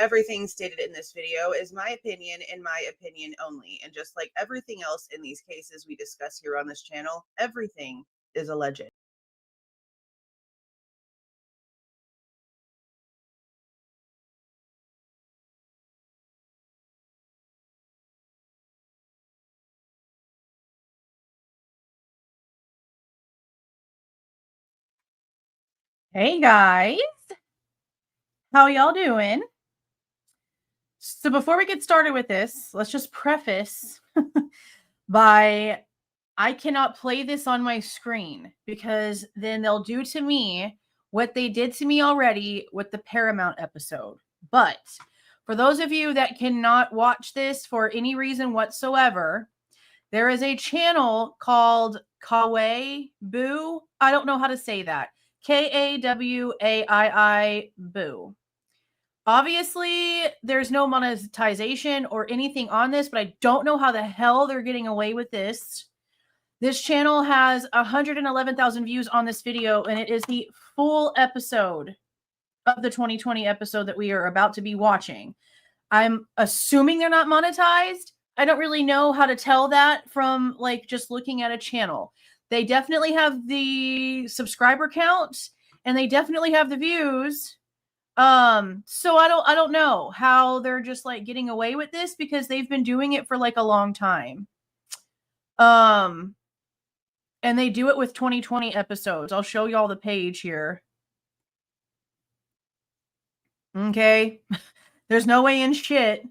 everything stated in this video is my opinion and my opinion only. And just like everything else in these cases we discuss here on this channel, everything is alleged. Hey guys, how y'all doing? So before we get started with this, let's just preface by I cannot play this on my screen because then they'll do to me what they did to me already with the Paramount episode. But for those of you that cannot watch this for any reason whatsoever, there is a channel called Kawaii Boo. I don't know how to say that. Kawaii Boo. Obviously, there's no monetization or anything on this, but I don't know how the hell they're getting away with this. This channel has 111,000 views on this video, and it is the full episode of the 2020 episode that we are about to be watching. I'm assuming they're not monetized. I don't really know how to tell that from like just looking at a channel. They definitely have the subscriber count and they definitely have the views. So I don't know how they're just like getting away with this because they've been doing it for like a long time. And they do it with 2020 episodes. I'll show y'all the page here. Okay. There's no way in shit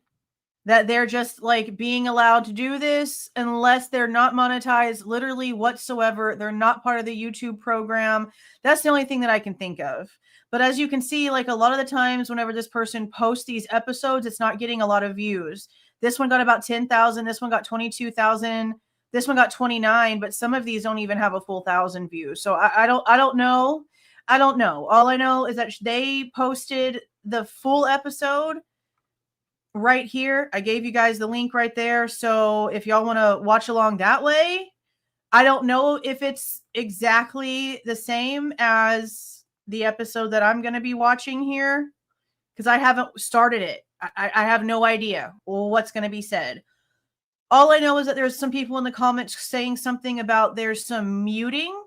that they're just like being allowed to do this unless they're not monetized literally whatsoever. They're not part of the YouTube program. That's the only thing that I can think of. But as you can see, like a lot of the times whenever this person posts these episodes, it's not getting a lot of views. This one got about 10,000. This one got 22,000. This one got 29, but some of these don't even have a full 1,000 views. So I don't know. I don't know. All I know is that they posted the full episode right here. I gave you guys the link right there. So if y'all want to watch along that way, I don't know if it's exactly the same as the episode that I'm going to be watching here because I haven't started it. I have no idea what's going to be said. All I know is that there's some people in the comments saying something about there's some muting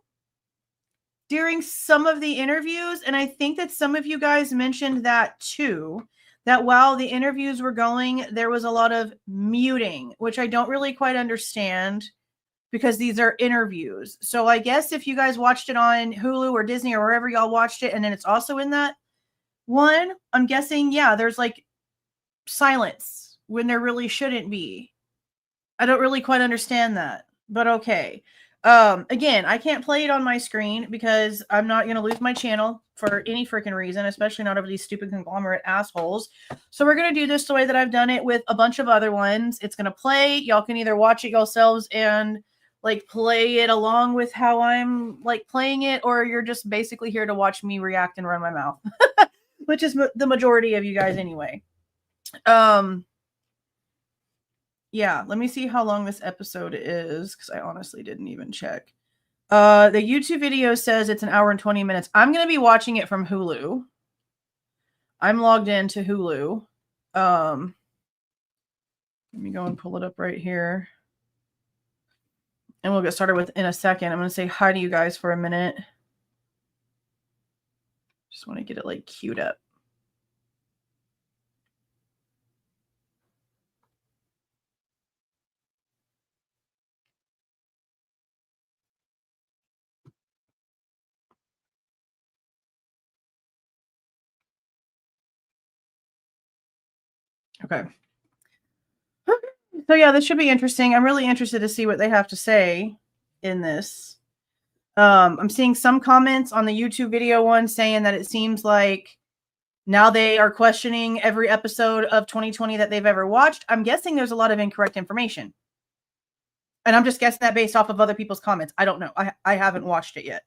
during some of the interviews. And I think that some of you guys mentioned that too. That while the interviews were going, there was a lot of muting, which I don't really quite understand because these are interviews. So I guess if you guys watched it on Hulu or Disney or wherever y'all watched it, and then it's also in that one, I'm guessing, yeah, there's like silence when there really shouldn't be. I don't really quite understand that, but okay. Again, I can't play it on my screen because I'm not going to lose my channel for any freaking reason, especially not over these stupid conglomerate assholes. So we're going to do this the way that I've done it with a bunch of other ones. It's going to play. Y'all can either watch it yourselves and like play it along with how I'm like playing it, or you're just basically here to watch me react and run my mouth, which is the majority of you guys anyway. Yeah, let me see how long this episode is because I honestly didn't even check. The YouTube video says it's 1 hour and 20 minutes. I'm going to be watching it from Hulu. I'm logged into Hulu. Let me go and pull it up right here. And we'll get started with in a second. I'm going to say hi to you guys for a minute. Just want to get it like queued up. Okay. So yeah, this should be interesting. I'm really interested to see what they have to say in this. I'm seeing some comments on the YouTube video one saying that it seems like now they are questioning every episode of 2020 that they've ever watched. I'm guessing there's a lot of incorrect information. And I'm just guessing that based off of other people's comments. I don't know. I haven't watched it yet.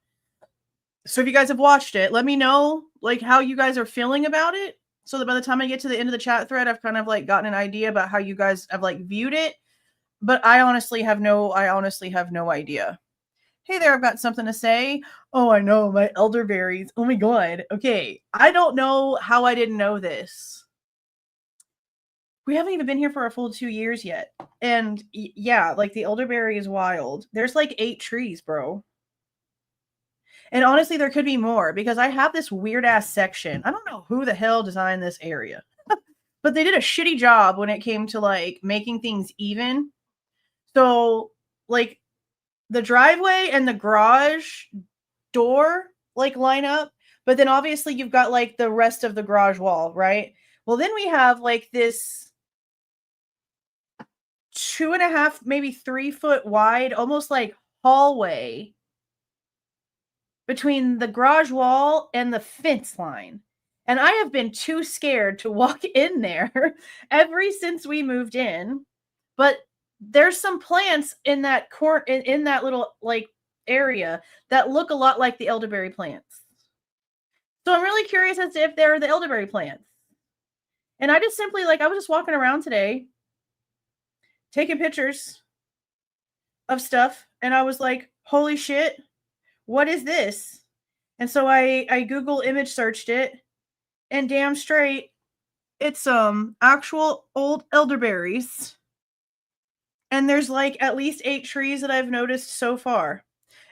So if you guys have watched it, let me know like how you guys are feeling about it. So that by the time I get to the end of the chat thread, I've kind of like gotten an idea about how you guys have like viewed it. But I honestly have no idea. Hey there, I've got something to say. Oh, I know, my elderberries. Oh my God. Okay. I don't know how I didn't know this. We haven't even been here for a full 2 years yet. And yeah, like the elderberry is wild. There's like 8 trees, bro. And honestly, there could be more because I have this weird ass section. I don't know who the hell designed this area, but they did a shitty job when it came to like making things even. So, like, the driveway and the garage door like line up, but then obviously you've got like the rest of the garage wall, right? Well, then we have like this 2.5, maybe 3 foot wide, almost like hallway between the garage wall and the fence line. And I have been too scared to walk in there ever since we moved in. But there's some plants in that in that little like area that look a lot like the elderberry plants. So I'm really curious as to if they're the elderberry plants. And I just simply I was just walking around today taking pictures of stuff and I was like, holy shit, what is this? And so I Google image searched it and damn straight it's actual old elderberries. And there's like at least 8 trees that I've noticed so far.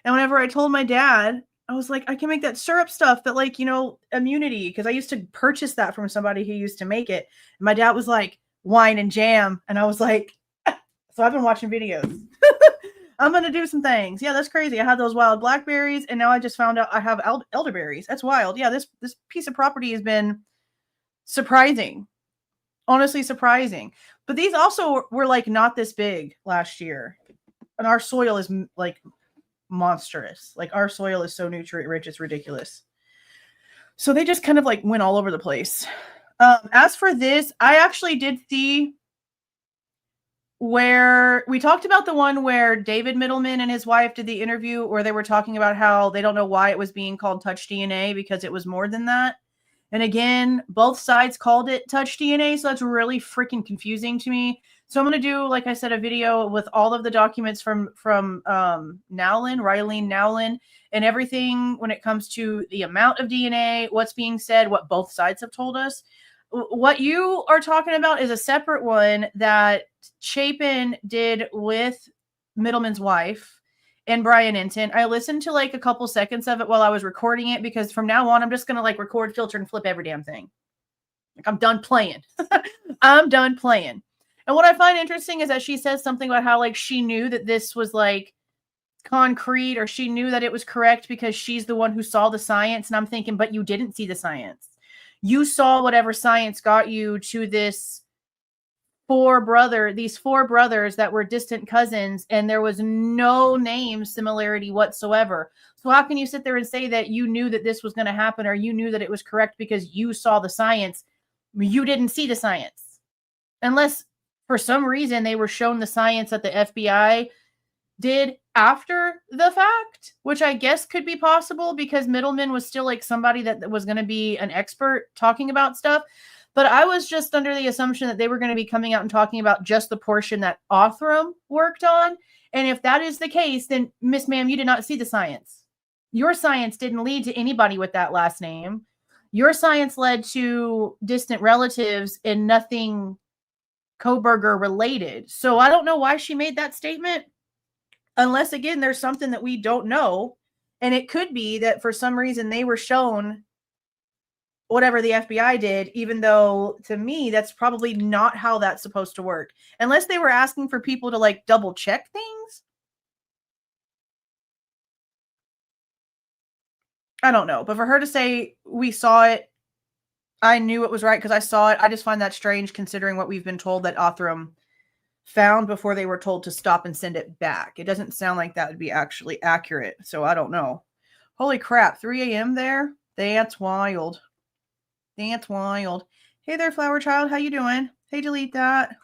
And whenever I told my dad, I was like, I can make that syrup stuff that like, immunity, because I used to purchase that from somebody who used to make it. And my dad was like, wine and jam. And I was like, so I've been watching videos. I'm going to do some things. Yeah, that's crazy. I had those wild blackberries and now I just found out I have elderberries. That's wild. Yeah, this piece of property has been surprising. Honestly surprising. But these also were like not this big last year. And our soil is like monstrous. Like our soil is so nutrient rich, it's ridiculous. So they just kind of like went all over the place. As for this, I actually did see where we talked about the one where David Middleman and his wife did the interview where they were talking about how they don't know why it was being called touch DNA because it was more than that. And again, both sides called it touch DNA, so that's really freaking confusing to me. So I'm going to do, like I said, a video with all of the documents from Rylene Nowlin, and everything when it comes to the amount of DNA, what's being said, what both sides have told us. What you are talking about is a separate one that Chapin did with Middleman's wife and Brian Enton. I listened to like a couple seconds of it while I was recording it because from now on, I'm just going to like record, filter, and flip every damn thing. Like I'm done playing. I'm done playing. And what I find interesting is that she says something about how like she knew that this was like concrete, or she knew that it was correct because she's the one who saw the science. And I'm thinking, but you didn't see the science. You saw whatever science got you to these four brothers that were distant cousins, and there was no name similarity whatsoever. So how can you sit there and say that you knew that this was going to happen, or you knew that it was correct because you saw the science? You didn't see the science. Unless for some reason they were shown the science that the FBI did after the fact, which I guess could be possible because Middleman was still like somebody that was going to be an expert talking about stuff. But I was just under the assumption that they were going to be coming out and talking about just the portion that Othram worked on. And if that is the case, then Miss Ma'am, you did not see the science. Your science didn't lead to anybody with that last name. Your science led to distant relatives and nothing Kohberger related. So I don't know why she made that statement. Unless, again, there's something that we don't know. And it could be that for some reason they were shown whatever the FBI did, even though to me, that's probably not how that's supposed to work. Unless they were asking for people to like double check things. I don't know. But for her to say we saw it, I knew it was right because I saw it. I just find that strange considering what we've been told that Othram found before they were told to stop and send it back. It doesn't sound like that would be actually accurate. So I don't know. Holy crap. 3 a.m. there? That's wild. That's wild. Hey there, Flower Child. How you doing? Hey, delete that.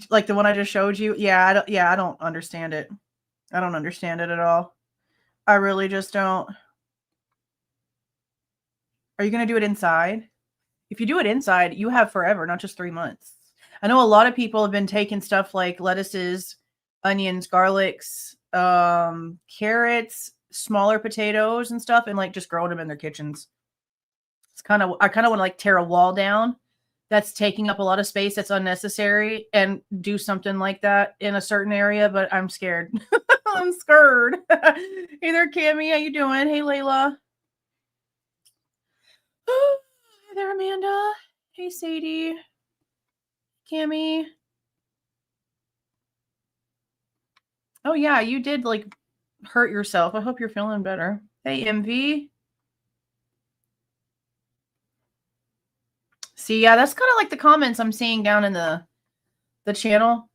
Like the one I just showed you? Yeah, I don't understand it. I don't understand it at all. I really just don't. Are you going to do it inside? If you do it inside, you have forever, not just 3 months. I know a lot of people have been taking stuff like lettuces, onions, garlics, carrots, smaller potatoes and stuff, and like just growing them in their kitchens. I kind of want to like tear a wall down that's taking up a lot of space that's unnecessary and do something like that in a certain area, but I'm scared. I'm scared. Hey there, Cammy. How you doing? Hey, Layla. Hey there, Amanda. Hey, Sadie. Cammy. Oh, yeah, you did, like, hurt yourself. I hope you're feeling better. Hey, MV. See, yeah, that's kind of like the comments I'm seeing down in the channel.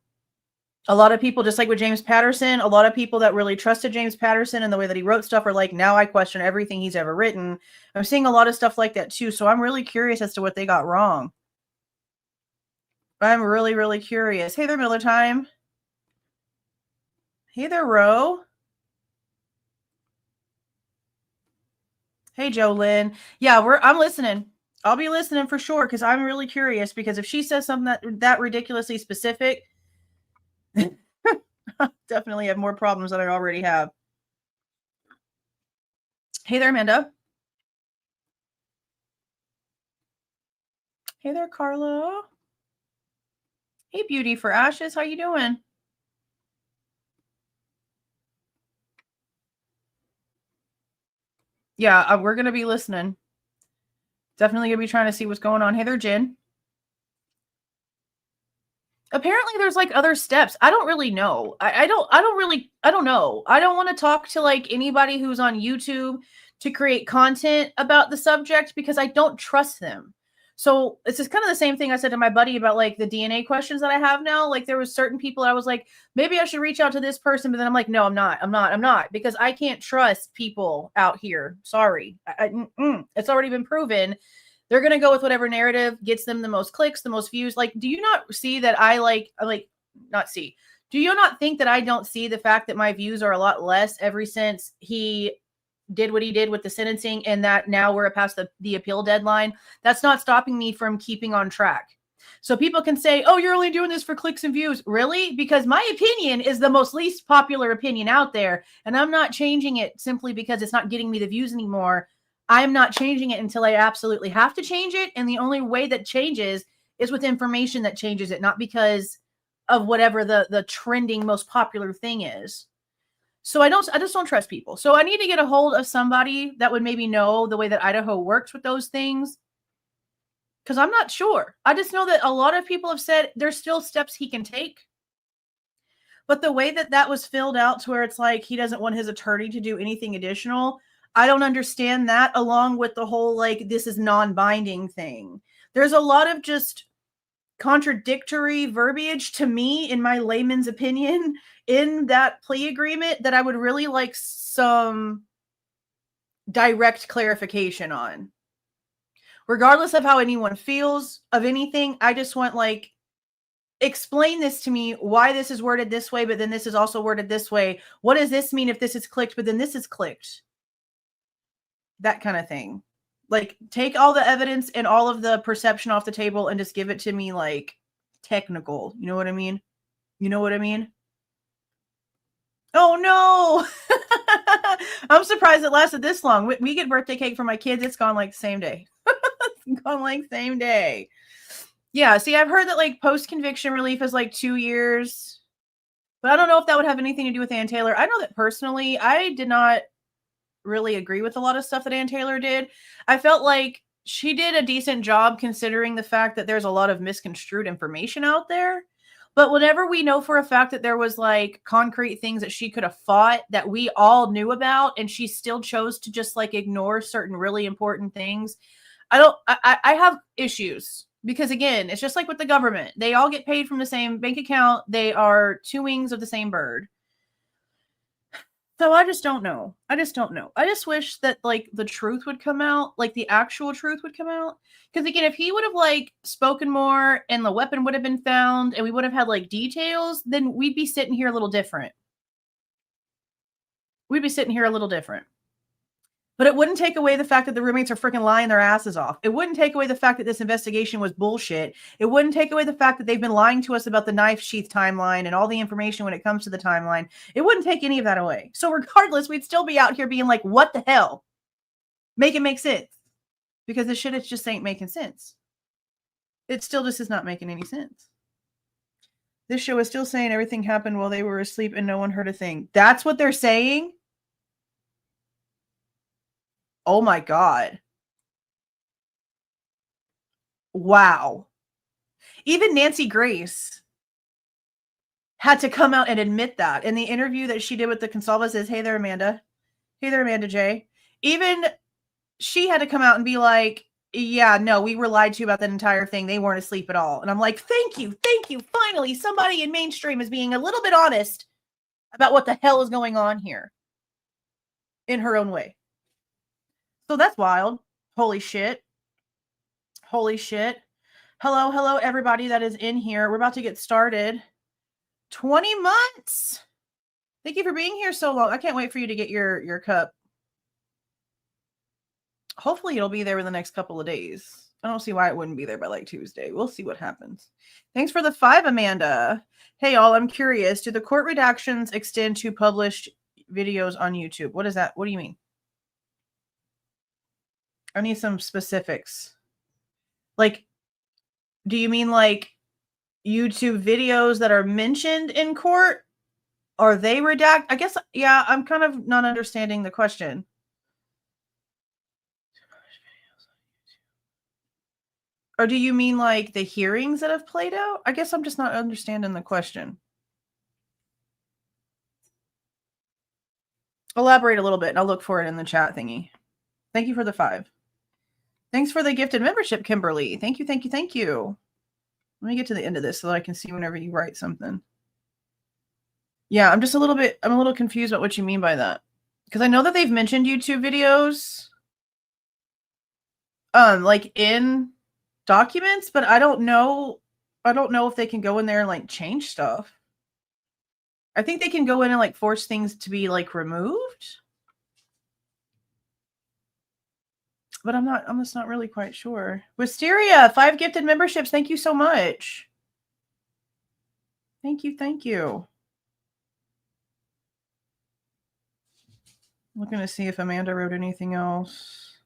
A lot of people, just like with James Patterson, a lot of people that really trusted James Patterson and the way that he wrote stuff are like, now I question everything he's ever written. I'm seeing a lot of stuff like that too. So I'm really curious as to what they got wrong. I'm really, really curious. Hey there, Miller Time. Hey there, Ro. Hey, Joe Lynn. Yeah, I'm listening. I'll be listening for sure because I'm really curious, because if she says something that ridiculously specific, definitely have more problems than I already have. Hey there, Amanda. Hey there, Carla. Hey, Beauty for Ashes. How you doing? Yeah, we're going to be listening. Definitely going to be trying to see what's going on. Hey there, Jen. Apparently there's like other steps. I don't really know. I don't know. I don't want to talk to like anybody who's on YouTube to create content about the subject because I don't trust them. So it's just kind of the same thing I said to my buddy about like the DNA questions that I have now. Like there was certain people I was like, maybe I should reach out to this person, but then I'm like, no, I'm not, because I can't trust people out here. Sorry. It's already been proven. They're going to go with whatever narrative gets them the most clicks, the most views. Like, do you not see that do you not think that I don't see the fact that my views are a lot less ever since he did what he did with the sentencing, and that now we're past the appeal deadline? That's not stopping me from keeping on track. So people can say, oh, you're only doing this for clicks and views. Really? Because my opinion is the most least popular opinion out there. And I'm not changing it simply because it's not getting me the views anymore. I'm not changing it until I absolutely have to change it. And the only way that changes is with information that changes it, not because of whatever the trending most popular thing is. So I just don't trust people. So I need to get a hold of somebody that would maybe know the way that Idaho works with those things, because I'm not sure. I just know that a lot of people have said there's still steps he can take. But the way that was filled out to where it's like he doesn't want his attorney to do anything additional, I don't understand that, along with the whole like this is non-binding thing. There's a lot of just contradictory verbiage to me, in my layman's opinion, in that plea agreement that I would really like some direct clarification on. Regardless of how anyone feels of anything, I just want like, explain this to me, why this is worded this way, but then this is also worded this way. What does this mean if this is clicked, but then this is clicked? That kind of thing. Like, take all the evidence and all of the perception off the table and just give it to me like technical. You know what I mean? You know what I mean? Oh no. I'm surprised it lasted this long. We get birthday cake for my kids. It's gone like the same day. It's gone like same day. Yeah, see, I've heard that like post-conviction relief is like 2 years. But I don't know if that would have anything to do with Ann Taylor. I know that personally, I did not really agree with a lot of stuff that Ann Taylor did. I felt like she did a decent job considering the fact that there's a lot of misconstrued information out there. But whenever we know for a fact that there was like concrete things that she could have fought that we all knew about, and she still chose to just like ignore certain really important things, I have issues. Because again, it's just like with the government. They all get paid from the same bank account. They are two wings of the same bird. So I just don't know. I just wish that like the truth would come out, like the actual truth would come out. Because again, if he would have like spoken more and the weapon would have been found and we would have had like details, then we'd be sitting here a little different. But it wouldn't take away the fact that the roommates are freaking lying their asses off. It wouldn't take away the fact that this investigation was bullshit. It wouldn't take away the fact that they've been lying to us about the knife sheath timeline and all the information when it comes to the timeline. It wouldn't take any of that away. So regardless, we'd still be out here being like, what the hell? Make it make sense. Because this shit just ain't making sense. It still just is not making any sense. This show is still saying everything happened while they were asleep and no one heard a thing. That's what they're saying? Oh my God. Wow. Even Nancy Grace had to come out and admit that. In the interview that she did with the Goncalves says, hey there, Amanda. Hey there, Amanda J. Even she had to come out and be like, yeah, no, we were lied to about that entire thing. They weren't asleep at all. And I'm like, thank you. Finally, somebody in mainstream is being a little bit honest about what the hell is going on here in her own way. So that's wild. Holy shit. Hello, everybody that is in here. We're about to get started. 20 months. Thank you for being here so long. I can't wait for you to get your cup. Hopefully it'll be there in the next couple of days. I don't see why it wouldn't be there by like Tuesday. We'll see what happens. Thanks for the 5, Amanda. Hey, y'all, I'm curious. Do the court redactions extend to published videos on YouTube? What is that? What do you mean? I need some specifics. Like, do you mean like YouTube videos that are mentioned in court? Are they redact? I guess, yeah, I'm kind of not understanding the question. Or do you mean like the hearings that have played out? I guess I'm just not understanding the question. Elaborate a little bit and I'll look for it in the chat thingy. Thank you for the 5. Thanks for the gifted membership, Kimberly. Thank you. Let me get to the end of this so that I can see whenever you write something. Yeah, I'm a little confused about what you mean by that. Because I know that they've mentioned YouTube videos like in documents, but I don't know if they can go in there and like change stuff. I think they can go in and like force things to be like removed. But I'm just not really quite sure. Wisteria, 5 gifted memberships. Thank you so much. Thank you. I'm looking to see if Amanda wrote anything else.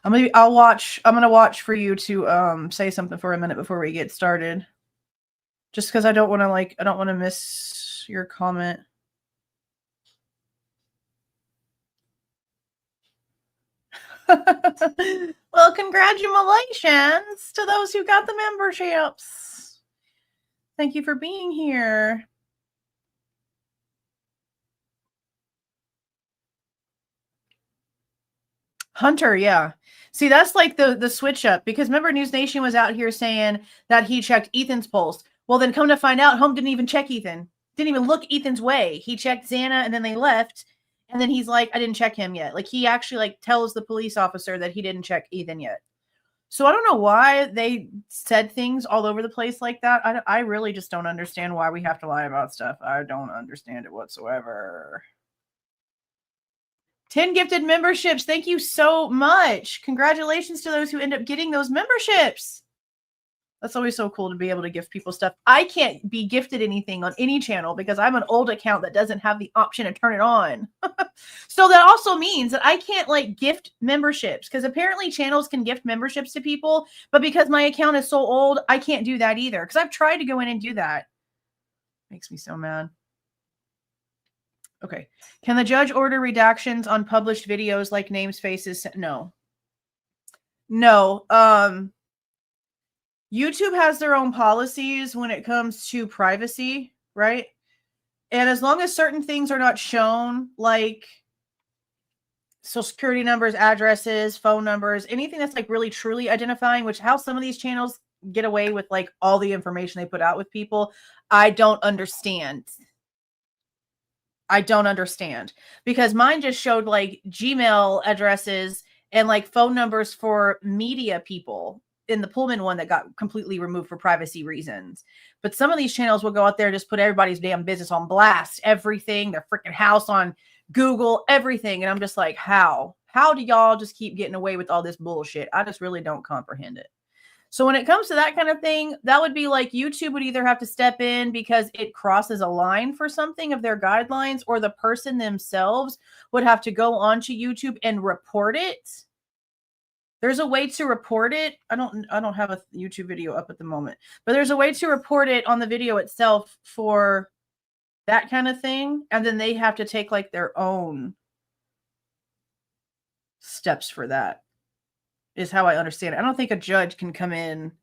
I'm gonna watch for you to say something for a minute before we get started. Just because I don't want to miss your comment. Well, congratulations to those who got the memberships. Thank you for being here. Hunter, yeah. See, that's like the switch up, because remember News Nation was out here saying that he checked Ethan's pulse. Well, then come to find out, Home didn't even check Ethan. Didn't even look Ethan's way. He checked Xana and then they left. And then he's like, I didn't check him yet. Like, he actually like tells the police officer that he didn't check Ethan yet. So I don't know why they said things all over the place like that. I really just don't understand why we have to lie about stuff. I don't understand it whatsoever. 10 gifted memberships. Thank you so much. Congratulations to those who end up getting those memberships. That's always so cool to be able to gift people stuff. I can't be gifted anything on any channel because I'm an old account that doesn't have the option to turn it on. So that also means that I can't like gift memberships, because apparently channels can gift memberships to people, but because my account is so old, I can't do that either, because I've tried to go in and do that. Makes me so mad. Okay. Can the judge order redactions on published videos like names, faces? No. YouTube has their own policies when it comes to privacy, right? And as long as certain things are not shown, like social security numbers, addresses, phone numbers, anything that's like really truly identifying, which how some of these channels get away with like all the information they put out with people, I don't understand. Because mine just showed like Gmail addresses and like phone numbers for media people in the Pullman one that got completely removed for privacy reasons. But some of these channels will go out there and just put everybody's damn business on blast, everything, their freaking house on Google, everything. And I'm just like, how do y'all just keep getting away with all this bullshit? I just really don't comprehend it. So when it comes to that kind of thing, that would be like YouTube would either have to step in because it crosses a line for something of their guidelines, or the person themselves would have to go onto YouTube and report it. There's a way to report it. I don't have a YouTube video up at the moment, but there's a way to report it on the video itself for that kind of thing, and then they have to take like their own steps for that. Is how I understand it. I don't think a judge can come in,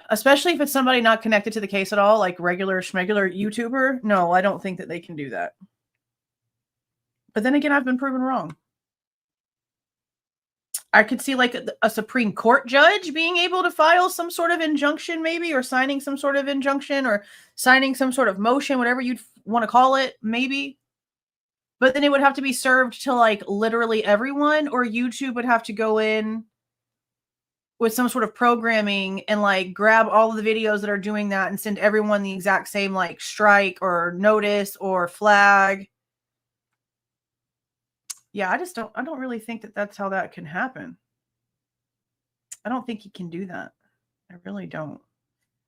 especially if it's somebody not connected to the case at all, like regular schmegular YouTuber. No, I don't think that they can do that. But then again, I've been proven wrong. I could see like a Supreme Court judge being able to file some sort of injunction, maybe, or signing some sort of injunction, or signing some sort of motion, whatever you'd want to call it, maybe. But then it would have to be served to like literally everyone, or YouTube would have to go in with some sort of programming and like grab all of the videos that are doing that and send everyone the exact same like strike or notice or flag. Yeah, I don't really think that that's how that can happen. I don't think you can do that. I really don't.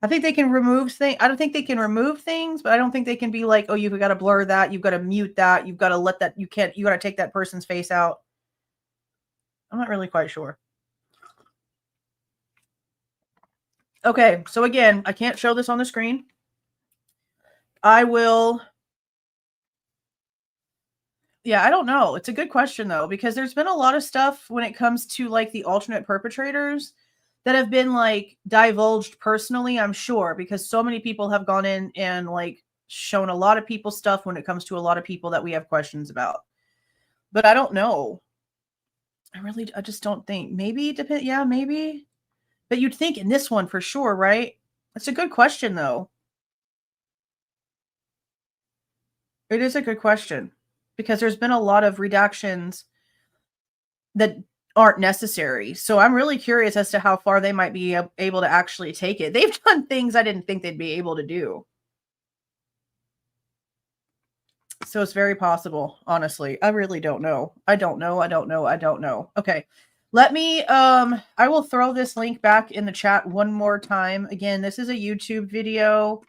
I think they can remove things. I don't think they can remove things, but I don't think they can be like, oh, you've got to blur that. You've got to mute that. You've got to let that, you got to take that person's face out. I'm not really quite sure. Okay. So again, I can't show this on the screen. I will. Yeah, I don't know. It's a good question though, because there's been a lot of stuff when it comes to like the alternate perpetrators that have been like divulged personally, I'm sure, because so many people have gone in and like shown a lot of people stuff when it comes to a lot of people that we have questions about. But I don't know. I just don't think. Maybe depend. Yeah, maybe. But you'd think in this one for sure, right? That's a good question though. It is a good question because there's been a lot of redactions that aren't necessary. So I'm really curious as to how far they might be able to actually take it. They've done things I didn't think they'd be able to do. So it's very possible, honestly. I really don't know. I don't know. Okay. Let me I will throw this link back in the chat one more time. Again, this is a YouTube video.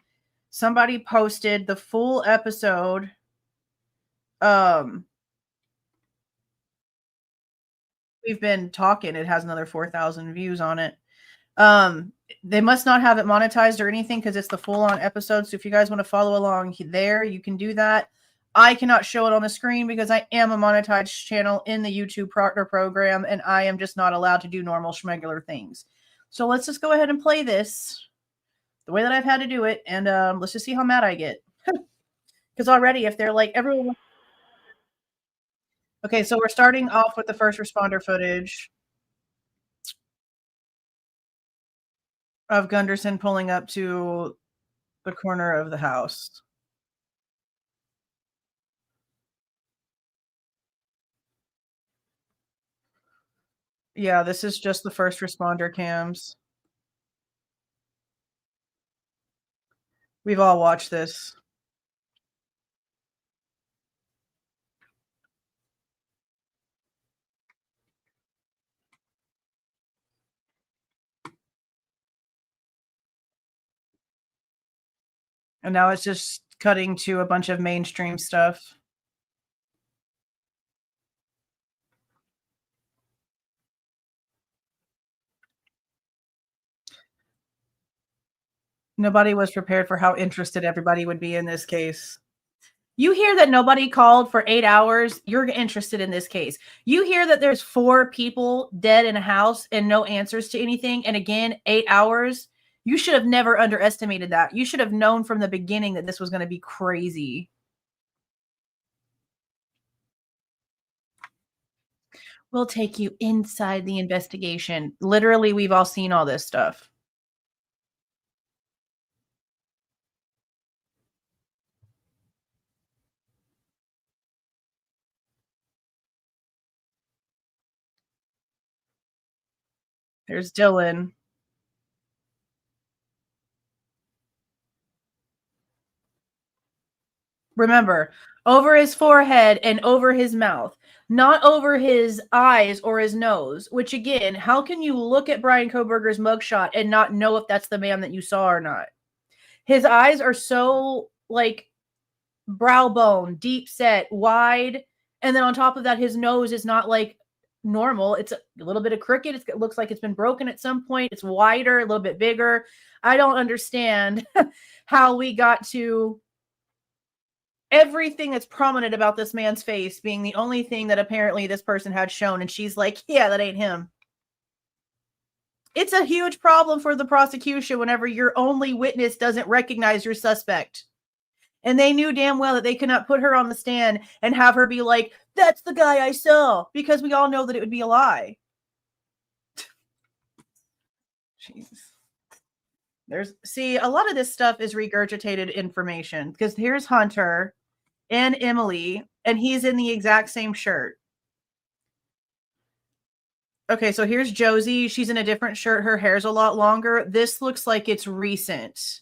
Somebody posted the full episode. We've been talking. It has another 4,000 views on it. They must not have it monetized or anything because it's the full-on episode. So if you guys want to follow along there, you can do that. I cannot show it on the screen because I am a monetized channel in the YouTube partner program, and I am just not allowed to do normal schmegular things. So let's just go ahead and play this the way that I've had to do it, and let's just see how mad I get. Because already, if they're like everyone. Okay, so we're starting off with the first responder footage of Gunderson pulling up to the corner of the house. Yeah, this is just the first responder cams. We've all watched this. And now it's just cutting to a bunch of mainstream stuff. Nobody was prepared for how interested everybody would be in this case. You hear that nobody called for 8 hours, you're interested in this case. You hear that there's 4 people dead in a house and no answers to anything, and again, 8 hours. You should have never underestimated that. You should have known from the beginning that this was going to be crazy. We'll take you inside the investigation. Literally, we've all seen all this stuff. There's Dylan. Remember, over his forehead and over his mouth, not over his eyes or his nose, which again, how can you look at Bryan Kohberger's mugshot and not know if that's the man that you saw or not? His eyes are so like brow bone, deep set, wide, and then on top of that, his nose is not like normal. It's a little bit of crooked. It looks like it's been broken at some point. It's wider, a little bit bigger. I don't understand how we got to everything that's prominent about this man's face being the only thing that apparently this person had shown, and she's like, yeah, that ain't him. It's a huge problem for the prosecution whenever your only witness doesn't recognize your suspect. And they knew damn well that they could not put her on the stand and have her be like, that's the guy I saw, because we all know that it would be a lie. Jeez. See, a lot of this stuff is regurgitated information, because here's Hunter and Emily, and he's in the exact same shirt. Okay, so here's Josie. She's in a different shirt. Her hair's a lot longer. This looks like it's recent.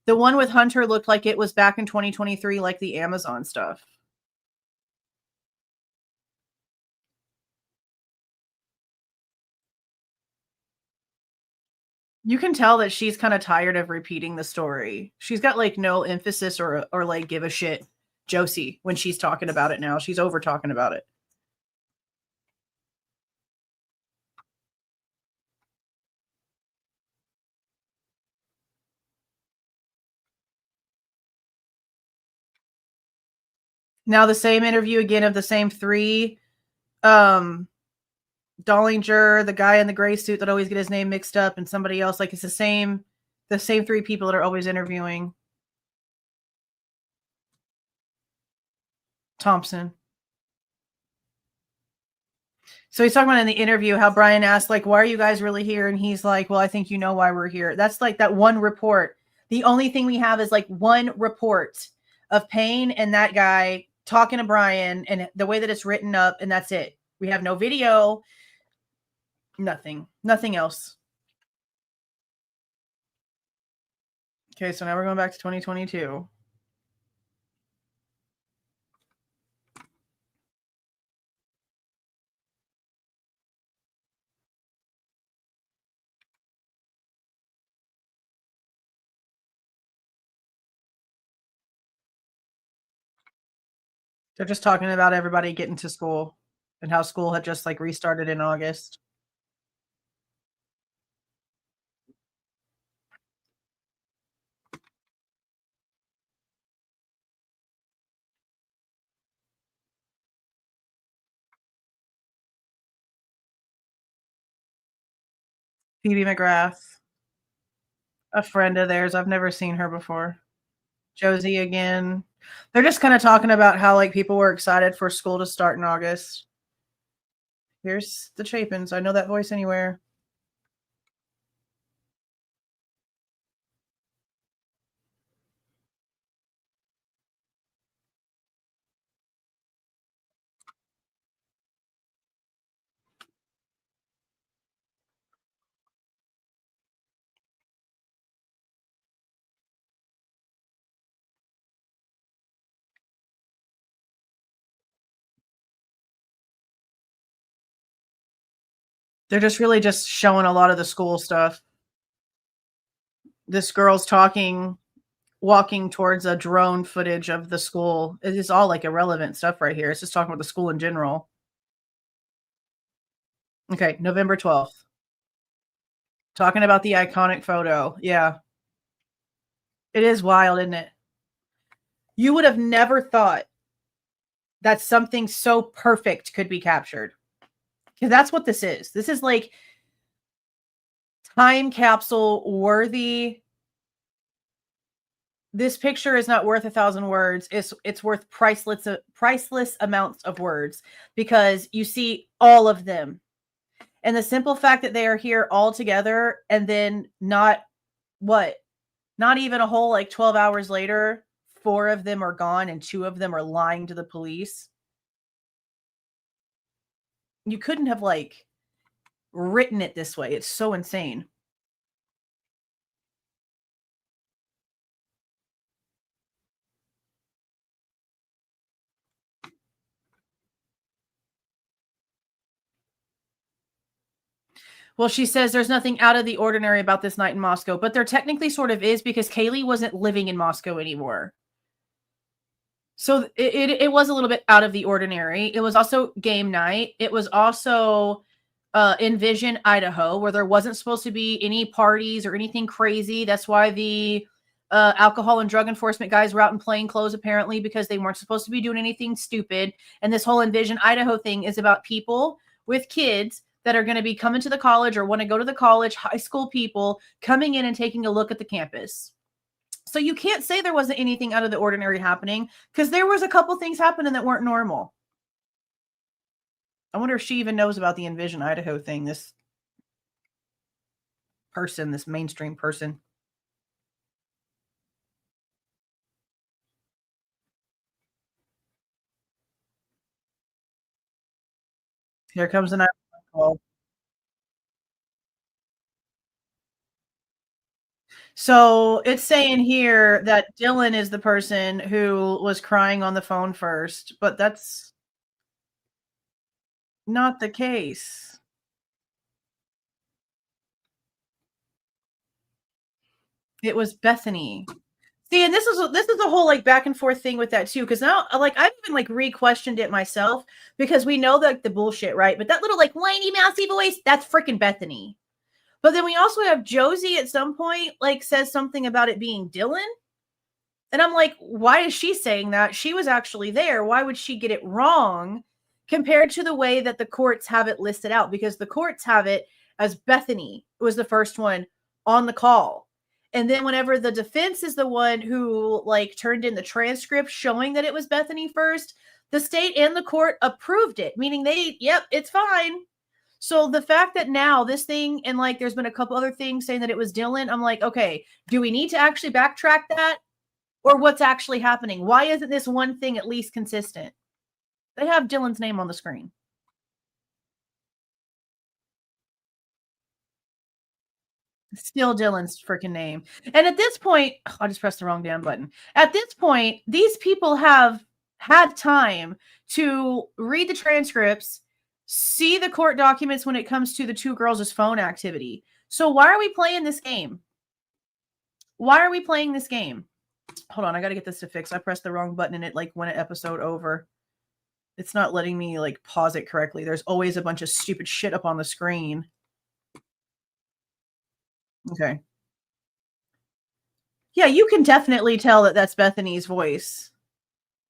The one with Hunter looked like it was back in 2023, like the Amazon stuff. You can tell that she's kind of tired of repeating the story. She's got like no emphasis or like give a shit, Josie, when she's talking about it now. She's over talking about it. Now the same interview again of the same three. Dollinger, the guy in the gray suit that always get his name mixed up, and somebody else. Like it's the same three people that are always interviewing. Thompson. So he's talking about in the interview how Bryan asked, like, why are you guys really here? And he's like, well, I think you know why we're here. That's like that one report. The only thing we have is like one report of Payne and that guy talking to Bryan and the way that it's written up, and that's it. We have no video, nothing else. Okay, so now we're going back to 2022. They're just talking about everybody getting to school and how school had just like restarted in August. Phoebe McGrath, a friend of theirs. I've never seen her before. Josie again. They're just kind of talking about how like people were excited for school to start in August. Here's the Chapins. I know that voice anywhere. They're just really just showing a lot of the school stuff. This girl's walking towards a drone footage of the school. It is all like irrelevant stuff right here. It's just talking about the school in general. Okay, November 12th. Talking about the iconic photo. Yeah. It is wild, isn't it? You would have never thought that something so perfect could be captured. Because that's what this is. This is like time capsule worthy. This picture is not worth 1,000 words. It's worth priceless amounts of words, because you see all of them. And the simple fact that they are here all together, and then not even a whole like 12 hours later, 4 of them are gone and 2 of them are lying to the police. You couldn't have like written it this way. It's so insane. Well, she says there's nothing out of the ordinary about this night in Moscow, but there technically sort of is because Kaylee wasn't living in Moscow anymore. So it was a little bit out of the ordinary. It was also game night. It was also Envision Idaho, where there wasn't supposed to be any parties or anything crazy. That's why the alcohol and drug enforcement guys were out in plain clothes, apparently, because they weren't supposed to be doing anything stupid. And this whole Envision Idaho thing is about people with kids that are going to be coming to the college or want to go to the college, high school people coming in and taking a look at the campus. So you can't say there wasn't anything out of the ordinary happening because there was a couple things happening that weren't normal. I wonder if she even knows about the Envision Idaho thing, this person, this mainstream person. Here comes an call. So it's saying here that Dylan is the person who was crying on the phone first, but that's not the case. It was Bethany. See, and this is a whole like back and forth thing with that too, because now like I've even like re-questioned it myself because we know that the bullshit, right? But that little like whiny mousy voice, that's freaking Bethany. But then we also have Josie at some point like says something about it being Dylan. And I'm like, why is she saying that? She was actually there. Why would she get it wrong compared to the way that the courts have it listed out? Because the courts have it as Bethany was the first one on the call. And then whenever the defense is the one who like turned in the transcript showing that it was Bethany first, the state and the court approved it, meaning yep, it's fine. So the fact that now this thing and like there's been a couple other things saying that it was Dylan, I'm like, okay, do we need to actually backtrack that? Or what's actually happening? Why isn't this one thing at least consistent? They have Dylan's name on the screen. Still Dylan's freaking name. And at this point, I just pressed the wrong damn button. At this point, these people have had time to read the transcripts, see the court documents when it comes to the two girls' phone activity. So why are we playing this game? Why are we playing this game? Hold on, I got to get this to fix. I pressed the wrong button and it like went an episode over. It's not letting me like pause it correctly. There's always a bunch of stupid shit up on the screen. Okay. Yeah, you can definitely tell that that's Bethany's voice.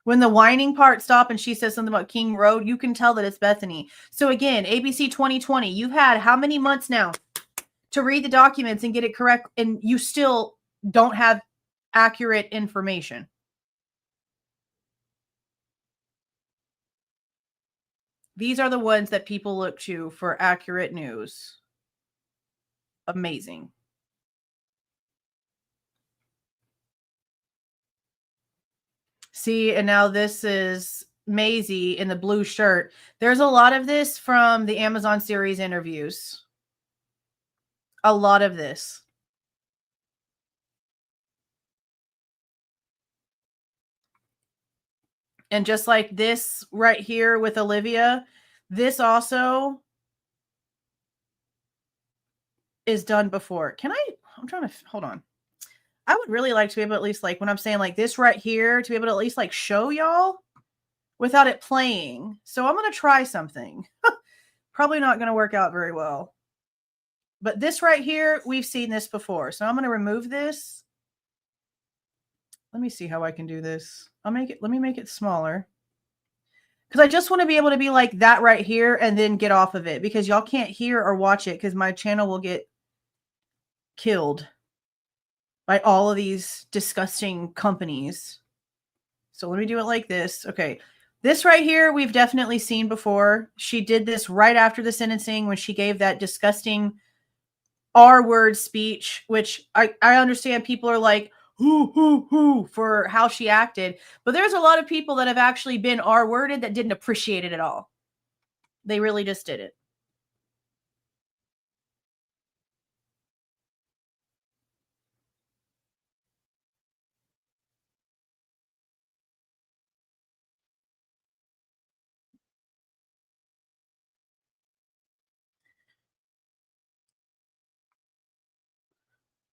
When the whining part stops and she says something about King Road, you can tell that it's Bethany. So again, ABC 2020, you've had how many months now to read the documents and get it correct, and you still don't have accurate information. These are the ones that people look to for accurate news. Amazing. See, and now this is Maisie in the blue shirt. There's a lot of this from the Amazon series interviews. A lot of this. And just like this right here with Olivia, this also is done before. I'm trying to hold on. I would really like to be able to at least like when I'm saying like this right here to be able to at least like show y'all without it playing. So I'm going to try something. Probably not going to work out very well. But this right here, we've seen this before. So I'm going to remove this. Let me see how I can do this. Let me make it smaller. Because I just want to be able to be like that right here and then get off of it because y'all can't hear or watch it because my channel will get killed by all of these disgusting companies. So let me do it like this. Okay. This right here, we've definitely seen before. She did this right after the sentencing when she gave that disgusting R-word speech, which I understand people are like, hoo, for how she acted. But there's a lot of people that have actually been R-worded that didn't appreciate it at all. They really just did it.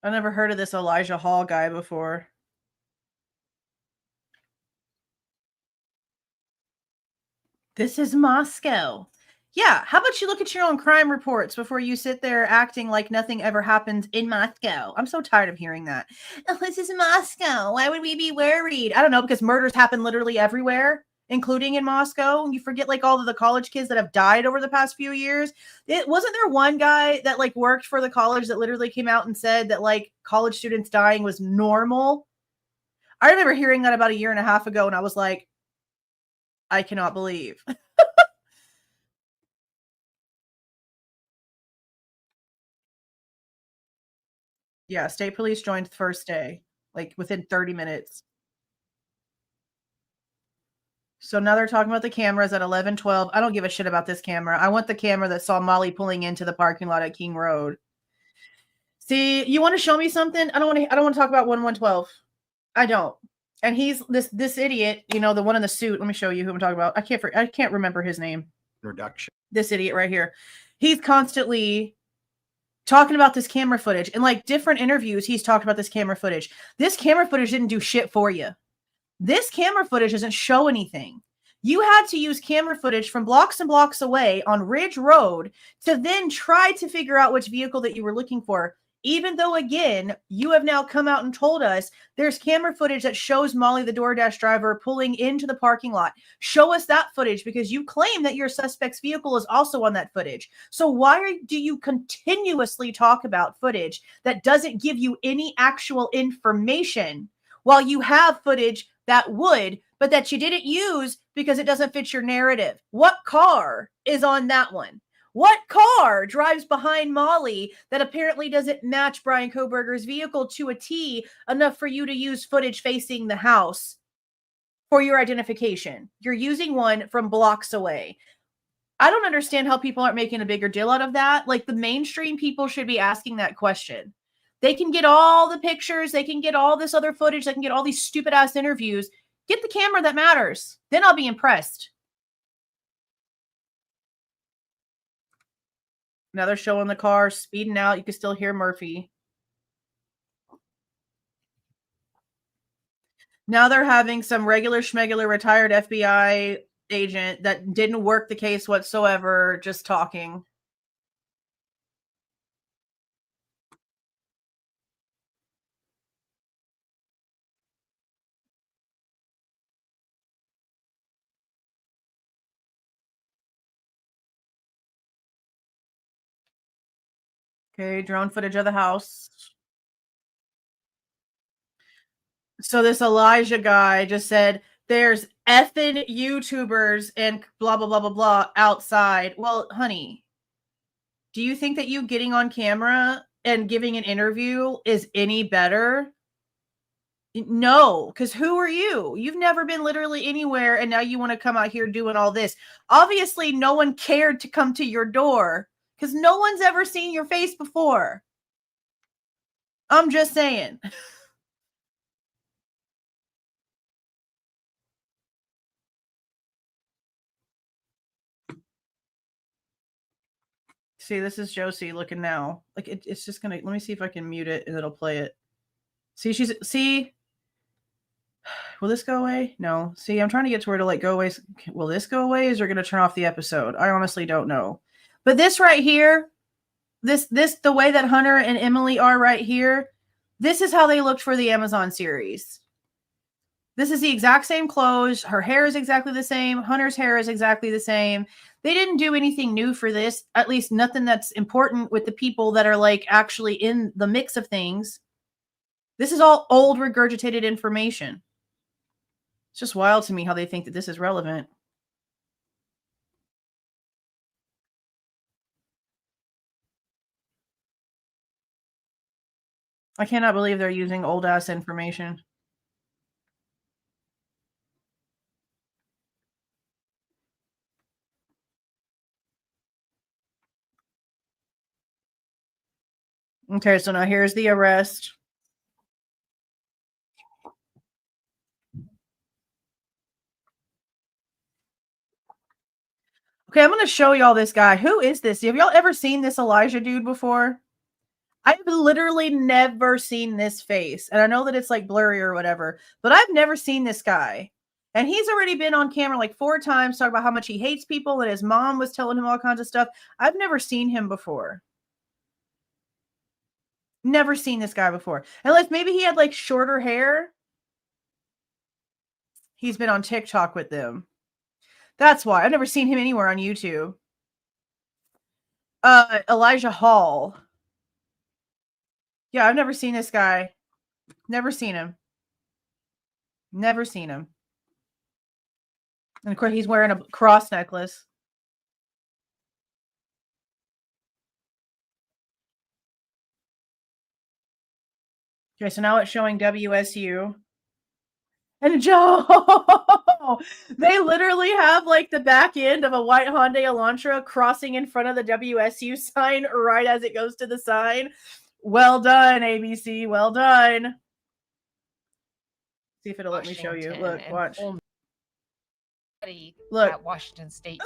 I never heard of this Elijah Hall guy before. This is Moscow. Yeah, how about you look at your own crime reports before you sit there acting like nothing ever happened in Moscow? I'm so tired of hearing that. Oh, this is Moscow. Why would we be worried? I don't know, because murders happen literally everywhere, including in Moscow. You forget like all of the college kids that have died over the past few years. It wasn't there one guy that like worked for the college that literally came out and said that like college students dying was normal. I remember hearing that about a year and a half ago, and I was like, I cannot believe. Yeah, state police joined the first day, like within 30 minutes. So now they're talking about the cameras at 11:12. I don't give a shit about this camera. I want the camera that saw Molly pulling into the parking lot at King Road. See, you want to show me something? I don't want to talk about 1112. I don't. And he's this idiot, the one in the suit. Let me show you who I'm talking about. I can't remember his name. Reduction. This idiot right here. He's constantly talking about this camera footage. In like different interviews, he's talked about this camera footage. This camera footage didn't do shit for you. This camera footage doesn't show anything. You had to use camera footage from blocks and blocks away on Ridge Road to then try to figure out which vehicle that you were looking for. Even though, again, you have now come out and told us there's camera footage that shows Molly, the DoorDash driver, pulling into the parking lot. Show us that footage because you claim that your suspect's vehicle is also on that footage. So why do you continuously talk about footage that doesn't give you any actual information while you have footage that would, but that you didn't use because it doesn't fit your narrative? What car is on that one? What car drives behind Molly that apparently doesn't match Bryan Kohberger's vehicle to a T enough for you to use footage facing the house for your identification? You're using one from blocks away. I don't understand how people aren't making a bigger deal out of that. Like the mainstream people should be asking that question. They can get all the pictures, they can get all this other footage, they can get all these stupid ass interviews. Get the camera that matters. Then I'll be impressed. Now they're showing the car speeding out. You can still hear Murphy. Now they're having some regular schmegular retired FBI agent that didn't work the case whatsoever just talking. Okay, drone footage of the house. So this Elijah guy just said there's effing YouTubers and blah blah blah blah blah outside. Well, honey, do you think that you getting on camera and giving an interview is any better? No, because who are you? You've never been literally anywhere, and now you want to come out here doing all this. Obviously, no one cared to come to your door because no one's ever seen your face before. I'm just saying. See, this is Josie looking now. Like it's just gonna. Let me see if I can mute it and it'll play it. See. Will this go away? No. See, I'm trying to get to where to like go away. Will this go away? Is they're gonna turn off the episode? I honestly don't know. But this right here, this the way that Hunter and Emily are right here, this is how they looked for the Amazon series. This is the exact same clothes. Her hair is exactly the same. Hunter's hair is exactly the same. They didn't do anything new for this, at least nothing that's important with the people that are like actually in the mix of things. This is all old regurgitated information. It's just wild to me how they think that this is relevant. I cannot believe they're using old ass information. Okay, so now here's the arrest. Okay, I'm going to show y'all this guy. Who is this? Have y'all ever seen this Elijah dude before? I've literally never seen this face. And I know that it's like blurry or whatever, but I've never seen this guy. And he's already been on camera like 4 times talking about how much he hates people and his mom was telling him all kinds of stuff. I've never seen him before. Never seen this guy before. Unless maybe he had like shorter hair. He's been on TikTok with them. That's why. I've never seen him anywhere on YouTube. Elijah Hall. Yeah, I've never seen this guy. Never seen him. Never seen him. And of course, he's wearing a cross necklace. Okay, so now it's showing WSU. And Joe, they literally have like the back end of a white Hyundai Elantra crossing in front of the WSU sign right as it goes to the sign. Well done, ABC. Well done. See if it'll let me show you. Look, watch. Look. At Washington State.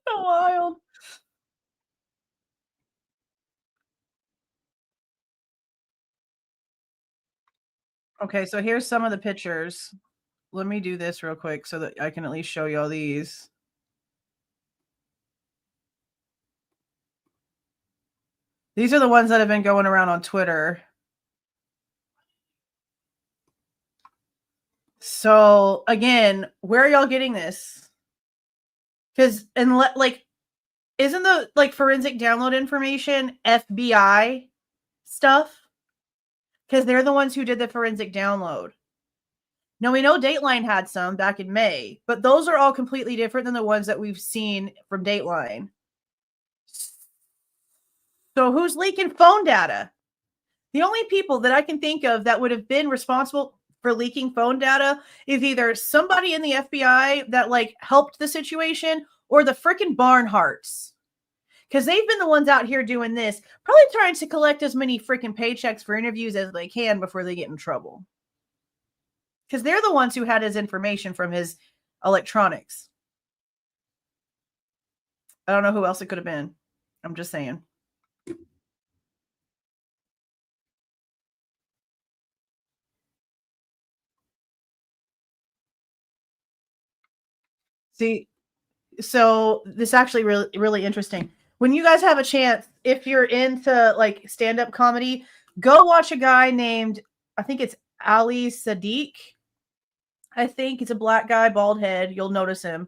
Wild. Okay, so here's some of the pictures. Let me do this real quick so that I can at least show you all these. These are the ones that have been going around on Twitter. So again, where are y'all getting this? Because like, isn't the like forensic download information FBI stuff? Because they're the ones who did the forensic download. Now, we know Dateline had some back in May, but those are all completely different than the ones that we've seen from Dateline. So who's leaking phone data? The only people that I can think of that would have been responsible for leaking phone data is either somebody in the FBI that like helped the situation or the freaking Barnharts. Because they've been the ones out here doing this, probably trying to collect as many freaking paychecks for interviews as they can before they get in trouble. Because they're the ones who had his information from his electronics. I don't know who else it could have been. I'm just saying. See, so this is actually really, really interesting. When you guys have a chance, if you're into like stand-up comedy, go watch a guy named, I think it's Ali Sadiq. I think he's a black guy, bald head. You'll notice him.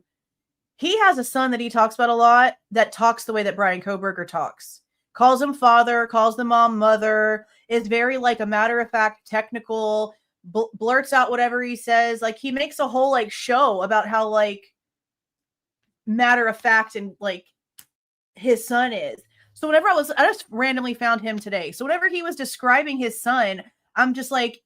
He has a son that he talks about a lot that talks the way that Bryan Kohberger talks. Calls him father, calls the mom mother, is very like a matter-of-fact, technical, blurts out whatever he says. Like he makes a whole like show about how like matter of fact and like his son is. So whenever I just randomly found him today. So whenever he was describing his son, I'm just like,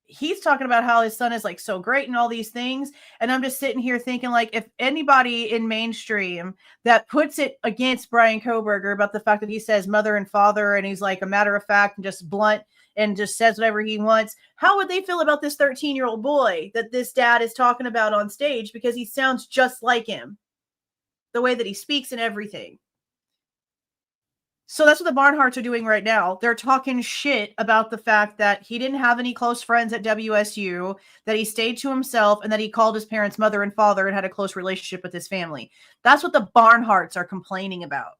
he's talking about how his son is like so great and all these things. And I'm just sitting here thinking like, if anybody in mainstream that puts it against Bryan Kohberger about the fact that he says mother and father and he's like a matter of fact and just blunt and just says whatever he wants, how would they feel about this 13-year-old boy that this dad is talking about on stage? Because he sounds just like him, the way that he speaks and everything. So that's what the Barnharts are doing right now. They're talking shit about the fact that he didn't have any close friends at WSU, that he stayed to himself, and that he called his parents mother and father and had a close relationship with his family. That's what the Barnharts are complaining about.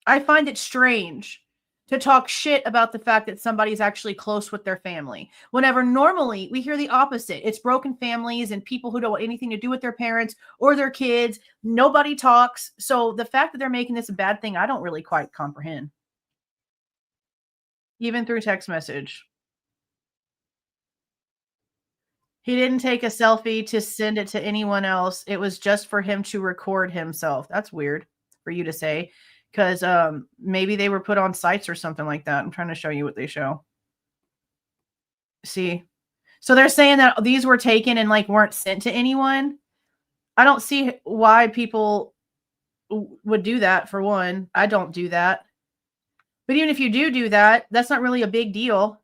I find it strange to talk shit about the fact that somebody's actually close with their family. Whenever normally we hear the opposite. It's broken families and people who don't want anything to do with their parents or their kids. Nobody talks. So the fact that they're making this a bad thing, I don't really quite comprehend. Even through text message. He didn't take a selfie to send it to anyone else. It was just for him to record himself. That's weird for you to say. Because maybe they were put on sites or something like that. I'm trying to show you what they show. See? So they're saying that these were taken and like weren't sent to anyone. I don't see why people would do that, for one. I don't do that. But even if you do that, that's not really a big deal.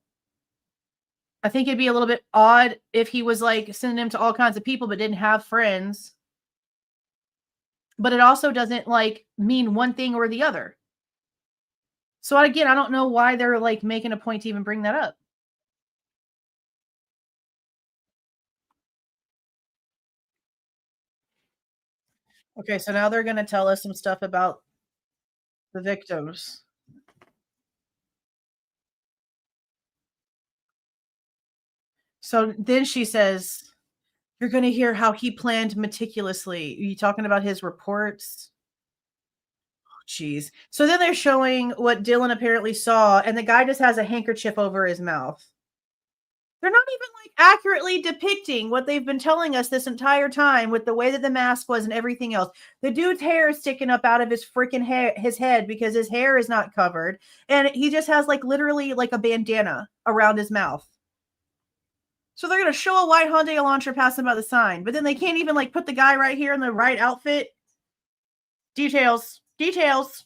I think it'd be a little bit odd if he was like sending them to all kinds of people but didn't have friends. But it also doesn't like mean one thing or the other. So again, I don't know why they're like making a point to even bring that up. Okay, so now they're going to tell us some stuff about the victims. So then she says, "You're going to hear how he planned meticulously." Are you talking about his reports? Jeez. So then they're showing what Dylan apparently saw, and the guy just has a handkerchief over his mouth. They're not even like accurately depicting what they've been telling us this entire time with the way that the mask was and everything else. The dude's hair is sticking up out of his freaking hair, his head, because his hair is not covered, and he just has like literally like a bandana around his mouth. So they're gonna show a white Hyundai Elantra passing by the sign, but then they can't even like put the guy right here in the right outfit. Details, details.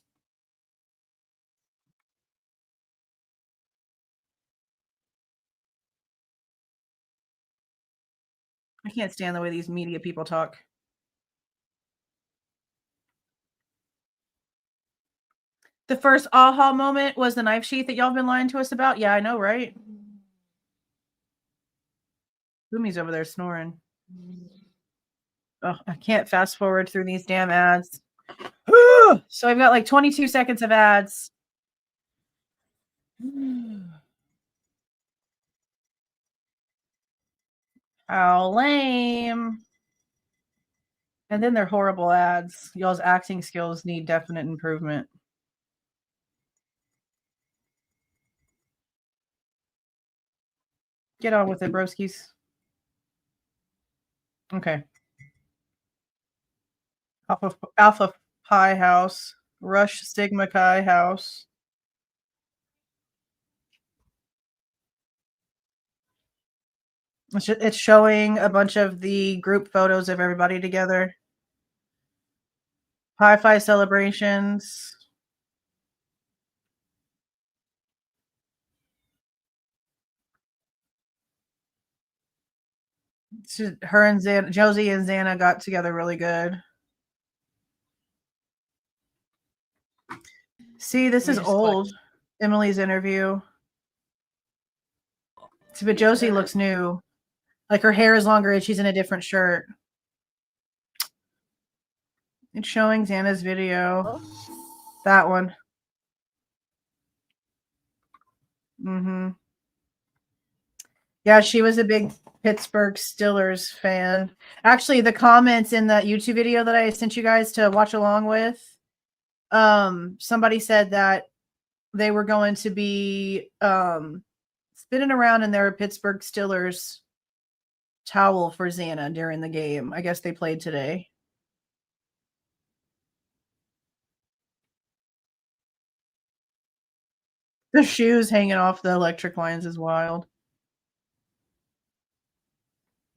I can't stand the way these media people talk. The first aha moment was the knife sheath that y'all have been lying to us about. Yeah, I know, right? Boomy's over there snoring. Oh, I can't fast forward through these damn ads. So I've got like 22 seconds of ads. How lame. And then they're horrible ads. Y'all's acting skills need definite improvement. Get on with it, broskies. Okay. Alpha Pi House. Rush Sigma Chi House. It's showing a bunch of the group photos of everybody together. Pi Phi celebrations. Her and Xana, Josie and Xana got together really good. See, this is old. Emily's interview. See, but Josie looks new. Like her hair is longer and she's in a different shirt. It's showing Xana's video. That one. Mm-hmm. Yeah, she was a big Pittsburgh Steelers fan. Actually, the comments in that YouTube video that I sent you guys to watch along with, somebody said that they were going to be spinning around in their Pittsburgh Steelers towel for Xana during the game. I guess they played today. The shoes hanging off the electric lines is wild.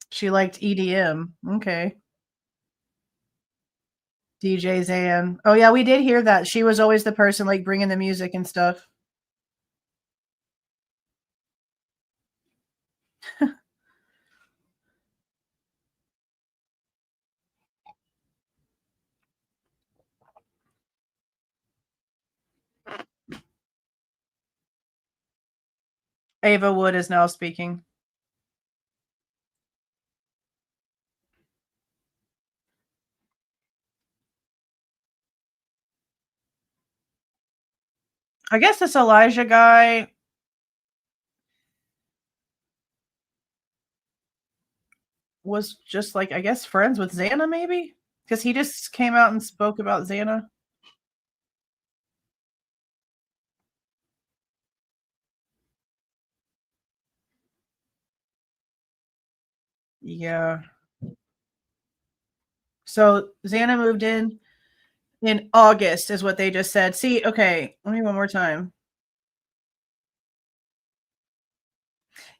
She liked EDM. Okay. DJ Zan. Oh yeah, we did hear that. She was always the person like bringing the music and stuff. Ava Wood is now speaking. I guess this Elijah guy was just like, I guess, friends with Xana, maybe? Because he just came out and spoke about Xana. Yeah. So Xana moved in August, is what they just said. See, okay, let me one more time.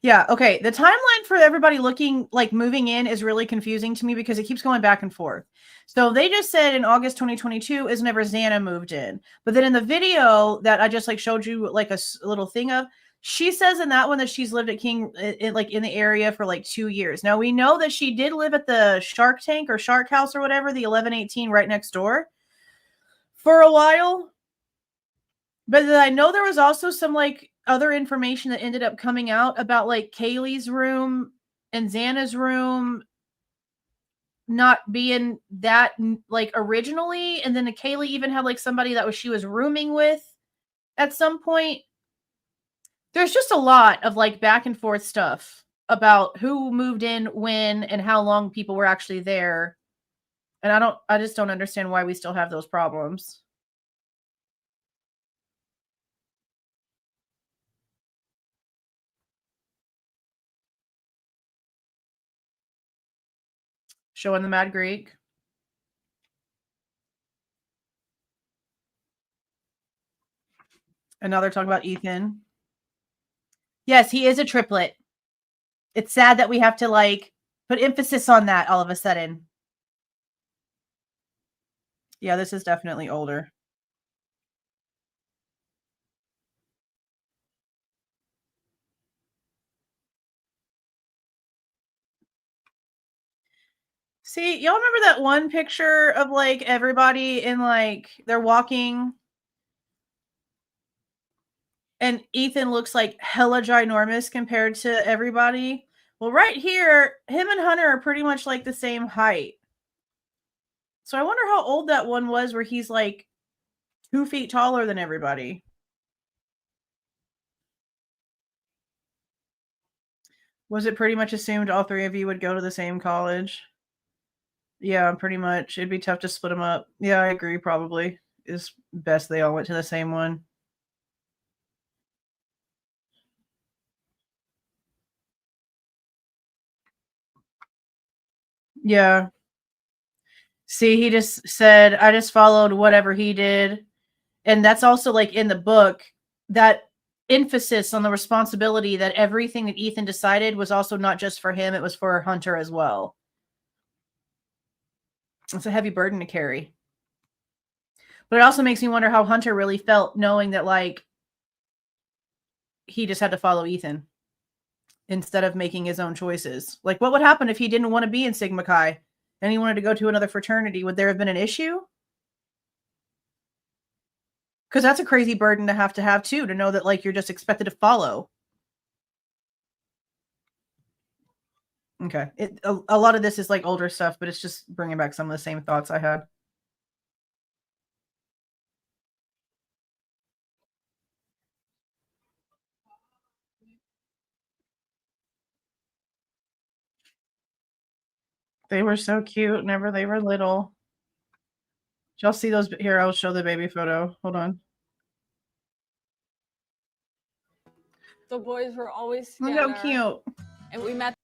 Yeah, okay. The timeline for everybody looking like moving in is really confusing to me because it keeps going back and forth. So they just said in August 2022 is whenever Xana moved in. But then in the video that I just like showed you like a little thing of, she says in that one that she's lived at King like in the area for like 2 years. Now we know that she did live at the Shark Tank or Shark House or whatever, the 1118 right next door for a while. But I know there was also some like other information that ended up coming out about like Kaylee's room and Xana's room not being that like originally, and then Kaylee even had like somebody that she was rooming with at some point. There's just a lot of like back and forth stuff about who moved in when and how long people were actually there. And I just don't understand why we still have those problems. Showing the Mad Greek. And now they're talking about Ethan. Yes, he is a triplet. It's sad that we have to like put emphasis on that all of a sudden. Yeah, this is definitely older. See, y'all remember that one picture of like everybody in like they're walking and Ethan looks like hella ginormous compared to everybody? Well, right here, him and Hunter are pretty much like the same height. So I wonder how old that one was where he's like 2 feet taller than everybody. Was it pretty much assumed all three of you would go to the same college? Yeah, pretty much. It'd be tough to split them up. Yeah, I agree. Probably is best they all went to the same one. Yeah. See, he just said, I just followed whatever he did. And that's also like in the book, that emphasis on the responsibility that everything that Ethan decided was also not just for him, it was for Hunter as well. It's a heavy burden to carry. But it also makes me wonder how Hunter really felt knowing that like he just had to follow Ethan instead of making his own choices. Like what would happen if he didn't want to be in Sigma Chi and he wanted to go to another fraternity? Would there have been an issue? Because that's a crazy burden to have too, to know that like you're just expected to follow. Okay. A lot of this is like older stuff, but it's just bringing back some of the same thoughts I had. They were so cute whenever they were little. Did y'all see those? Here, I'll show the baby photo. Hold on. The boys were always Look together. how cute. And we met.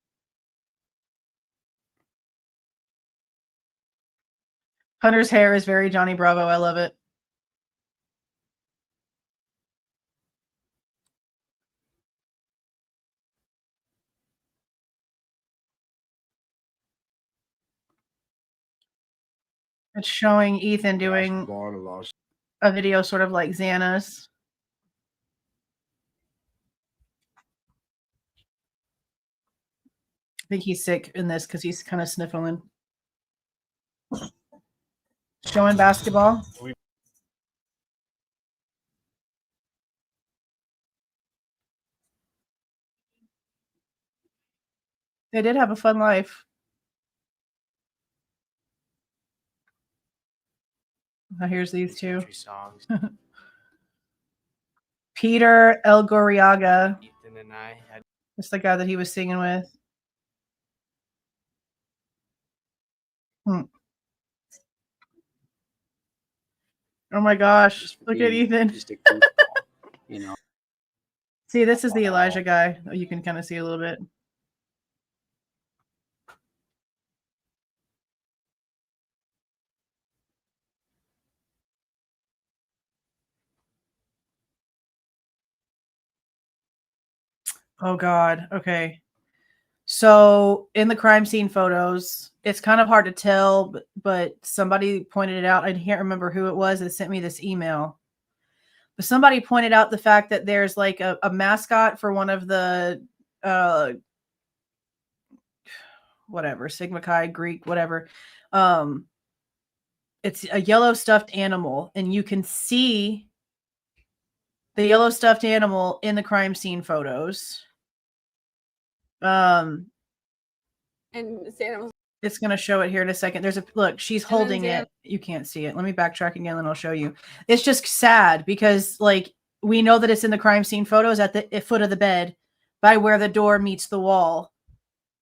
Hunter's hair is very Johnny Bravo. I love it. It's showing Ethan doing a video sort of like Xana's. I think he's sick in this because he's kind of sniffling. Showing basketball. They did have a fun life. Oh, here's these two. Peter Elgoriaga. Ethan and I had. That's the guy that he was singing with. Oh my gosh. Look at Ethan. Just a goofball, you know. See, this is the Elijah guy. You can kind of see a little bit. Oh God. Okay. So in the crime scene photos, it's kind of hard to tell, but somebody pointed it out. I can't remember who it was that sent me this email. But somebody pointed out the fact that there's like a mascot for one of the whatever, Sigma Chi, Greek, whatever. It's a yellow stuffed animal, and you can see The yellow stuffed animal in the crime scene photos. And Xana was It's going to show it here in a second. There's a look, she's And then holding Xana- it. You can't see it. Let me backtrack again and I'll show you. It's just sad because like we know that it's in the crime scene photos at the foot of the bed by where the door meets the wall.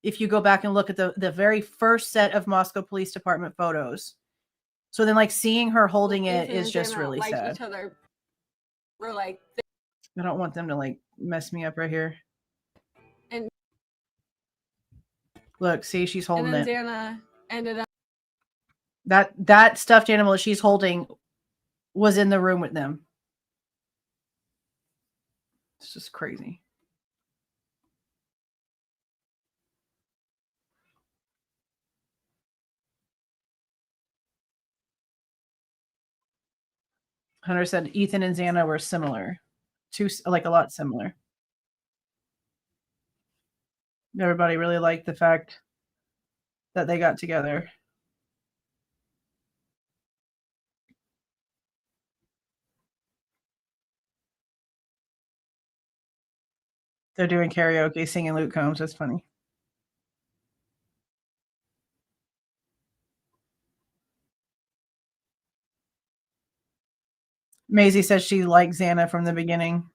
If you go back and look at the very first set of Moscow Police Department photos. So then like seeing her holding it Ethan is and just Xana really liked sad. each other. We're like, I don't want them to like mess me up right here. And- Look, see, she's and holding then it. Xana ended up. That stuffed animal that she's holding was in the room with them. It's just crazy. Hunter said Ethan and Xana were similar. Like a lot similar. Everybody really liked the fact that they got together. They're doing karaoke, singing Luke Combs. That's funny. Maisie says she liked Xana from the beginning.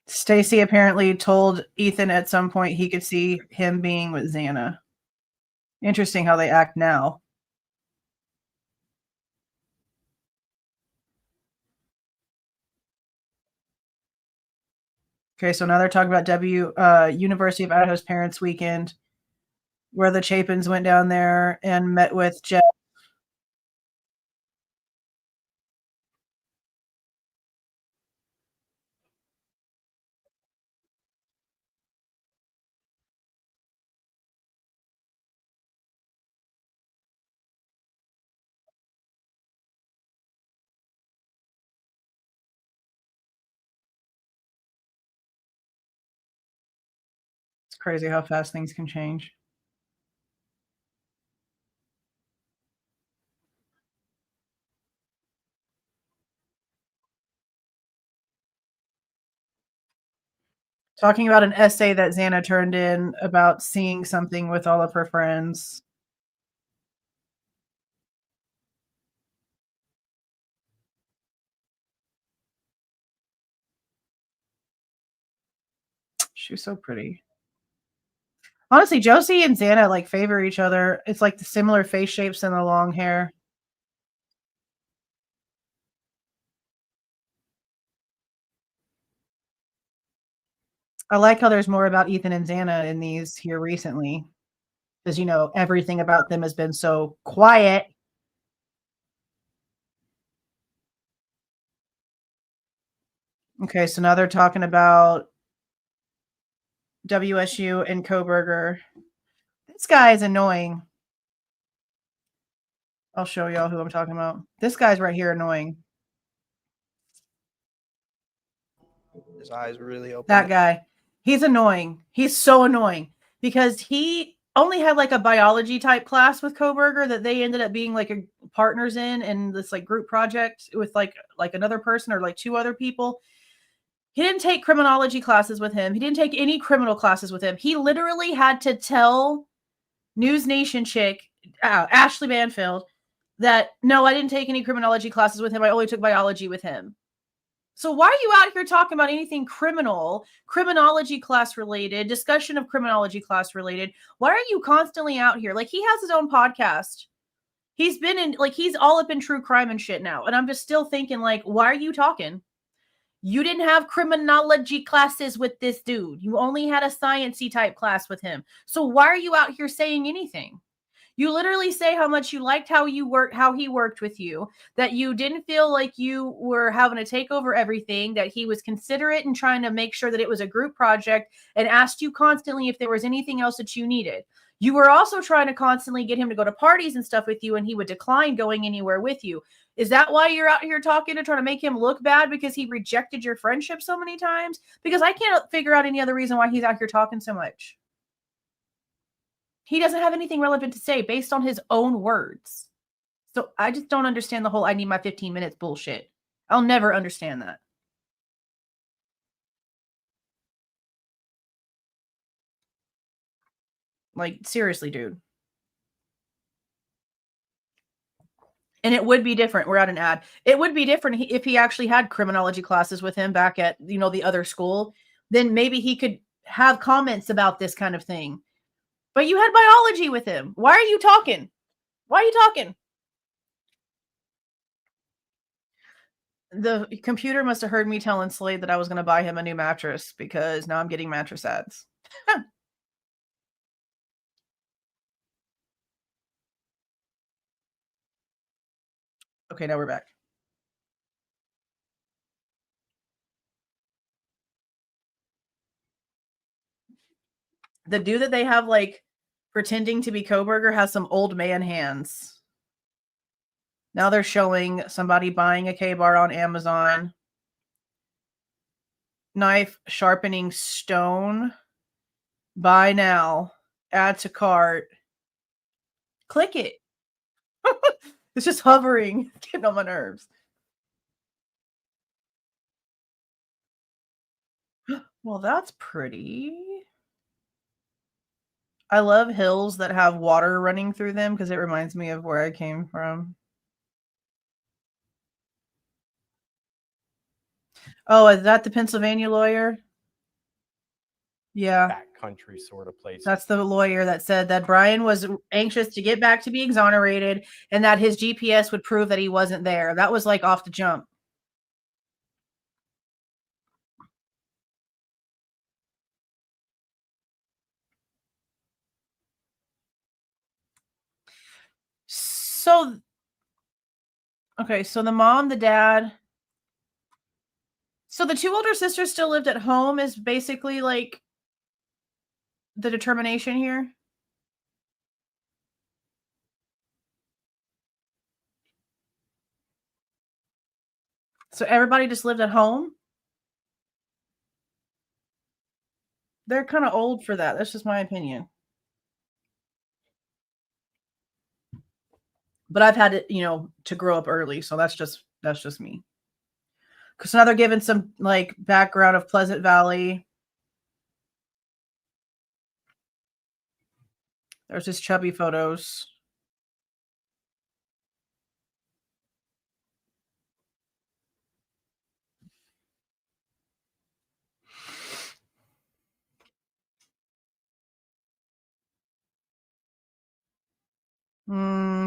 Stacy apparently told Ethan at some point he could see him being with Xana. Interesting how they act now. Okay, so now they're talking about University of Idaho's Parents Weekend, where the Chapins went down there and met with Jeff. It's crazy how fast things can change. Talking about an essay that Xana turned in about seeing something with all of her friends. She's so pretty. Honestly, Josie and Xana like favor each other. It's like the similar face shapes and the long hair. I like how there's more about Ethan and Xana in these here recently. Because, you know, everything about them has been so quiet. Okay, so now they're talking about WSU and Kohberger. This guy is annoying. I'll show y'all who I'm talking about. This guy's right here annoying. His eyes really open. That guy. He's annoying. He's so annoying because he only had like a biology type class with Kohberger that they ended up being like partners in this like group project with like another person or like two other people. He didn't take criminology classes with him. He didn't take any criminal classes with him. He literally had to tell News Nation chick, Ashley Banfield, that no, I didn't take any criminology classes with him. I only took biology with him. So why are you out here talking about anything criminal, criminology class related, discussion of criminology class related? Why are you constantly out here? Like, he has his own podcast. He's been in, like, he's all up in true crime and shit now. And I'm just still thinking, like, why are you talking? You didn't have criminology classes with this dude. You only had a sciencey type class with him. So why are you out here saying anything? You literally say how much you liked how he worked with you, that you didn't feel like you were having to take over everything, that he was considerate and trying to make sure that it was a group project and asked you constantly if there was anything else that you needed. You were also trying to constantly get him to go to parties and stuff with you, and he would decline going anywhere with you. Is that why you're out here talking to try to make him look bad because he rejected your friendship so many times? Because I can't figure out any other reason why he's out here talking so much. He doesn't have anything relevant to say based on his own words. So I just don't understand the whole I need my 15 minutes bullshit. I'll never understand that. Like, seriously, dude. And it would be different. We're at an ad. It would be different if he actually had criminology classes with him back at, the other school. Then maybe he could have comments about this kind of thing. But you had biology with him. Why are you talking? Why are you talking? The computer must have heard me telling Slade that I was going to buy him a new mattress because now I'm getting mattress ads. Okay, now we're back. The dude that they have like pretending to be Kohberger has some old man hands. Now they're showing somebody buying a K-bar on Amazon. Knife sharpening stone. Buy now. Add to cart. Click it. It's just hovering. It's getting on my nerves. Well, that's pretty. I love hills that have water running through them because it reminds me of where I came from. Oh, is that the Pennsylvania lawyer? Yeah. Backcountry sort of place. That's the lawyer that said that Bryan was anxious to get back to be exonerated and that his GPS would prove that he wasn't there. That was like off the jump. So, okay, so the mom, the dad. So the two older sisters still lived at home is basically like the determination here. So everybody just lived at home. They're kind of old for that. That's just my opinion. But I've had it, to grow up early, so that's just me. Because now they're giving some like background of Pleasant Valley. There's his chubby photos.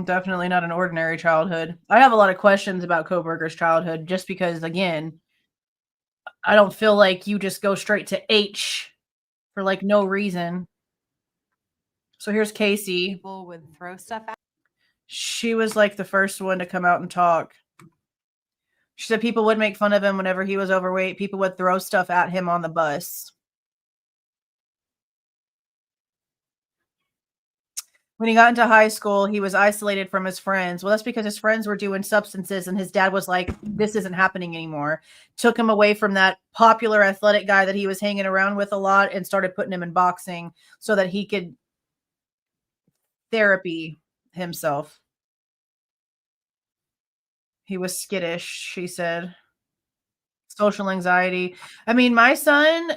Definitely not an ordinary childhood. I have a lot of questions about Kohberger's childhood just because, again, I don't feel like you just go straight to H for like no reason. So here's Casey. People would throw stuff at. She was like the first one to come out and talk. She said people would make fun of him whenever he was overweight. People would throw stuff at him on the bus. When he got into high school, he was isolated from his friends. Well, that's because his friends were doing substances and his dad was like, this isn't happening anymore. Took him away from that popular athletic guy that he was hanging around with a lot and started putting him in boxing so that he could therapy himself. He was skittish, she said. Social anxiety. I mean, my son,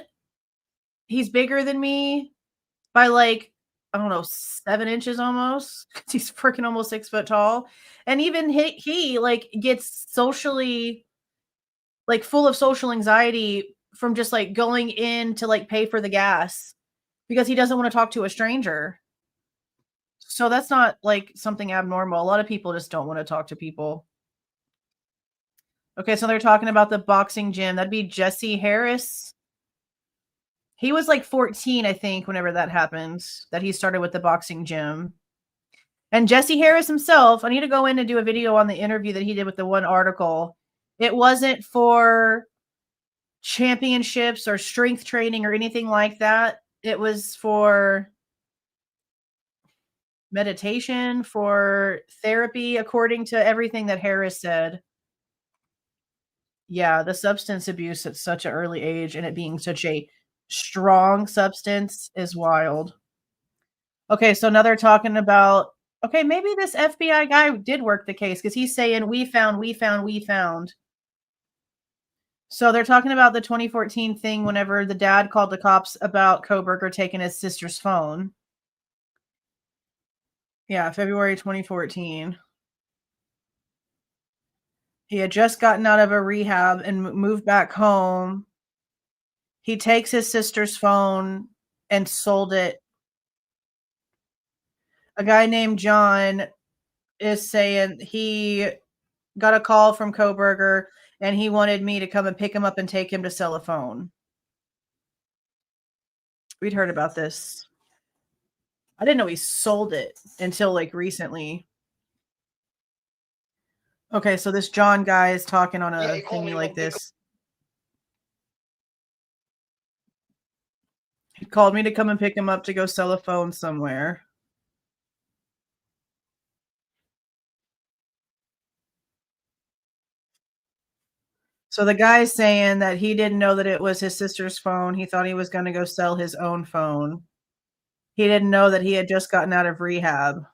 he's bigger than me by like, I don't know, 7 inches almost. He's freaking almost 6 foot tall. And even he like gets socially like full of social anxiety from just like going in to like pay for the gas because he doesn't want to talk to a stranger. So that's not like something abnormal. A lot of people just don't want to talk to people. Okay, so they're talking about the boxing gym. That'd be Jesse Harris. He was like 14, I think, whenever that happened, that he started with the boxing gym. And Jesse Harris himself, I need to go in and do a video on the interview that he did with the one article. It wasn't for championships or strength training or anything like that. It was for meditation, for therapy, according to everything that Harris said. Yeah, the substance abuse at such an early age and it being such a strong substance is wild. Okay, so now they're talking about Okay, maybe this FBI guy did work the case because he's saying we found, we found, we found. So they're talking about the 2014 thing whenever the dad called the cops about Kohberger taking his sister's phone. Yeah, February 2014. He had just gotten out of a rehab and moved back home. He takes his sister's phone and sold it. A guy named John is saying he got a call from Kohberger and he wanted me to come and pick him up and take him to sell a phone. We'd heard about this. I didn't know he sold it until like recently. Okay, so this John guy is talking on a thingy like this. He called me to come and pick him up to go sell a phone somewhere. So the guy's saying that he didn't know that it was his sister's phone. He thought he was going to go sell his own phone. He didn't know that he had just gotten out of rehab.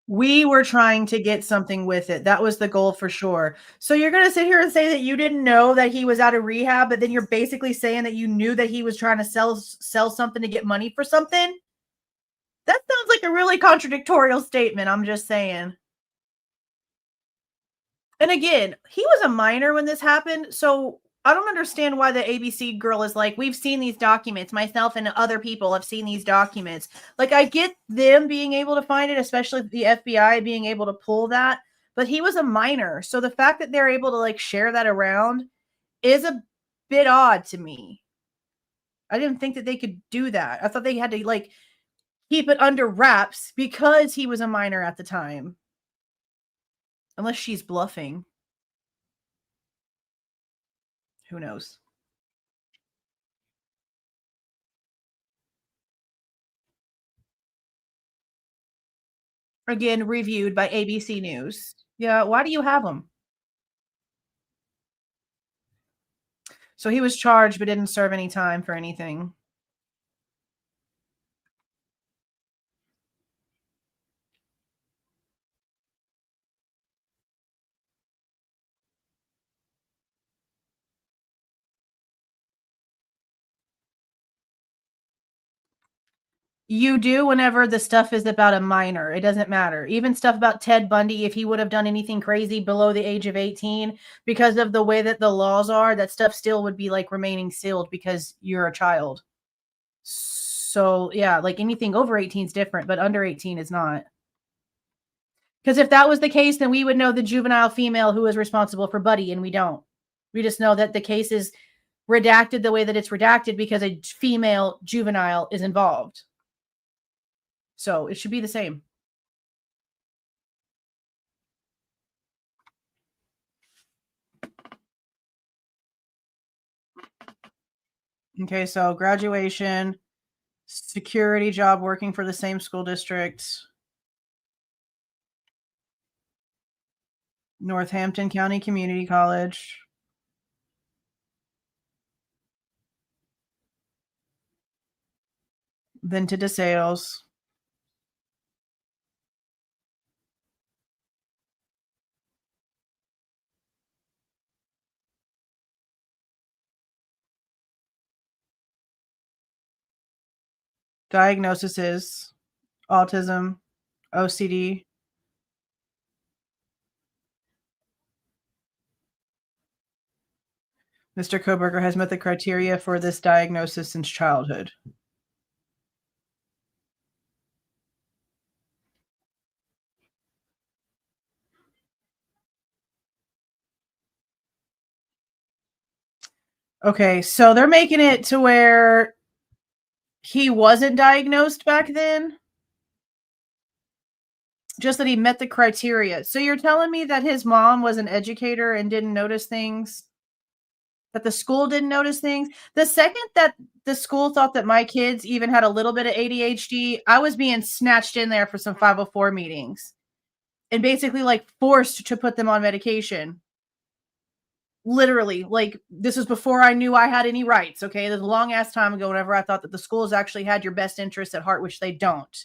We were trying to get something with it. That was the goal for sure. So you're going to sit here and say that you didn't know that he was out of rehab, but then you're basically saying that you knew that he was trying to sell something to get money for something? That sounds like a really contradictorial statement, I'm just saying. And again, he was a minor when this happened, so I don't understand why the ABC girl is like, we've seen these documents. Myself and other people have seen these documents. Like, I get them being able to find it, especially the FBI being able to pull that. But he was a minor. So the fact that they're able to like share that around is a bit odd to me. I didn't think that they could do that. I thought they had to like keep it under wraps because he was a minor at the time. Unless she's bluffing. Who knows? Again, reviewed by ABC News. Yeah, why do you have them? So he was charged but didn't serve any time for anything. You do whenever the stuff is about a minor. It doesn't matter. Even stuff about Ted Bundy, if he would have done anything crazy below the age of 18, because of the way that the laws are, that stuff still would be like remaining sealed because you're a child. So yeah, like anything over 18 is different, but under 18 is not. Because if that was the case, then we would know the juvenile female who is responsible for Buddy, and we don't. We just know that the case is redacted the way that it's redacted because a female juvenile is involved. So it should be the same. Okay, so graduation, security job working for the same school district, Northampton County Community College. Then to DeSales. Diagnosis is autism, OCD. Mr. Kohberger has met the criteria for this diagnosis since childhood. Okay, so they're making it to where he wasn't diagnosed back then? Just that he met the criteria. So you're telling me that his mom was an educator and didn't notice things? That the school didn't notice things? The second that the school thought that my kids even had a little bit of ADHD, I was being snatched in there for some 504 meetings and basically like forced to put them on medication. Literally, like, this was before I knew I had any rights, okay? This was a long-ass time ago whenever I thought that the schools actually had your best interests at heart, which they don't.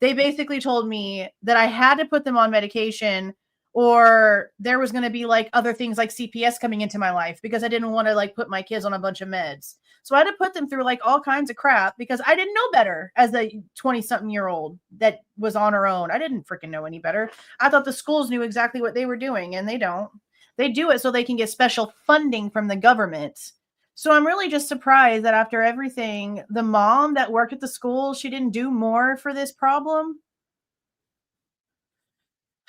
They basically told me that I had to put them on medication or there was going to be, like, other things like CPS coming into my life because I didn't want to, like, put my kids on a bunch of meds. So I had to put them through, like, all kinds of crap because I didn't know better as a 20-something-year-old that was on her own. I didn't freaking know any better. I thought the schools knew exactly what they were doing, and they don't. They do it so they can get special funding from the government. So I'm really just surprised that after everything, the mom that worked at the school, she didn't do more for this problem.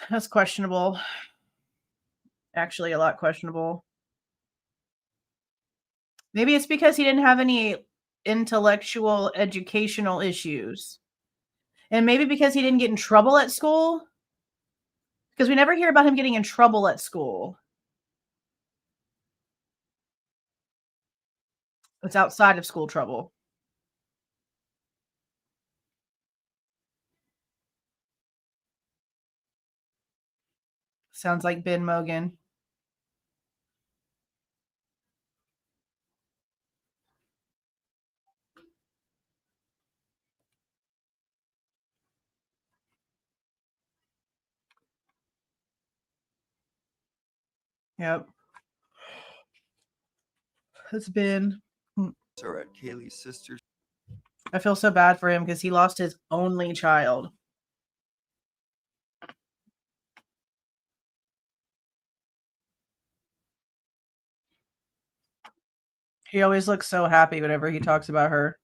That's questionable. Actually, a lot questionable. Maybe it's because he didn't have any intellectual educational issues. And maybe because he didn't get in trouble at school. Because we never hear about him getting in trouble at school. It's outside of school trouble. Sounds like Ben Mogen. Yep. It's Ben. Are at Kaylee's sister's. I feel so bad for him because he lost his only child. He always looks so happy whenever he talks about her.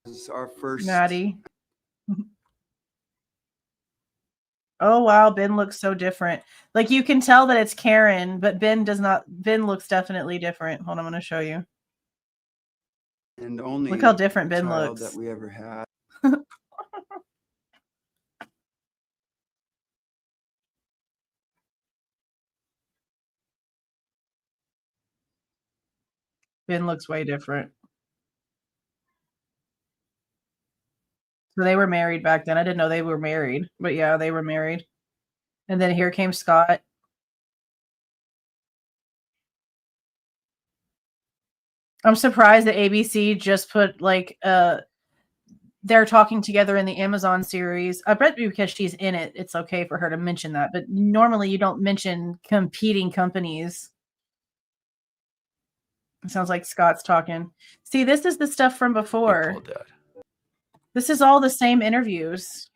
This is our first. Maddie. Oh, wow. Ben looks so different. Like, you can tell that it's Karen, but Ben does not. Ben looks definitely different. Hold on, I'm going to show you. And only Look how different Ben child looks. that we ever had. Ben looks way different. So they were married back then. I didn't know they were married, but yeah, they were married. And then here came Scott. I'm surprised that ABC just put like they're talking together in the Amazon series. I bet because she's in it, it's okay for her to mention that. But normally you don't mention competing companies. It sounds like Scott's talking. See, this is the stuff from before. This is all the same interviews.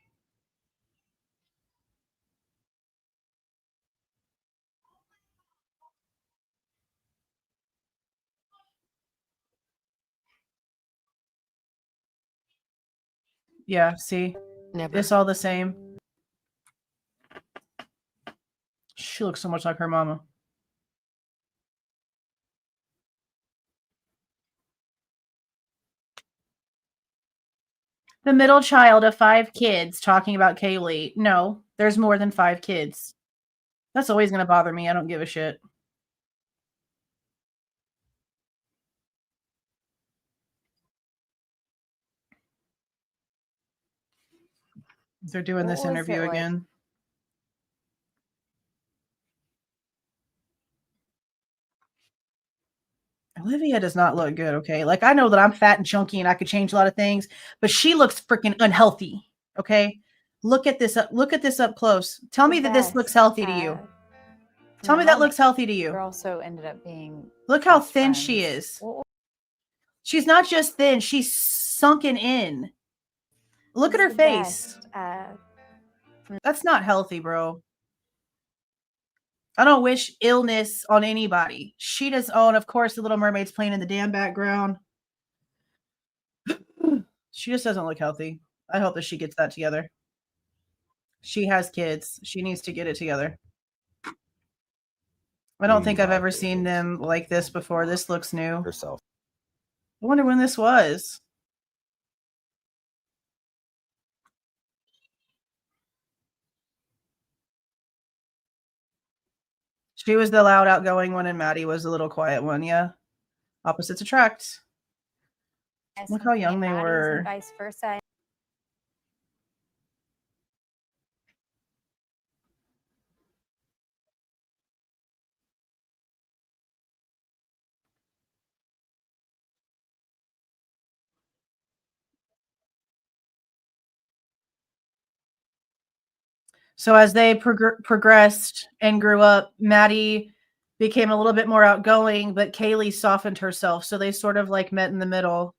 Yeah, see? Never. It's all the same. She looks so much like her mama. The middle child of 5 kids talking about Kaylee. No, there's more than 5 kids. That's always going to bother me. I don't give a shit. They're doing this interview again. Olivia does not look good, okay? Like, I know that I'm fat and chunky and I could change a lot of things, but she looks freaking unhealthy, okay? Look at this up close. Tell me that this looks healthy to you. Tell me that looks healthy to you. Also ended up being. Look how thin she is. She's not just thin, she's sunken in. Look at her face. That's not healthy, bro. I don't wish illness on anybody. She does own, of course, the Little Mermaid's playing in the damn background. She just doesn't look healthy. I hope that she gets that together. She has kids. She needs to get it together. I don't think I've ever seen them like this before. This looks new. Herself. I wonder when this was. She was the loud, outgoing one, and Maddie was the little quiet one. Yeah. Opposites attract. Look how young they were. And vice versa. So as they progressed and grew up, Maddie became a little bit more outgoing, but Kaylee softened herself. So they sort of like met in the middle.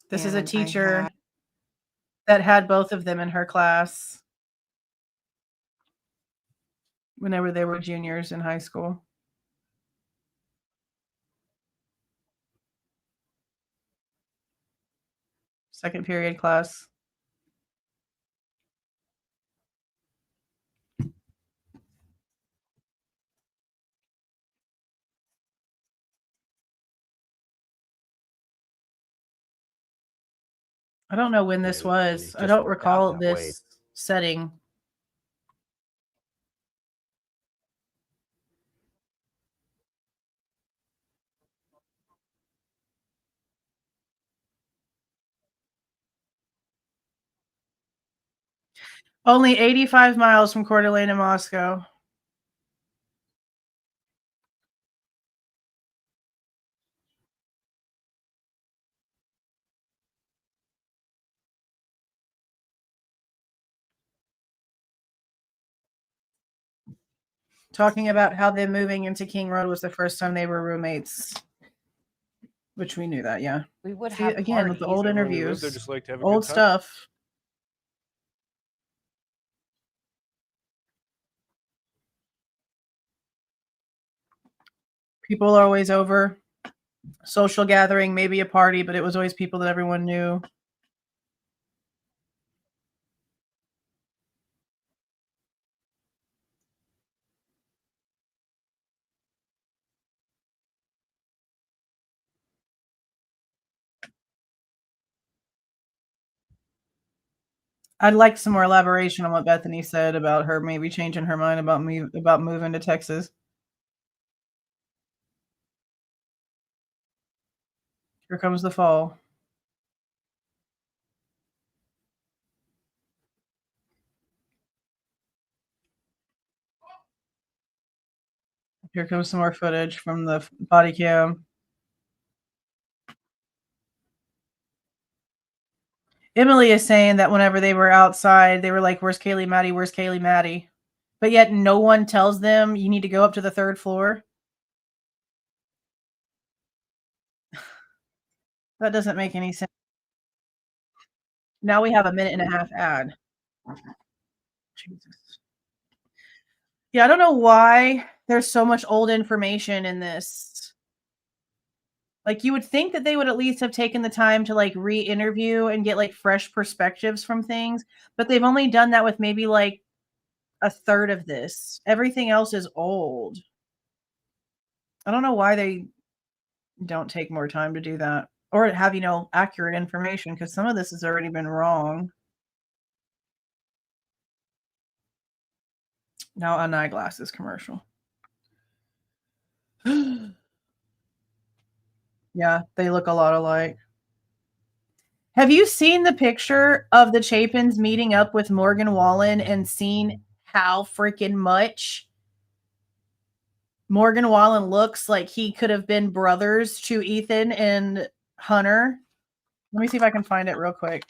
This is a And I teacher had- that had both of them in her class whenever they were juniors in high school. Second period class. I don't know when this It was. just I don't worked out recall that way. this setting. Only 85 miles from Coeur d'Alene to Moscow. Talking about how them moving into King Road was the first time they were roommates. Which we knew that, yeah. we would See, have again, with the old Everyone who lived interviews, there just liked to have a old good time. stuff. People are always over. Social gathering, maybe a party, but it was always people that everyone knew. I'd like some more elaboration on what Bethany said about her maybe changing her mind about moving to Texas. Here comes the fall. Here comes some more footage from the body cam. Emily is saying that whenever they were outside, they were like, "Where's Kaylee Maddie? Where's Kaylee Maddie?" But yet no one tells them you need to go up to the third floor. That doesn't make any sense. Now we have a 1.5-minute ad. Jesus. Yeah, I don't know why there's so much old information in this. Like, you would think that they would at least have taken the time to like re-interview and get like fresh perspectives from things, but they've only done that with maybe like a third of this. Everything else is old. I don't know why they don't take more time to do that or have, accurate information, because some of this has already been wrong. Now an eyeglasses commercial. Yeah, they look a lot alike. Have you seen the picture of the Chapins meeting up with Morgan Wallen and seen how freaking much Morgan Wallen looks like he could have been brothers to Ethan and Hunter? Let me see if I can find it real quick.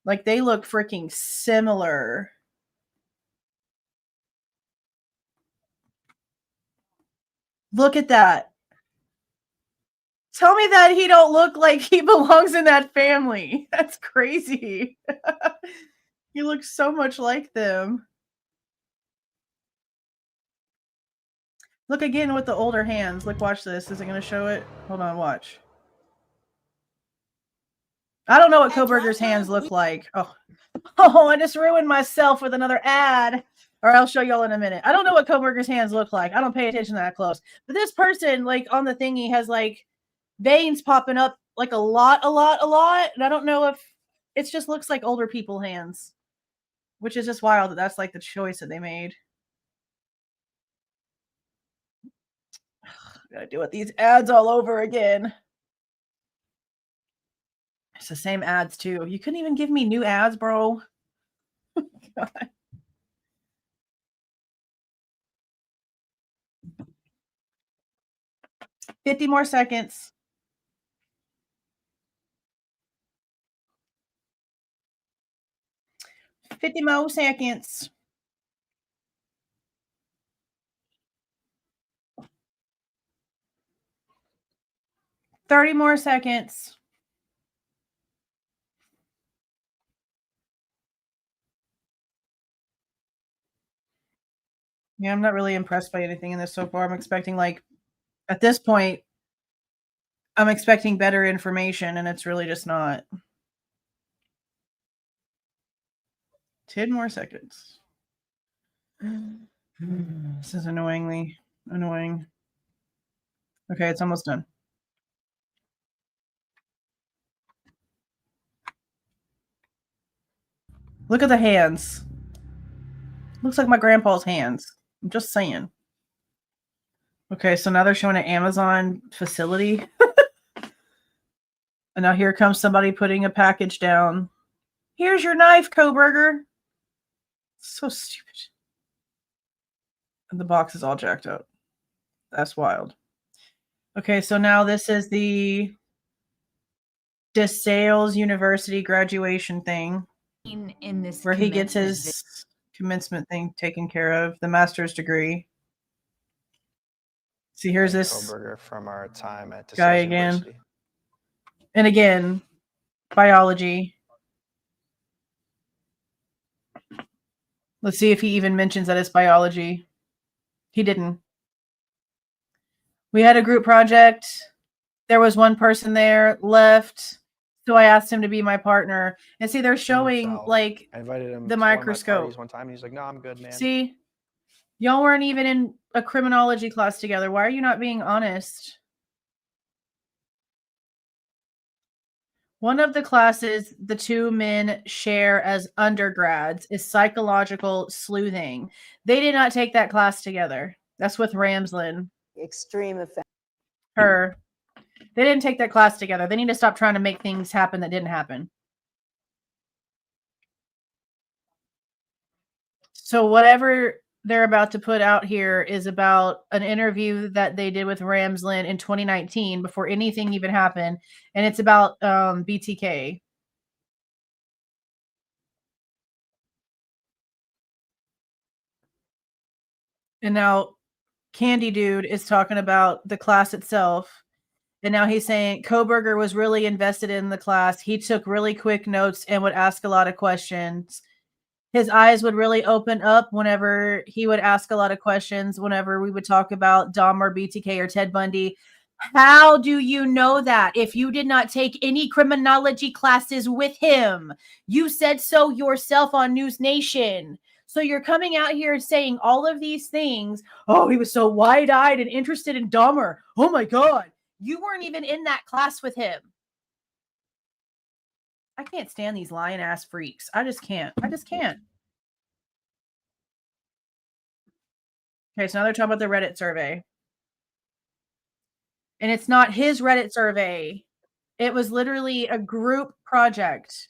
Like, they look freaking similar. Look at that. Tell me that he don't look like he belongs in that family. That's crazy. He looks so much like them. Look again with the older hands. Look, watch this. Is it going to show it? Hold on, watch. I don't know what Kohberger's hands look like. Oh, I just ruined myself with another ad. Or I'll show y'all in a minute. I don't know what Kohberger's hands look like. I don't pay attention that close. But this person, like, on the thingy has, like, veins popping up, like, a lot. And I don't know if it just looks like older people hands. Which is just wild that that's, like, the choice that they made. Gotta deal with these ads all over again. It's the same ads, too. You couldn't even give me new ads, bro. God. 50 more seconds. Fifty more seconds. $30 more seconds. Yeah, I'm not really impressed by anything in this so far. I'm expecting, like, at this point, I'm expecting better information, and it's really just not. 10 more seconds. This is annoyingly annoying. Okay, it's almost done. Look at the hands. Looks like my grandpa's hands. I'm just saying. Okay, so now they're showing an Amazon facility. And now here comes somebody putting a package down. Here's your knife, Kohberger. So stupid. And the box is all jacked up. That's wild. Okay, so now this is the DeSales University graduation thing. In this where he gets his commencement thing taken care of, the master's degree. See, here's this Kohberger from our time at guy DeSales again. University. And again, biology. Let's see if he even mentions that it's biology. He didn't. We had a group project. There was one person there left. So I asked him to be my partner. And see, they're showing Himself. like I invited him the to one of my microscope. parties one time, and he's like, "No, I'm good, man." See, y'all weren't even in a criminology class together. Why are you not being honest? One of the classes the two men share as undergrads is psychological sleuthing. They did not take that class together. That's with Ramslin. Extreme effect. Her. They didn't take that class together. They need to stop trying to make things happen that didn't happen. So whatever they're about to put out here is about an interview that they did with Ramslin in 2019 before anything even happened. And it's about BTK. And now Candy Dude is talking about the class itself. And now he's saying Kohberger was really invested in the class. He took really quick notes and would ask a lot of questions. His eyes would really open up whenever he would ask a lot of questions, whenever we would talk about Dahmer, BTK, or Ted Bundy. How do you know that if you did not take any criminology classes with him? You said so yourself on News Nation. So you're coming out here saying all of these things. Oh, he was so wide-eyed and interested in Dahmer. Oh my God. You weren't even in that class with him. I can't stand these lying ass freaks. I just can't. I just can't. Okay, so now they're talking about the Reddit survey. And it's not his Reddit survey. It was literally a group project.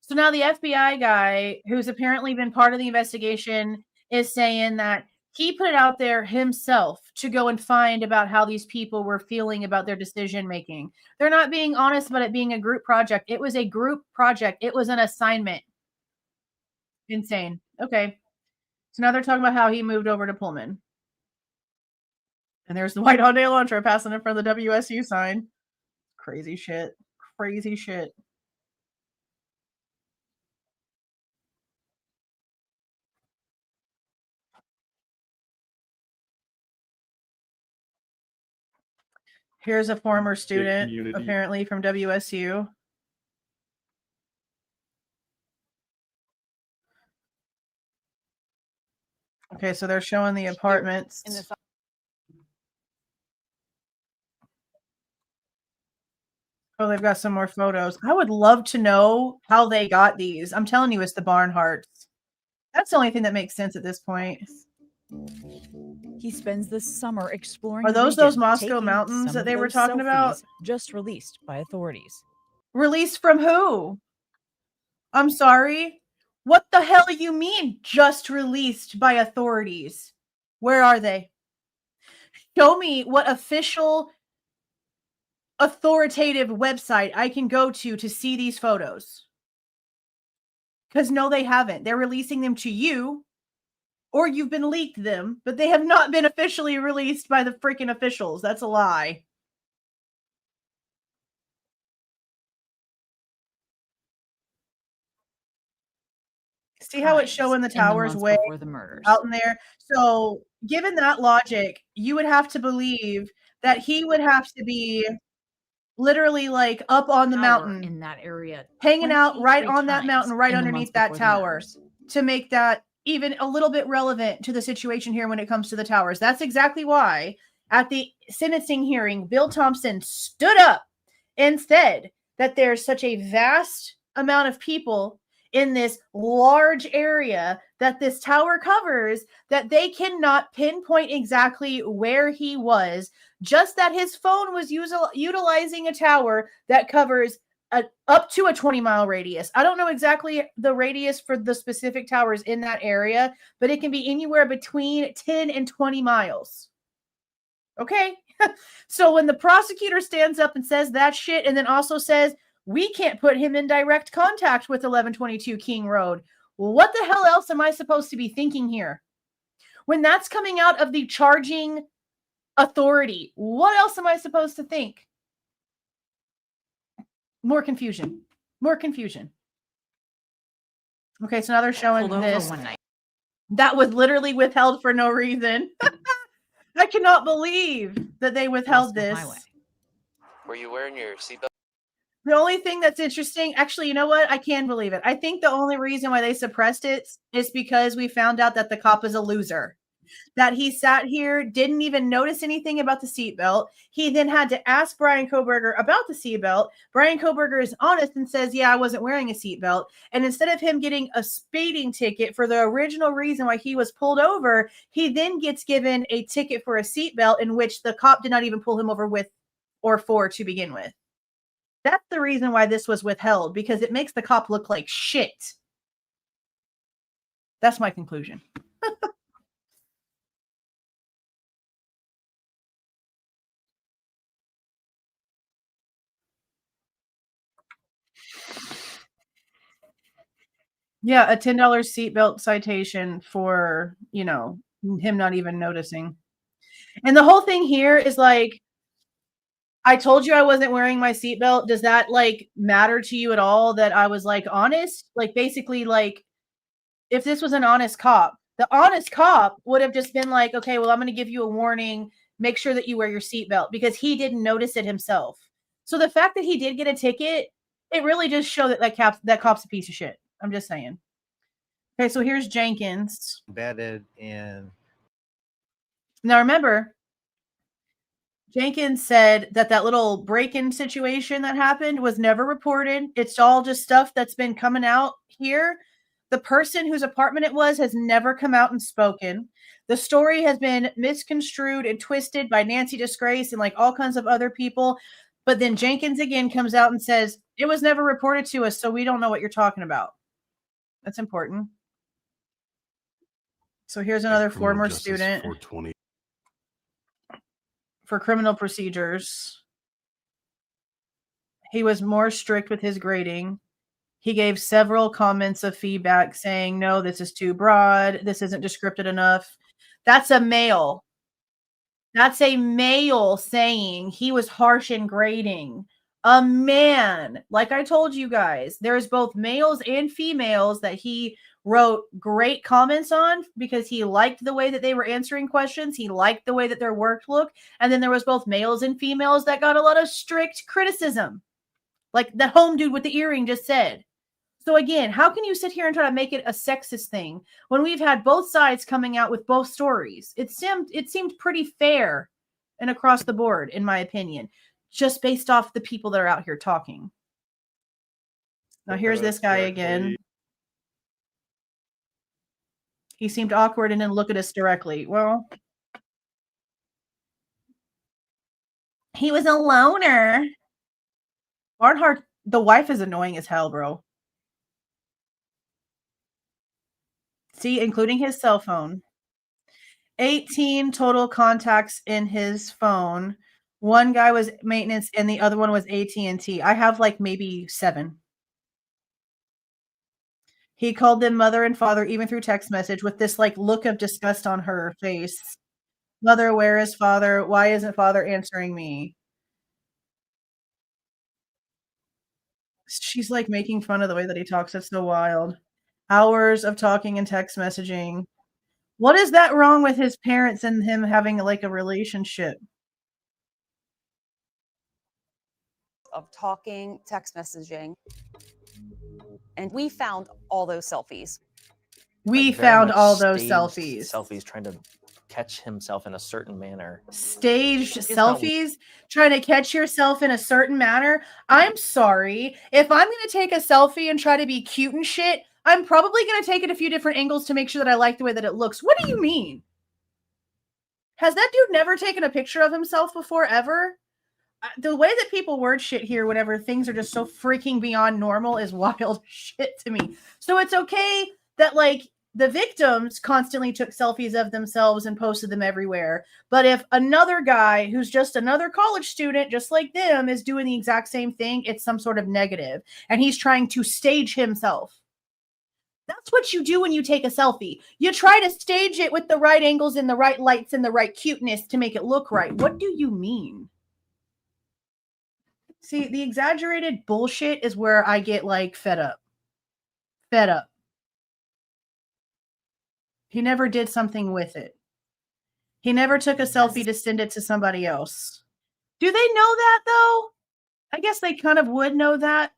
So now the FBI guy, who's apparently been part of the investigation, is saying that he put it out there himself to go and find about how these people were feeling about their decision making. They're not being honest about it being a group project. It was a group project. It was an assignment. Insane. Okay. So now they're talking about how he moved over to Pullman. And there's the white Hyundai Elantra passing in front of the WSU sign. Crazy shit. Crazy shit. Here's a former student, apparently from WSU. Okay, so they're showing the apartments. Oh, they've got some more photos. I would love to know how they got these. I'm telling you, it's the Barnharts. That's the only thing that makes sense at this point. He spends the summer exploring. Are the those region, Moscow taking mountains some that of they were those talking about? selfies just released by authorities. Released from who? I'm sorry. What the hell do you mean just released by authorities? Where are they? Show me what official authoritative website I can go to see these photos. Because no, they haven't. They're releasing them to you, or you've been leaked them, but they have not been officially released by the freaking officials. That's a lie. See how it's showing the towers way before the murders. out in there? So, given that logic, you would have to believe that he would have to be literally like up on the mountain in that area, hanging out right 23 on that mountain, times right in the underneath months that before the tower murders. to make that even a little bit relevant to the situation here when it comes to the towers. That's exactly why at the sentencing hearing, Bill Thompson stood up and said that there's such a vast amount of people in this large area that this tower covers that they cannot pinpoint exactly where he was, just that his phone was utilizing a tower that covers up to a 20-mile radius. I don't know exactly the radius for the specific towers in that area, but it can be anywhere between 10 and 20 miles. Okay? So when the prosecutor stands up and says that shit and then also says, we can't put him in direct contact with 1122 King Road, what the hell else am I supposed to be thinking here? When that's coming out of the charging authority, what else am I supposed to think? More confusion. More confusion. Okay, so now they're showing Pulled over this. one night. That was literally withheld for no reason. I cannot believe that they withheld Moscow this. Highway. Were you wearing your seatbelt? The only thing that's interesting, actually, you know what? I can believe it. I think the only reason why they suppressed it is because we found out that the cop is a loser. That he sat here, didn't even notice anything about the seatbelt. He then had to ask Bryan Kohberger about the seatbelt. Bryan Kohberger is honest and says, yeah, I wasn't wearing a seatbelt. And instead of him getting a speeding ticket for the original reason why he was pulled over, he then gets given a ticket for a seatbelt in which the cop did not even pull him over with or for to begin with. That's the reason why this was withheld, because it makes the cop look like shit. That's my conclusion. Yeah, a $10 seatbelt citation for, you know, him not even noticing. And the whole thing here is like, I told you I wasn't wearing my seatbelt. Does that like matter to you at all that I was like honest? Like basically like if this was an honest cop, the honest cop would have just been like, okay, well, I'm going to give you a warning. Make sure that you wear your seatbelt, because he didn't notice it himself. So the fact that he did get a ticket, it really just showed that that cop's a piece of shit. I'm just saying. Okay, so here's Jenkins. Embedded in. Now remember, Jenkins said that that little break-in situation that happened was never reported. It's all just stuff that's been coming out here. The person whose apartment it was has never come out and spoken. The story has been misconstrued and twisted by Nancy Disgrace and like all kinds of other people. But then Jenkins again comes out and says, it was never reported to us, so we don't know what you're talking about. That's important. So here's another former student for criminal procedures. He was more strict with his grading. He gave several comments of feedback saying, no, this is too broad. This isn't descriptive enough. That's a male. That's a male saying he was harsh in grading. A man, like I told you guys, there's both males and females that he wrote great comments on because he liked the way that they were answering questions. He liked the way that their work looked. And then there was both males and females that got a lot of strict criticism. Like the home dude with the earring just said. So again, how can you sit here and try to make it a sexist thing when we've had both sides coming out with both stories? It seemed pretty fair and across the board, in my opinion, just based off the people that are out here talking. Now here's this guy again. He seemed awkward and didn't look at us directly. Well, he was a loner. Barnhart, the wife is annoying as hell, bro. See, including his cell phone. 18 total contacts in his phone. One guy was maintenance and the other one was AT&T. I have like maybe 7. He called them mother and father even through text message with this like look of disgust on her face. Mother, where is father? Why isn't father answering me? She's like making fun of the way that he talks. It's so wild. Hours of talking and text messaging. What is that wrong with his parents and him having like a relationship? Of talking, text messaging. And we found all those selfies. We Like, very found much all those staged selfies. Selfies trying to catch himself in a certain manner. Staged It's not- selfies, trying to catch yourself in a certain manner. I'm sorry. If I'm going to take a selfie and try to be cute and shit, I'm probably going to take it a few different angles to make sure that I like the way that it looks. What do you mean? Has that dude never taken a picture of himself before, ever? The way that people word shit here whenever things are just so freaking beyond normal is wild shit to me. So it's okay that like the victims constantly took selfies of themselves and posted them everywhere. But if another guy who's just another college student, just like them, is doing the exact same thing, it's some sort of negative. And he's trying to stage himself. That's what you do when you take a selfie. You try to stage it with the right angles and the right lights and the right cuteness to make it look right. What do you mean? See, the exaggerated bullshit is where I get like fed up. Fed up. He never did something with it. He never took a selfie to send it to somebody else. Do they know that though? I guess they kind of would know that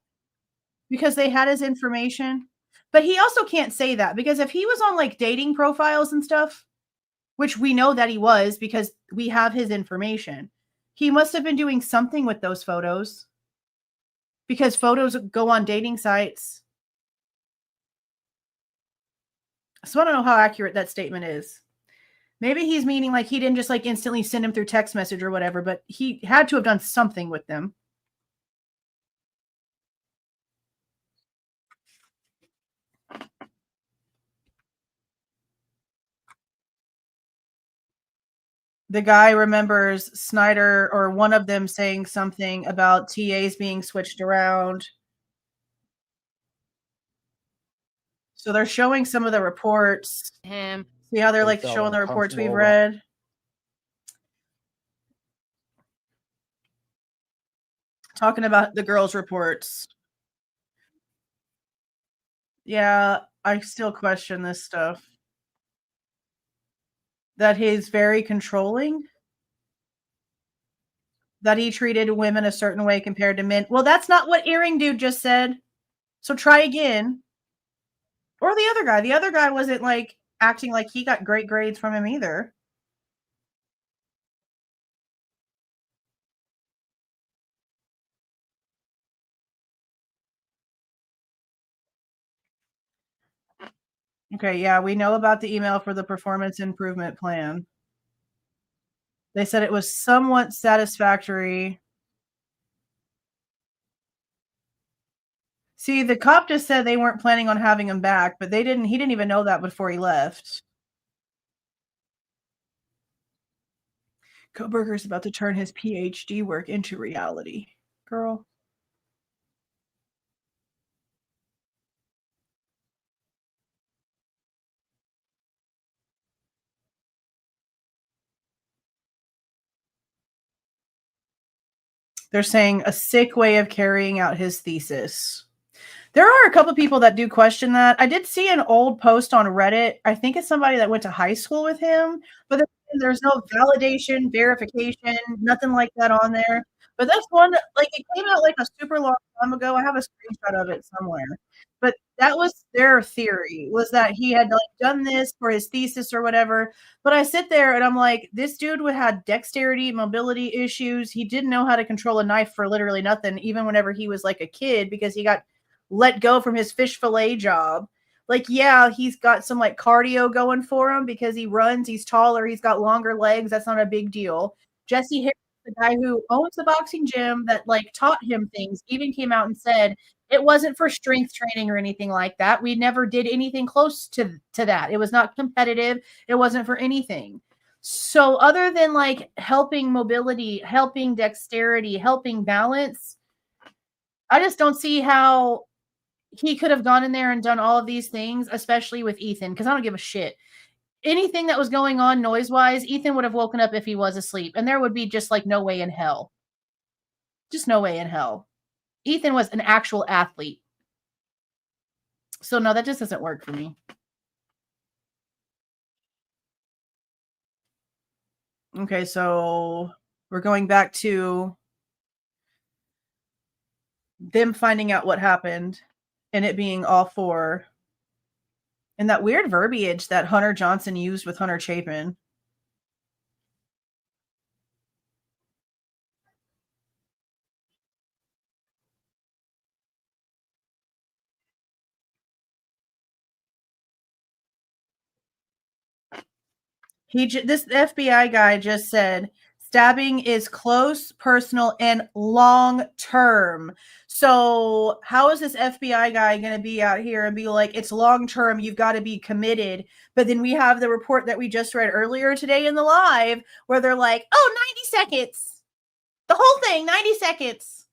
because they had his information. But he also can't say that because if he was on like dating profiles and stuff, which we know that he was because we have his information, he must have been doing something with those photos because photos go on dating sites. So I don't know how accurate that statement is. Maybe he's meaning like he didn't just like instantly send him through text message or whatever, but he had to have done something with them. The guy remembers Snyder or one of them saying something about TAs being switched around. So they're showing some of the reports. Him. See how they're They like felt showing the reports we've uncomfortable. read? Talking about the girls' reports. Yeah, I still question this stuff. That he's very controlling. That he treated women a certain way compared to men. Well, that's not what Earring Dude just said. So try again. Or the other guy. The other guy wasn't like acting like he got great grades from him either. Okay, yeah, we know about the email for the performance improvement plan. They said it was somewhat satisfactory. See, the cop just said they weren't planning on having him back, but he didn't even know that before he left. Kohberger's about to turn his PhD work into reality. Girl. They're saying a sick way of carrying out his thesis. There are a couple people that do question that. I did see an old post on Reddit. I think it's somebody that went to high school with him, but there's no validation, verification, nothing like that on there. But that's one, like it came out like a super long time ago. I have a screenshot of it somewhere. But that was their theory, was that he had like done this for his thesis or whatever. But I sit there and I'm like, this dude had dexterity, mobility issues. He didn't know how to control a knife for literally nothing, even whenever he was like a kid, because he got let go from his fish fillet job. Like, yeah, he's got some like cardio going for him because he runs, he's taller, he's got longer legs. That's not a big deal. Jesse Harris, the guy who owns the boxing gym that like taught him things, even came out and said it wasn't for strength training or anything like that. We never did anything close to that. It was not competitive. It wasn't for anything. So other than like helping mobility, helping dexterity, helping balance, I just don't see how he could have gone in there and done all of these things, especially with Ethan, because I don't give a shit. Anything that was going on noise-wise, Ethan would have woken up if he was asleep, and there would be just like no way in hell. Just no way in hell. Ethan was an actual athlete. So no, that just doesn't work for me. Okay, so we're going back to them finding out what happened and it being all four. And that weird verbiage that Hunter Johnson used with Hunter Chapin. This FBI guy just said stabbing is close, personal, and long term. So how is this FBI guy going to be out here and be like, it's long term, you've got to be committed? But then we have the report that we just read earlier today in the live where they're like, oh, 90 seconds. The whole thing, 90 seconds.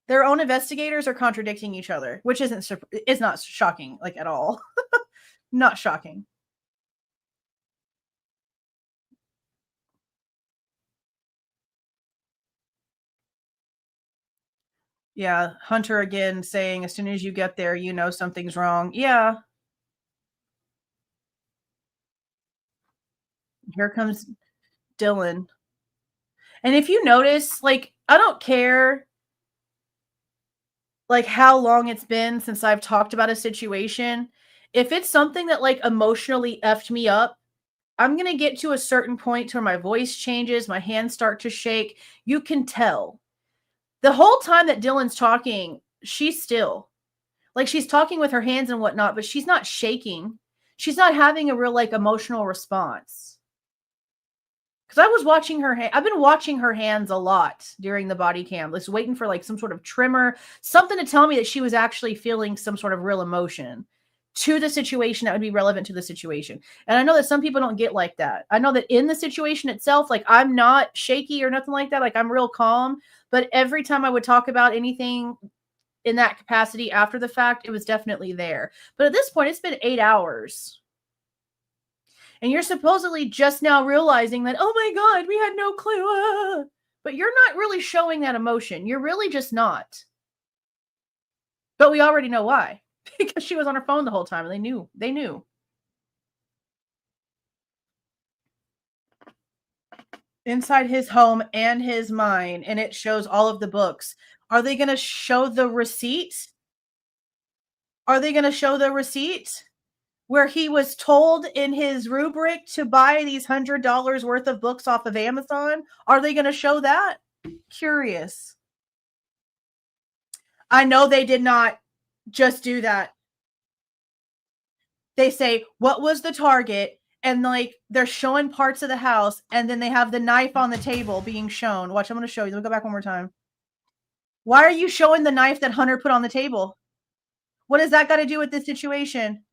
Their own investigators are contradicting each other, which is not shocking, like at all. Not shocking. Yeah, Hunter again saying as soon as you get there, you know something's wrong. Yeah. Here comes Dylan. And if you notice, like, I don't care like how long it's been since I've talked about a situation. If it's something that like emotionally effed me up, I'm going to get to a certain point where my voice changes, my hands start to shake. You can tell. The whole time that Dylan's talking, she's still. Like she's talking with her hands and whatnot, but she's not shaking. She's not having a real like emotional response. Because I was watching her I've been watching her hands a lot during the body cam. Just waiting for like some sort of tremor, something to tell me that she was actually feeling some sort of real emotion to the situation that would be relevant to the situation. And I know that some people don't get like that. I know that in the situation itself, like I'm not shaky or nothing like that. Like I'm real calm. But every time I would talk about anything in that capacity after the fact, it was definitely there. But at this point, it's been 8 hours. And you're supposedly just now realizing that, oh my God, we had no clue. But you're not really showing that emotion. You're really just not. But we already know why. Because she was on her phone the whole time and they knew. They knew. Inside his home and his mind, and it shows all of the books. Are they going to show the receipt? Are they going to show the receipt where he was told in his rubric to buy these $100 worth of books off of Amazon? Are they going to show that? Curious. I know they did not just do that. They say, what was the target? And like they're showing parts of the house, and then they have the knife on the table being shown. Watch, I'm going to show you. Let me go back one more time. Why are you showing the knife that Hunter put on the table? What does that got to do with this situation?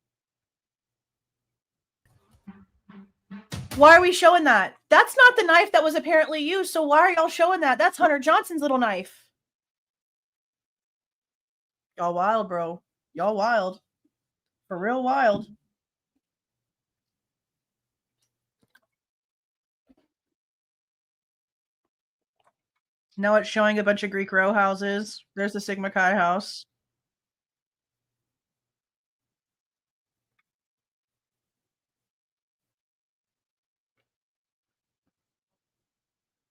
Why are we showing that? That's not the knife that was apparently used. So why are y'all showing that? That's Hunter Johnson's little knife. Y'all wild, bro. Y'all wild. For real wild. Now it's showing a bunch of Greek row houses. There's the Sigma Chi house.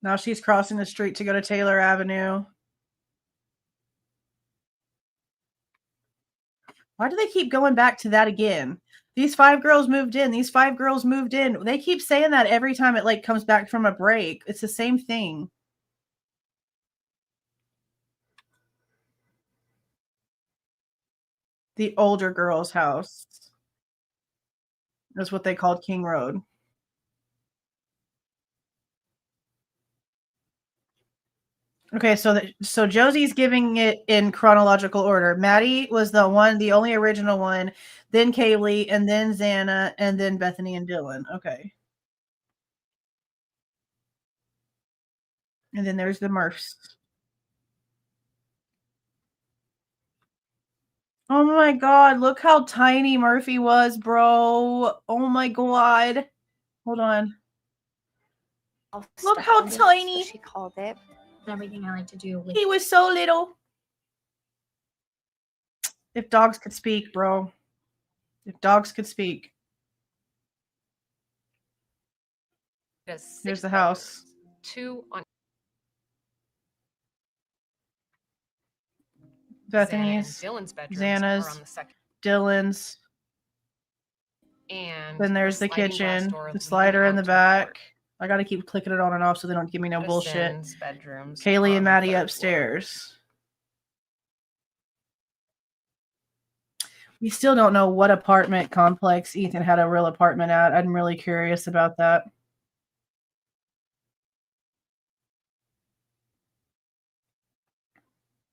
Now she's crossing the street to go to Taylor Avenue. Why do they keep going back to that again? These 5 girls moved in. These 5 girls moved in. They keep saying that every time it like comes back from a break. It's the same thing. The older girl's house. That's what they called King Road. Okay, so Josie's giving it in chronological order. Maddie was the only original one, then Kaylee, and then Xana, and then Bethany and Dylan. Okay. And then there's the Murphs. Oh my god, look how tiny Murphy was, bro. Oh my god. Hold on. Look how tiny. She called it. Everything I like to do with He was so little. If dogs could speak, bro. If dogs could speak. Here's the house. 2 on Bethany's. Dylan's bedrooms Xana's. are on the second. Dylan's. And Then there's the sliding glass kitchen. door The leading slider in out the to back. court. I gotta keep clicking it on and off so they don't give me no bullshit. Madison's bedrooms Kaylee are on and the Maddie 3rd floor. upstairs. We still don't know what apartment complex Ethan had a real apartment at. I'm really curious about that.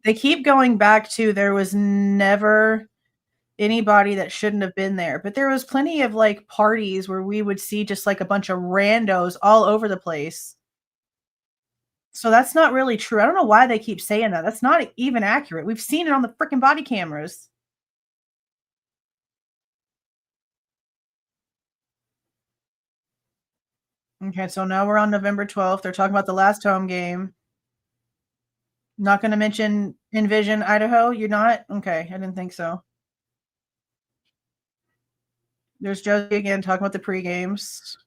They keep going back to there was never anybody that shouldn't have been there, but there was plenty of like parties where we would see just like a bunch of randos all over the place. So that's not really true. I don't know why they keep saying that. That's not even accurate. We've seen it on the freaking body cameras. Okay, so now we're on November 12th. They're talking about the last home game. Not going to mention Envision Idaho? You're not? Okay, I didn't think so. There's Josie again talking about the pre-games.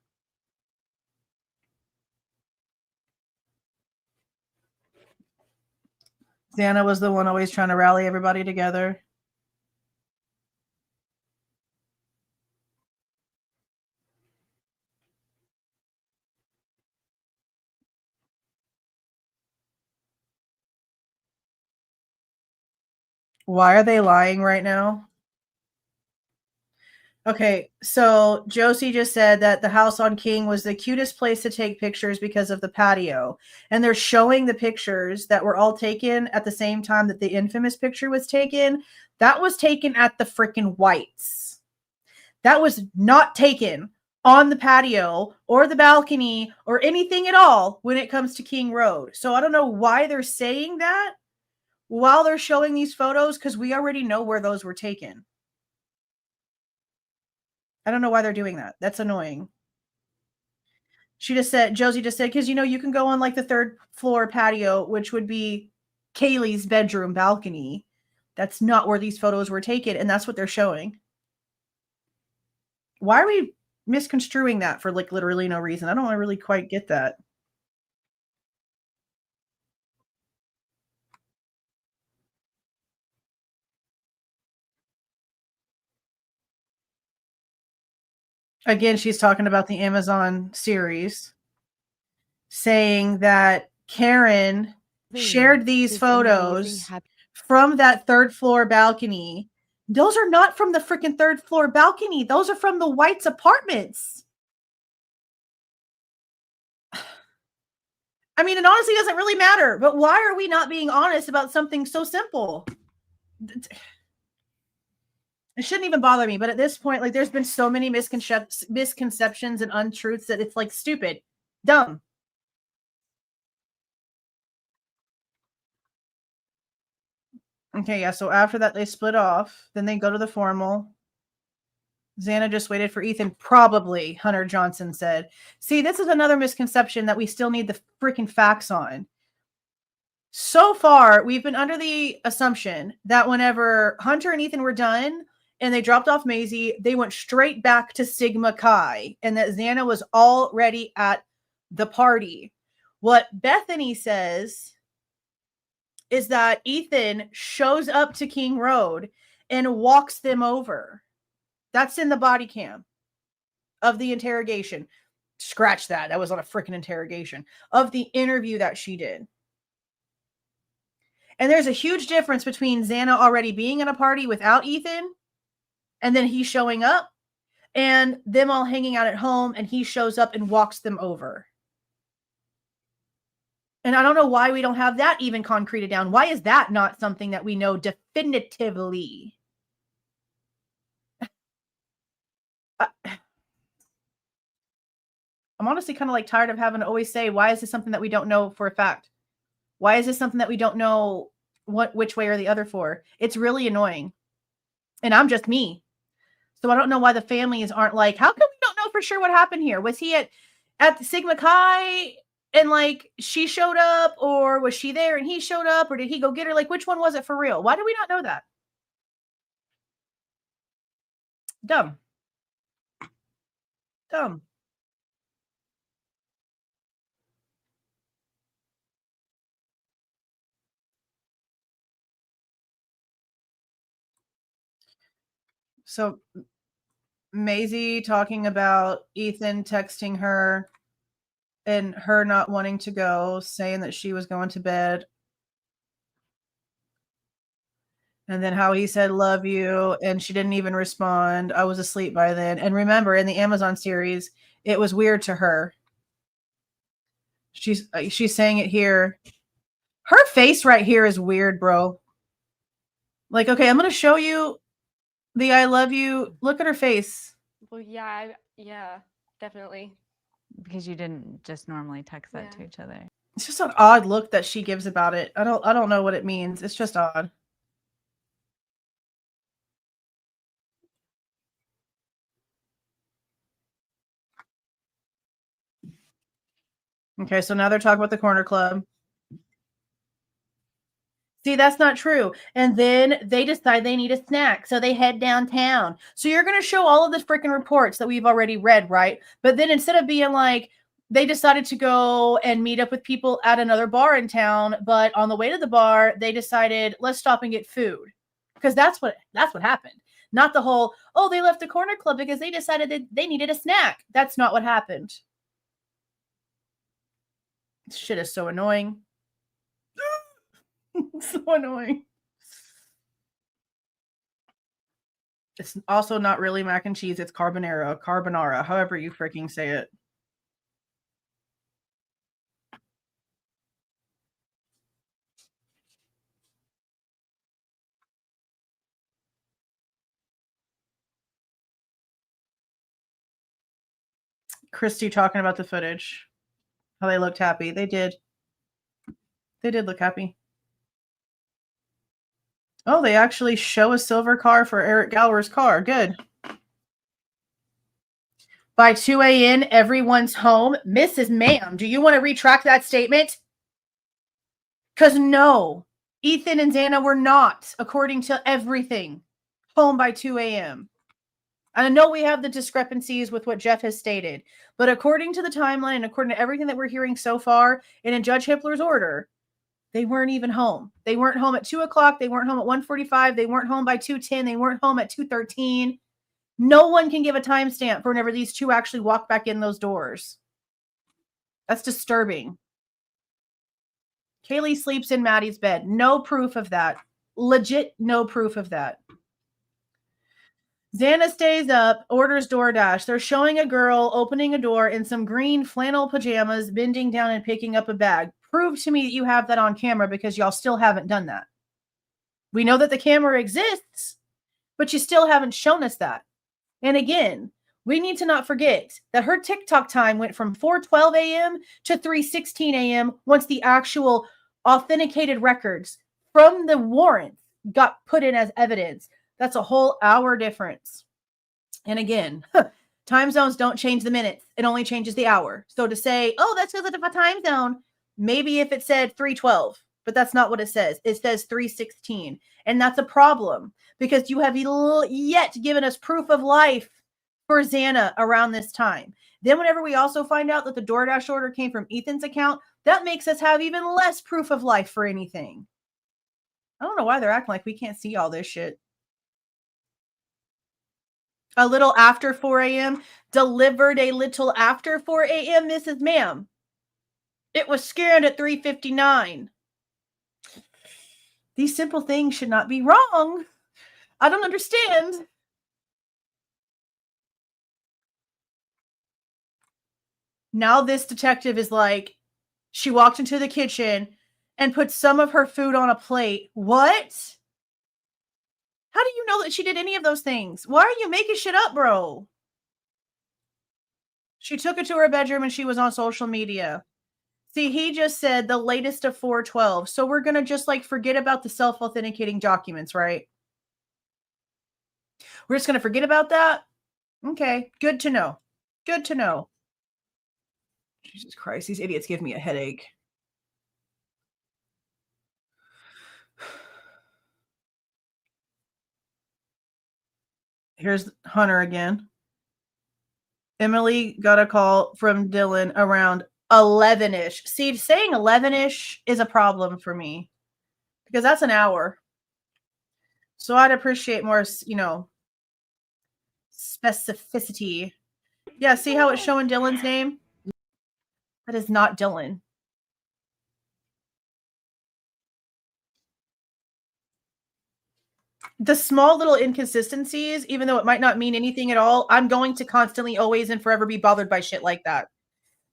Xana was the one always trying to rally everybody together. Why are they lying right now? Okay, so Josie just said that the house on King was the cutest place to take pictures because of the patio. And they're showing the pictures that were all taken at the same time that the infamous picture was taken. That was taken at the freaking Whites. That was not taken on the patio or the balcony or anything at all when it comes to King Road. So I don't know why they're saying that while they're showing these photos, because we already know where those were taken. I don't know why they're doing that. That's annoying. She just said, Josie just said, because, you know, you can go on like the 3rd floor patio, which would be Kaylee's bedroom balcony. That's not where these photos were taken. And that's what they're showing. Why are we misconstruing that for like literally no reason? I don't really quite get that. Again, she's talking about the Amazon series, saying that Karen shared these photos from that 3rd floor balcony. Those are not from the freaking 3rd floor balcony. Those are from the White's apartments. I mean, it honestly doesn't really matter, but why are we not being honest about something so simple? It shouldn't even bother me, but at this point, like, there's been so many misconceptions and untruths that it's like stupid, dumb. Okay, yeah, so after that, they split off. Then they go to the formal. Xana just waited for Ethan, probably, Hunter Johnson said. See, this is another misconception that we still need the freaking facts on. So far, we've been under the assumption that whenever Hunter and Ethan were done and they dropped off Maisie, they went straight back to Sigma Chi and that Xana was already at the party. What Bethany says is that Ethan shows up to King Road and walks them over. That's in the body cam of the interrogation. Scratch that. That was on a freaking interrogation of the interview that she did. And there's a huge difference between Xana already being at a party without Ethan and then he showing up and them all hanging out at home and he shows up and walks them over. And I don't know why we don't have that even concreted down. Why is that not something that we know definitively? I'm honestly kind of like tired of having to always say, why is this something that we don't know for a fact? Why is this something that we don't know which way or the other for? It's really annoying. And I'm just me. So I don't know why the families aren't like, how come we don't know for sure what happened here? Was he at the Sigma Chi and like she showed up, or was she there and he showed up, or did he go get her? Like, which one was it for real? Why do we not know that? Dumb. Dumb. So Maisie talking about Ethan texting her and her not wanting to go, saying that she was going to bed. And then how he said, love you. And she didn't even respond. I was asleep by then. And remember, in the Amazon series, it was weird to her. She's saying it here. Her face right here is weird, bro. Like, okay, I'm going to show you the I love you. Look at her face. Well, yeah, definitely. Because you didn't just normally text that to each other. It's just an odd look that she gives about it. I don't know what it means. It's just odd. Okay, so now they're talking about the corner club. See, that's not true. And then they decide they need a snack, so they head downtown. So you're going to show all of the freaking reports that we've already read, right? But then instead of being like, they decided to go and meet up with people at another bar in town, but on the way to the bar, they decided, let's stop and get food. Because that's what happened. Not the whole, oh, they left the corner club because they decided that they needed a snack. That's not what happened. This shit is so annoying. So annoying. It's also not really mac and cheese. It's carbonara, however you freaking say it. Christy talking about the footage. How they looked happy. They did. They did look happy. Oh, they actually show a silver car for Eric Gower's car. Good. By 2 a.m., everyone's home. Mrs. Ma'am, do you want to retract that statement? Because no, Ethan and Xana were not, according to everything, home by 2 a.m. I know we have the discrepancies with what Jeff has stated, but according to the timeline and according to everything that we're hearing so far, and in Judge Hippler's order, they weren't even home. They weren't home at 2 o'clock. They weren't home at 1:45. They weren't home by 2:10. They weren't home at 2:13. No one can give a timestamp for whenever these two actually walk back in those doors. That's disturbing. Kaylee sleeps in Maddie's bed. No proof of that. Legit no proof of that. Xana stays up, orders DoorDash. They're showing a girl opening a door in some green flannel pajamas, bending down and picking up a bag. Prove to me that you have that on camera, because y'all still haven't done that. We know that the camera exists, but you still haven't shown us that. And again, we need to not forget that her TikTok time went from 4:12 a.m. to 3:16 a.m. once the actual authenticated records from the warrant got put in as evidence. That's a whole hour difference. And again, time zones don't change the minutes. It only changes the hour. So to say, oh, that's because of a time zone, maybe if it said 3:12, but that's not what it says. It says 3:16. And that's a problem, because you have yet given us proof of life for Xana around this time. Then whenever we also find out that the DoorDash order came from Ethan's account, that makes us have even less proof of life for anything. I don't know why they're acting like we can't see all this shit. A little after 4 a.m. Delivered a little after 4 a.m., Mrs. Ma'am. It was scanned at 3:59. These simple things should not be wrong. I don't understand. Now this detective is like, she walked into the kitchen and put some of her food on a plate. What? How do you know that she did any of those things? Why are you making shit up, bro? She took it to her bedroom and she was on social media. See, he just said the latest of 412. So we're going to just like forget about the self-authenticating documents, right? We're just going to forget about that? Okay, good to know. Good to know. Jesus Christ, these idiots give me a headache. Here's Hunter again. Emily got a call from Dylan around 11-ish. See, saying 11-ish is a problem for me because that's an hour. So I'd appreciate more, you know, specificity. Yeah, see how it's showing Dylan's name? That is not Dylan. The small little inconsistencies, even though it might not mean anything at all, I'm going to constantly, always, and forever be bothered by shit like that.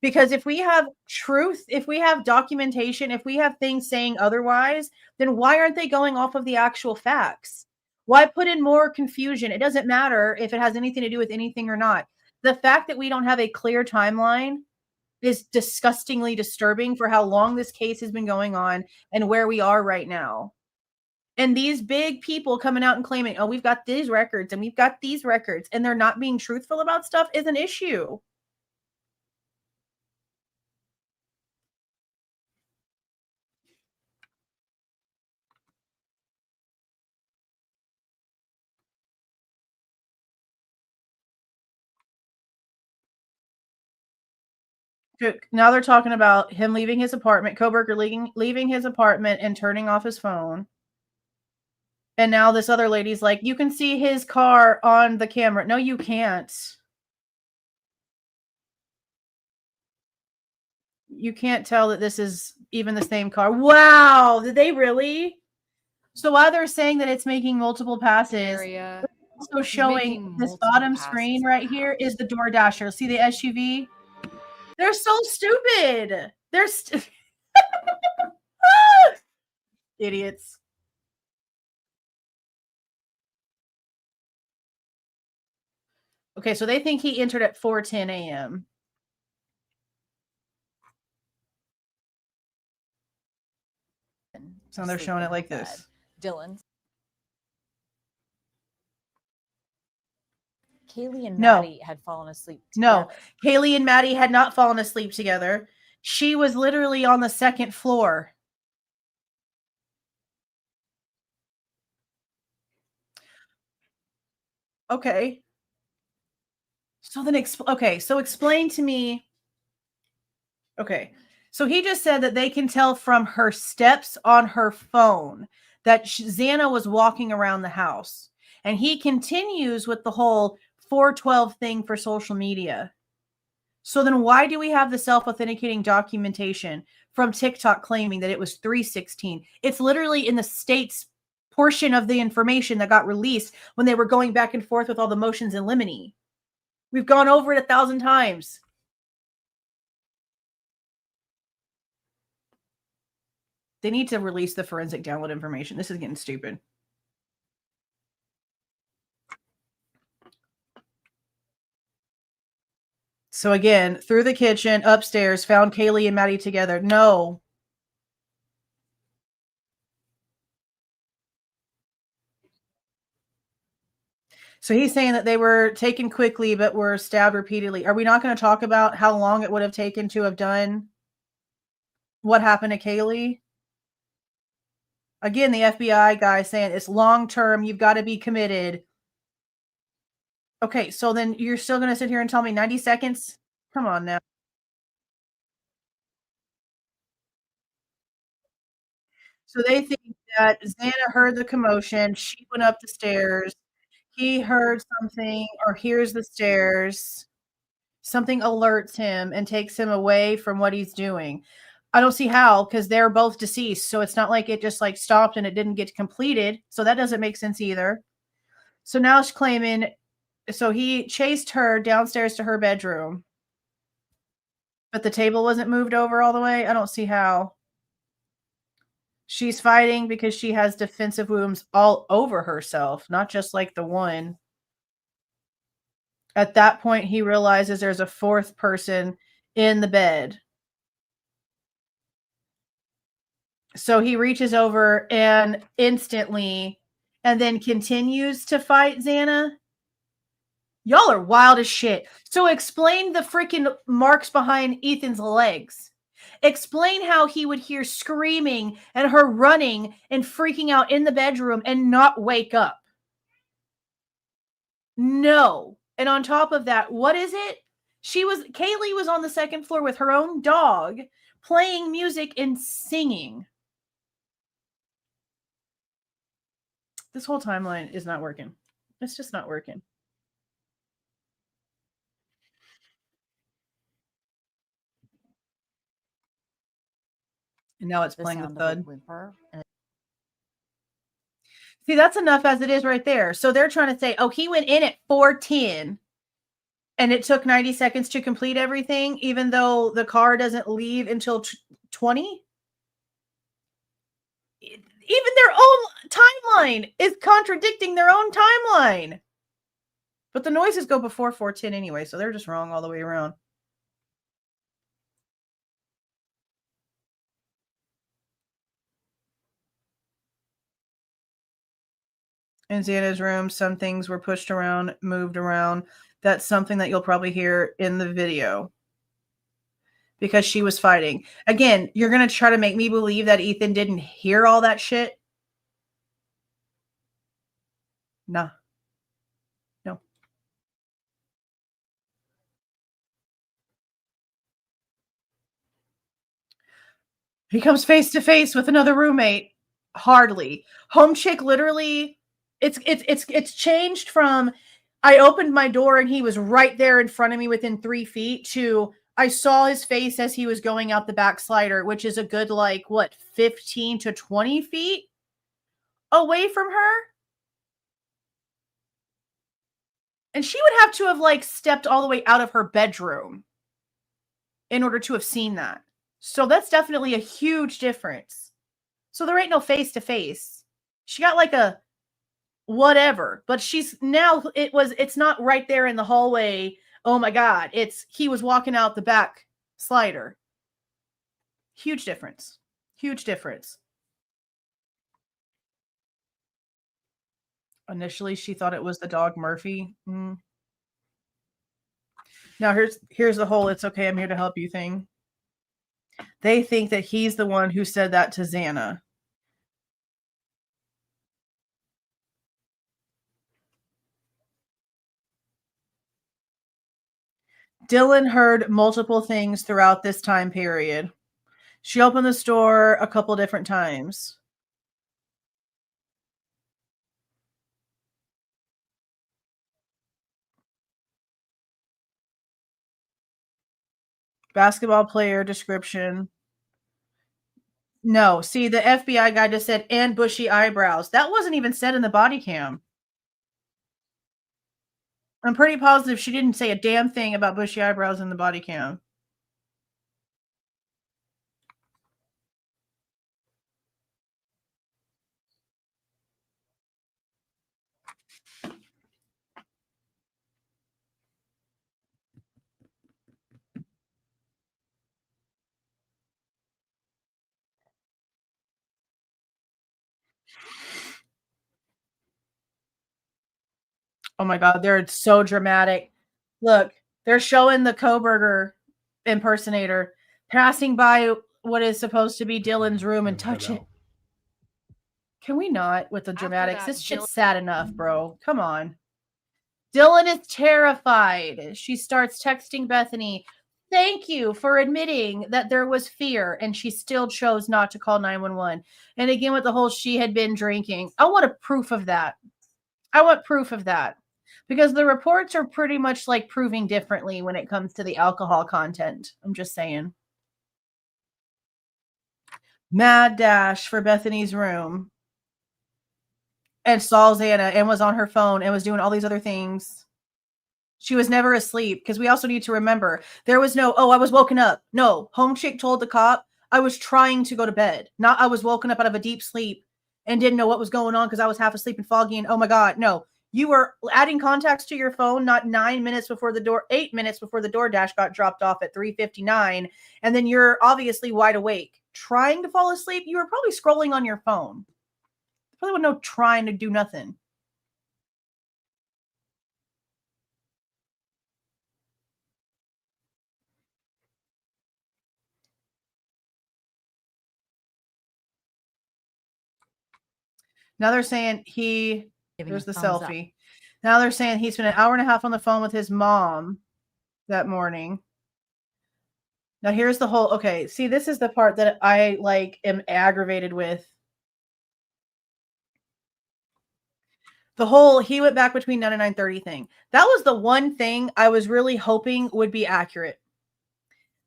Because if we have truth, if we have documentation, if we have things saying otherwise, then why aren't they going off of the actual facts? Why put in more confusion? It doesn't matter if it has anything to do with anything or not. The fact that we don't have a clear timeline is disgustingly disturbing for how long this case has been going on and where we are right now. And these big people coming out and claiming, oh, we've got these records and we've got these records, and they're not being truthful about stuff is an issue. Now they're talking about him leaving his apartment, Kohberger leaving his apartment and turning off his phone. And now this other lady's like, you can see his car on the camera. No, you can't. You can't tell that this is even the same car. Wow. Did they really? So while they're saying that it's making multiple passes, Area. also showing making this multiple bottom passes. screen right here is the DoorDasher. See the SUV? They're so stupid. They're idiots. Okay, so they think he entered at 4:10 a.m. So they're showing it like this. Dylan. Kaylee and No. Maddie had fallen asleep. No, together. Kaylee and Maddie had not fallen asleep together. She was literally on the second floor. Okay. So then, so explain to me. Okay. So he just said that they can tell from her steps on her phone that Xana was walking around the house. And he continues with the whole 412 thing for social media. So then why do we have the self-authenticating documentation from TikTok claiming that it was 316? It's literally in the state's portion of the information that got released when they were going back and forth with all the motions in limine. We've gone over it 1,000 times. They need to release the forensic download information. This is getting stupid. So again, through the kitchen, upstairs, found Kaylee and Maddie together. No. So he's saying that they were taken quickly, but were stabbed repeatedly. Are we not going to talk about how long it would have taken to have done what happened to Kaylee? Again, the FBI guy saying it's long-term. You've got to be committed. Okay, so then you're still going to sit here and tell me 90 seconds? Come on now. So they think that Xana heard the commotion. She went up the stairs. He heard something or hears the stairs. Something alerts him and takes him away from what he's doing. I don't see how, because they're both deceased. So it's not like it just like stopped and it didn't get completed. So that doesn't make sense either. So now she's claiming, so he chased her downstairs to her bedroom. But the table wasn't moved over all the way. I don't see how. She's fighting because she has defensive wounds all over herself, not just like the one. At that point, he realizes there's a fourth person in the bed. So he reaches over and instantly, and then continues to fight Xana. Y'all are wild as shit. So explain the freaking marks behind Ethan's legs. Explain how he would hear screaming and her running and freaking out in the bedroom and not wake up. No. And on top of that, what is it? Kaylee was on the second floor with her own dog playing music and singing. This whole timeline is not working. It's just not working. And now it's playing the thud. See, that's enough as it is right there. So they're trying to say, oh, he went in at 4:10 and it took 90 seconds to complete everything, even though the car doesn't leave until 20? Even their own timeline is contradicting their own timeline. But the noises go before 4:10 anyway, so they're just wrong all the way around. In Xana's room, some things were pushed around, moved around. That's something that you'll probably hear in the video. Because she was fighting. Again, you're going to try to make me believe that Ethan didn't hear all that shit? Nah. No. He comes face to face with another roommate. Hardly. Home chick literally... It's changed from I opened my door and he was right there in front of me within 3 feet to I saw his face as he was going out the back slider, which is a good, 15 to 20 feet away from her. And she would have to have, stepped all the way out of her bedroom in order to have seen that. So that's definitely a huge difference. So there ain't no face-to-face. She got, a whatever, but it's not right there in the hallway. Oh my God. He was walking out the back slider. Huge difference. Huge difference. Initially, she thought it was the dog Murphy. Now here's the whole "it's okay, I'm here to help you" thing. They think that he's the one who said that to Xana. Dylan heard multiple things throughout this time period. She opened the store a couple different times. Basketball player description. No, see, the FBI guy just said, and bushy eyebrows. That wasn't even said in the body cam. I'm pretty positive she didn't say a damn thing about bushy eyebrows in the body cam. Oh my God, they're so dramatic. Look, they're showing the Kohberger impersonator passing by what is supposed to be Dylan's room and touch it. Can we not with the dramatics? This shit's sad enough, bro. Come on. Dylan is terrified. She starts texting Bethany, "Thank you for admitting that there was fear," and she still chose not to call 911. And again, with the whole she had been drinking. I want a proof of that. I want proof of that. Because the reports are pretty much proving differently when it comes to the alcohol content. I'm just saying. Mad dash for Bethany's room. And saw Xana and was on her phone and was doing all these other things. She was never asleep, because we also need to remember there was no, I was woken up. No, home chick told the cop I was trying to go to bed. Not I was woken up out of a deep sleep and didn't know what was going on because I was half asleep and foggy and oh my God. No, You were adding contacts to your phone not 8 minutes before the DoorDash got dropped off at 3:59, and then you're obviously wide awake trying to fall asleep. You were probably scrolling on your phone. Probably wasn't no trying to do nothing. Now they're saying there's the selfie. Now they're saying he spent an hour and a half on the phone with his mom that morning. Now here's the whole, okay, see, this is the part that I am aggravated with. The whole he went back between 9 and 9:30 thing. That was the one thing I was really hoping would be accurate.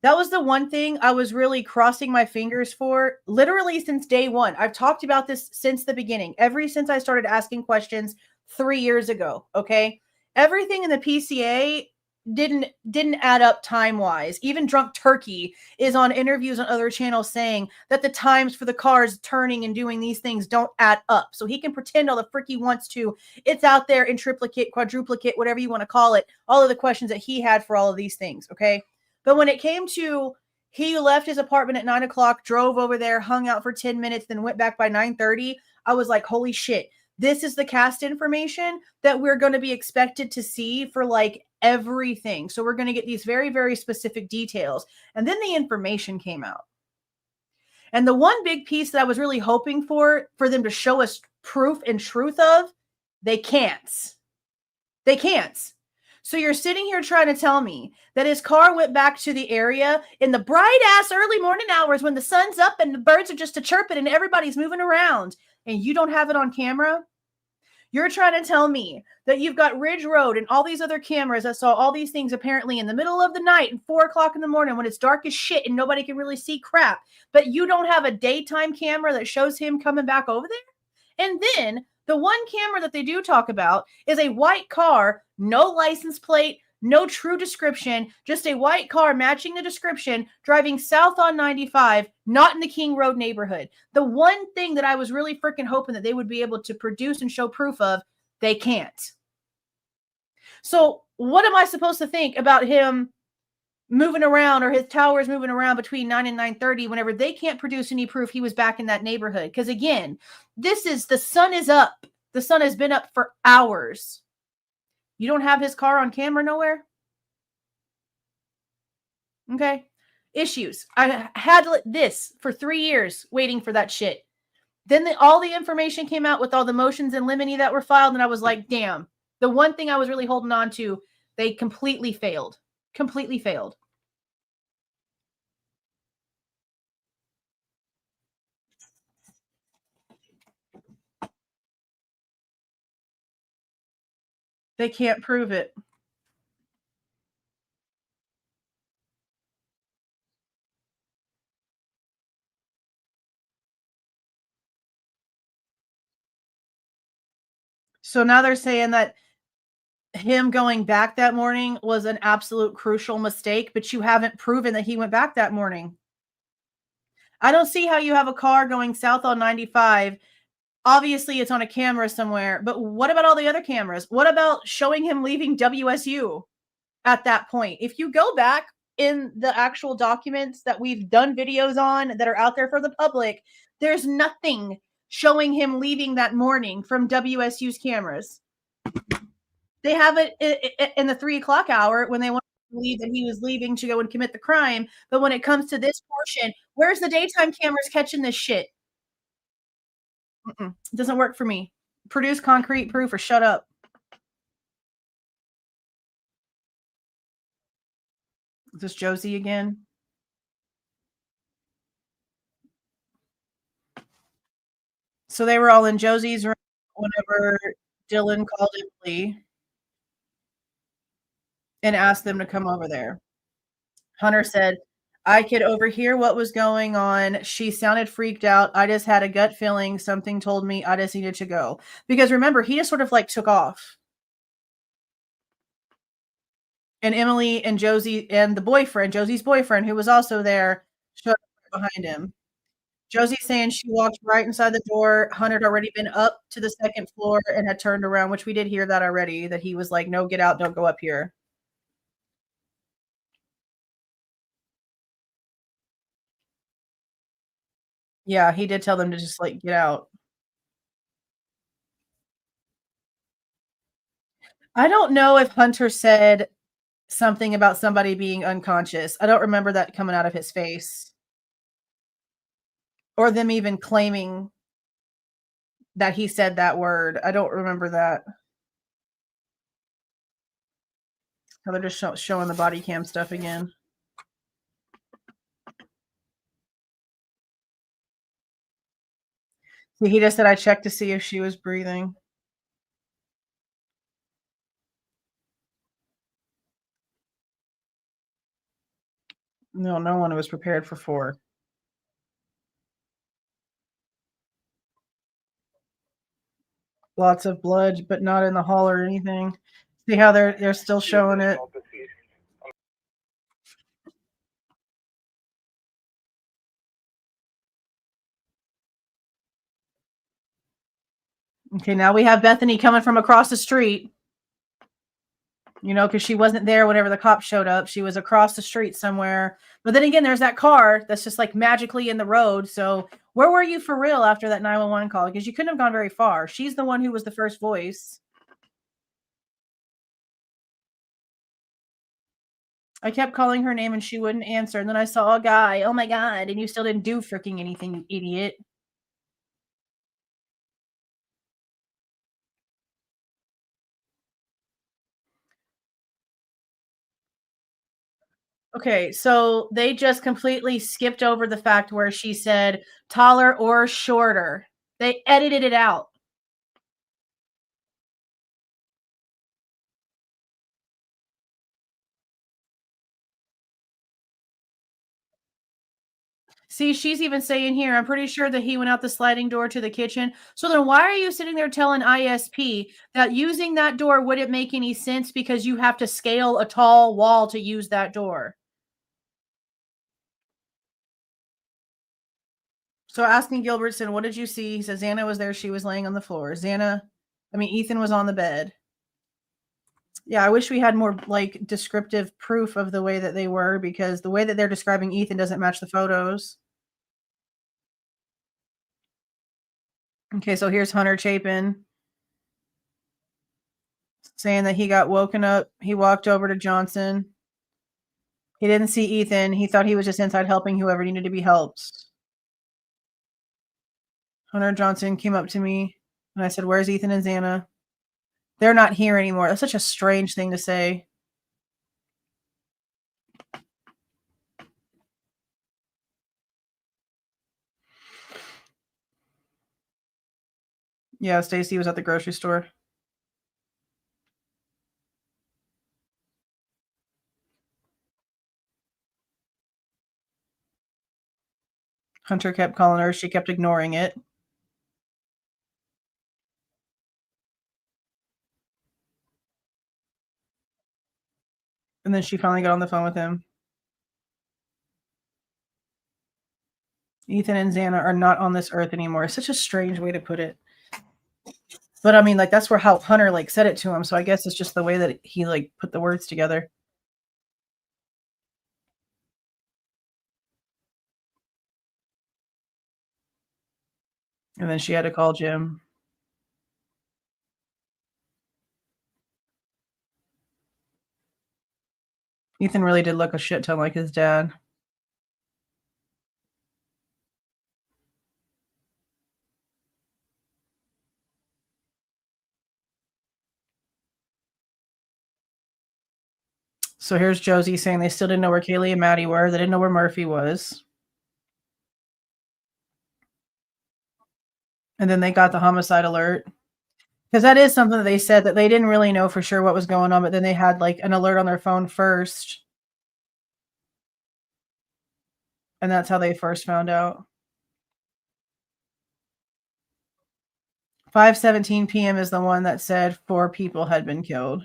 That was the one thing I was really crossing my fingers for, literally since day one. I've talked about this since the beginning, ever since I started asking questions 3 years ago, okay? Everything in the PCA didn't add up time-wise. Even Drunk Turkey is on interviews on other channels saying that the times for the cars turning and doing these things don't add up. So he can pretend all the frick he wants to. It's out there in triplicate, quadruplicate, whatever you want to call it, all of the questions that he had for all of these things, okay? But when it came to he left his apartment at 9 o'clock, drove over there, hung out for 10 minutes, then went back by 9:30, I was like, holy shit, this is the cast information that we're going to be expected to see for everything. So we're going to get these very, very specific details. And then the information came out. And the one big piece that I was really hoping for them to show us proof and truth of, they can't. They can't. So you're sitting here trying to tell me that his car went back to the area in the bright-ass early morning hours when the sun's up and the birds are just a-chirping and everybody's moving around, and you don't have it on camera? You're trying to tell me that you've got Ridge Road and all these other cameras that saw all these things apparently in the middle of the night and 4 o'clock in the morning when it's dark as shit and nobody can really see crap, but you don't have a daytime camera that shows him coming back over there? And then the one camera that they do talk about is a white car, no license plate, no true description, just a white car matching the description, driving south on 95, not in the King Road neighborhood. The one thing that I was really freaking hoping that they would be able to produce and show proof of, they can't. So what am I supposed to think about him moving around, or his towers moving around between 9 and 9:30 whenever they can't produce any proof he was back in that neighborhood? Because again, the sun is up. The sun has been up for hours. You don't have his car on camera nowhere? Okay. Issues. I had this for 3 years waiting for that shit. Then all the information came out with all the motions in limine that were filed, and I was like, damn. The one thing I was really holding on to, they completely failed. Completely failed. They can't prove it. So now they're saying that him going back that morning was an absolute crucial mistake, but you haven't proven that he went back that morning. I don't see how you have a car going south on 95. Obviously, it's on a camera somewhere, but what about all the other cameras? What about showing him leaving WSU at that point? If you go back in the actual documents that we've done videos on that are out there for the public, there's nothing showing him leaving that morning from WSU's cameras. They have it in the 3 o'clock hour when they want to believe that he was leaving to go and commit the crime. But when it comes to this portion, where's the daytime cameras catching this shit? It doesn't work for me. Produce concrete proof or shut up. Is this Josie again? So they were all in Josie's room whenever Dylan called in plea and asked them to come over there. Hunter said, I could overhear what was going on. She sounded freaked out. I just had a gut feeling. Something told me I just needed to go. Because remember, he just sort of took off. And Emily and Josie and the boyfriend, Josie's boyfriend, who was also there, showed up behind him. Josie's saying she walked right inside the door. Hunter had already been up to the second floor and had turned around, which we did hear that already, that he was like, no, get out, don't go up here. Yeah, he did tell them to just like get out. I don't know if Hunter said something about somebody being unconscious. I don't remember that coming out of his face. Or them even claiming that he said that word. I don't remember that. How they're just showing the body cam stuff again. See, he just said I checked to see if she was breathing. No, no one was prepared for 4. Lots of blood, but not in the hall or anything. See how they're still showing it. Okay, now we have Bethany coming from across the street. You know, because she wasn't there whenever the cops showed up. She was across the street somewhere. But then again, there's that car that's just like magically in the road. So where were you for real after that 911 call? Because you couldn't have gone very far. She's the one who was the first voice. I kept calling her name and she wouldn't answer. And then I saw a guy. Oh my God. And you still didn't do freaking anything, you idiot. Okay, so they just completely skipped over the fact where she said taller or shorter. They edited it out. See, she's even saying here, I'm pretty sure that he went out the sliding door to the kitchen. So then why are you sitting there telling ISP that using that door wouldn't make any sense because you have to scale a tall wall to use that door? So asking Gilbertson, what did you see? He says, Xana was there. She was laying on the floor. Ethan was on the bed. Yeah, I wish we had more like descriptive proof of the way that they were, because the way that they're describing Ethan doesn't match the photos. Okay, so here's Hunter Chapin saying that he got woken up. He walked over to Johnson. He didn't see Ethan. He thought he was just inside helping whoever needed to be helped. Hunter Johnson came up to me and I said, where's Ethan and Xana? They're not here anymore. That's such a strange thing to say. Yeah, Stacy was at the grocery store. Hunter kept calling her. She kept ignoring it. And then she finally got on the phone with him. Ethan and Xana are not on this earth anymore. It's such a strange way to put it. But I mean, like, that's how Hunter like said it to him. So I guess it's just the way that he like put the words together. And then she had to call Jim. Ethan really did look a shit ton like his dad. So here's Josie saying they still didn't know where Kaylee and Maddie were. They didn't know where Murphy was. And then they got the homicide alert. Because that is something that they said, that they didn't really know for sure what was going on, but then they had like an alert on their phone first. And that's how they first found out. 5:17 p.m. is the one that said 4 people had been killed.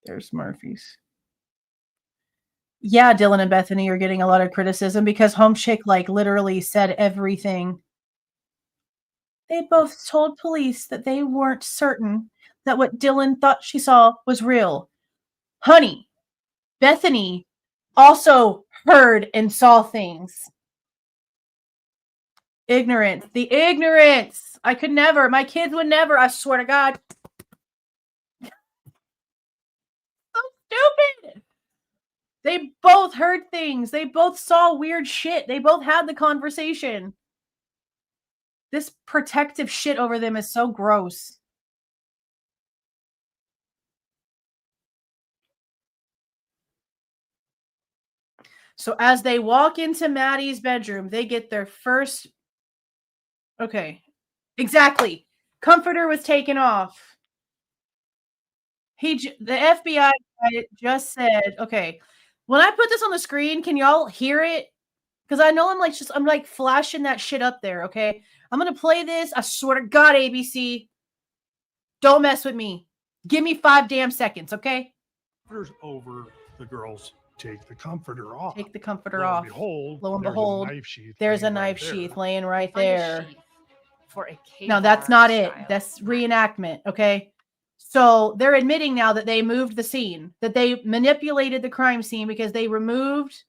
There's Murphy's. Yeah, Dylan and Bethany are getting a lot of criticism because Home Chick like literally said everything. They both told police that they weren't certain that what Dylan thought she saw was real. Honey, Bethany also heard and saw things. Ignorance. The ignorance. I could never. My kids would never. I swear to God. So stupid. They both heard things. They both saw weird shit. They both had the conversation. This protective shit over them is so gross. So as they walk into Maddie's bedroom, they get their first... Okay. Exactly. Comforter was taken off. The FBI guy just said, okay, when I put this on the screen, can y'all hear it? Because I know I'm like flashing that shit up there, okay? I'm going to play this. I swear to God, ABC, don't mess with me. Give me 5 damn seconds, okay? Over, the girls take the comforter off. Take the comforter off. Lo and behold, there's a knife sheath laying right there. For a No, that's not it. That's reenactment, okay? So they're admitting now that they moved the scene, that they manipulated the crime scene because they removed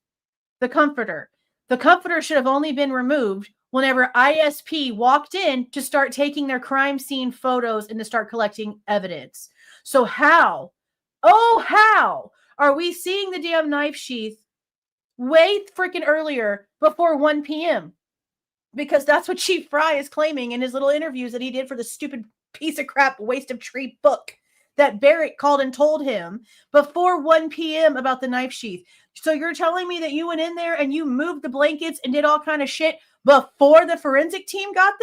the comforter. The comforter should have only been removed whenever ISP walked in to start taking their crime scene photos and to start collecting evidence. So how are we seeing the damn knife sheath way freaking earlier before 1 p.m.? Because that's what Chief Fry is claiming in his little interviews that he did for the stupid piece of crap waste of tree book that Barrett called and told him before 1 p.m. about the knife sheath. So you're telling me that you went in there and you moved the blankets and did all kind of shit before the forensic team got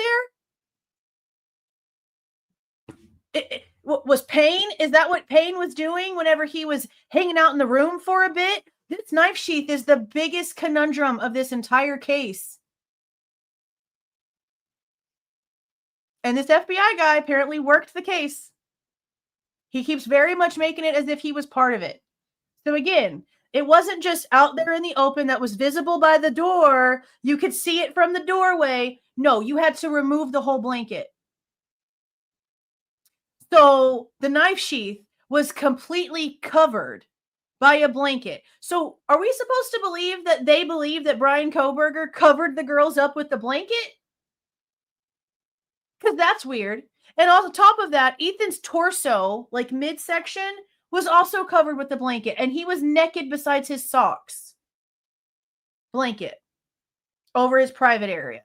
there? Was Payne? Is that what Payne was doing whenever he was hanging out in the room for a bit? This knife sheath is the biggest conundrum of this entire case. And this FBI guy apparently worked the case. He keeps very much making it as if he was part of it. So again, it wasn't just out there in the open that was visible by the door. You could see it from the doorway. No, you had to remove the whole blanket. So the knife sheath was completely covered by a blanket. So are we supposed to believe that they believe that Bryan Kohberger covered the girls up with the blanket? Because that's weird. And on top of that, Ethan's torso, like midsection, was also covered with the blanket. And he was naked besides his socks. Blanket. Over his private area.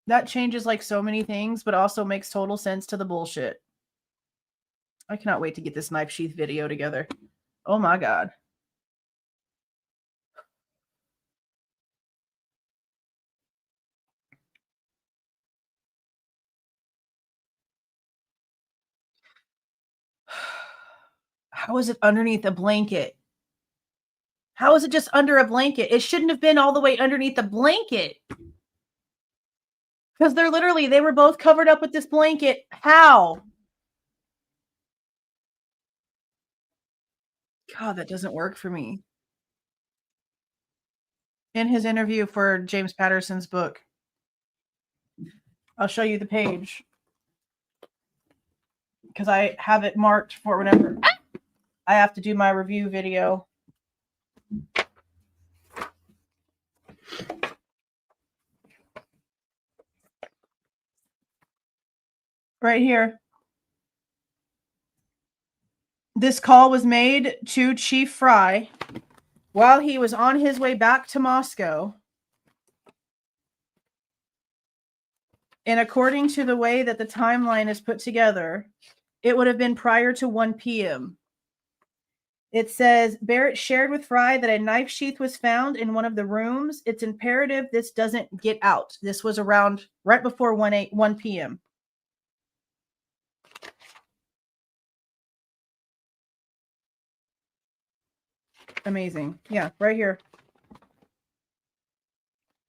That changes like so many things, but also makes total sense to the bullshit. I cannot wait to get this knife sheath video together. Oh my God. How is it underneath a blanket? How is it just under a blanket? It shouldn't have been all the way underneath the blanket. Because they were both covered up with this blanket. How? God, that doesn't work for me. In his interview for James Patterson's book. I'll show you the page. Because I have it marked for whenever I have to do my review video. Right here. This call was made to Chief Fry while he was on his way back to Moscow. And according to the way that the timeline is put together, it would have been prior to 1 p.m. It says, Barrett shared with Fry that a knife sheath was found in one of the rooms. It's imperative this doesn't get out. This was around right before 1 p.m. Amazing. Yeah, right here.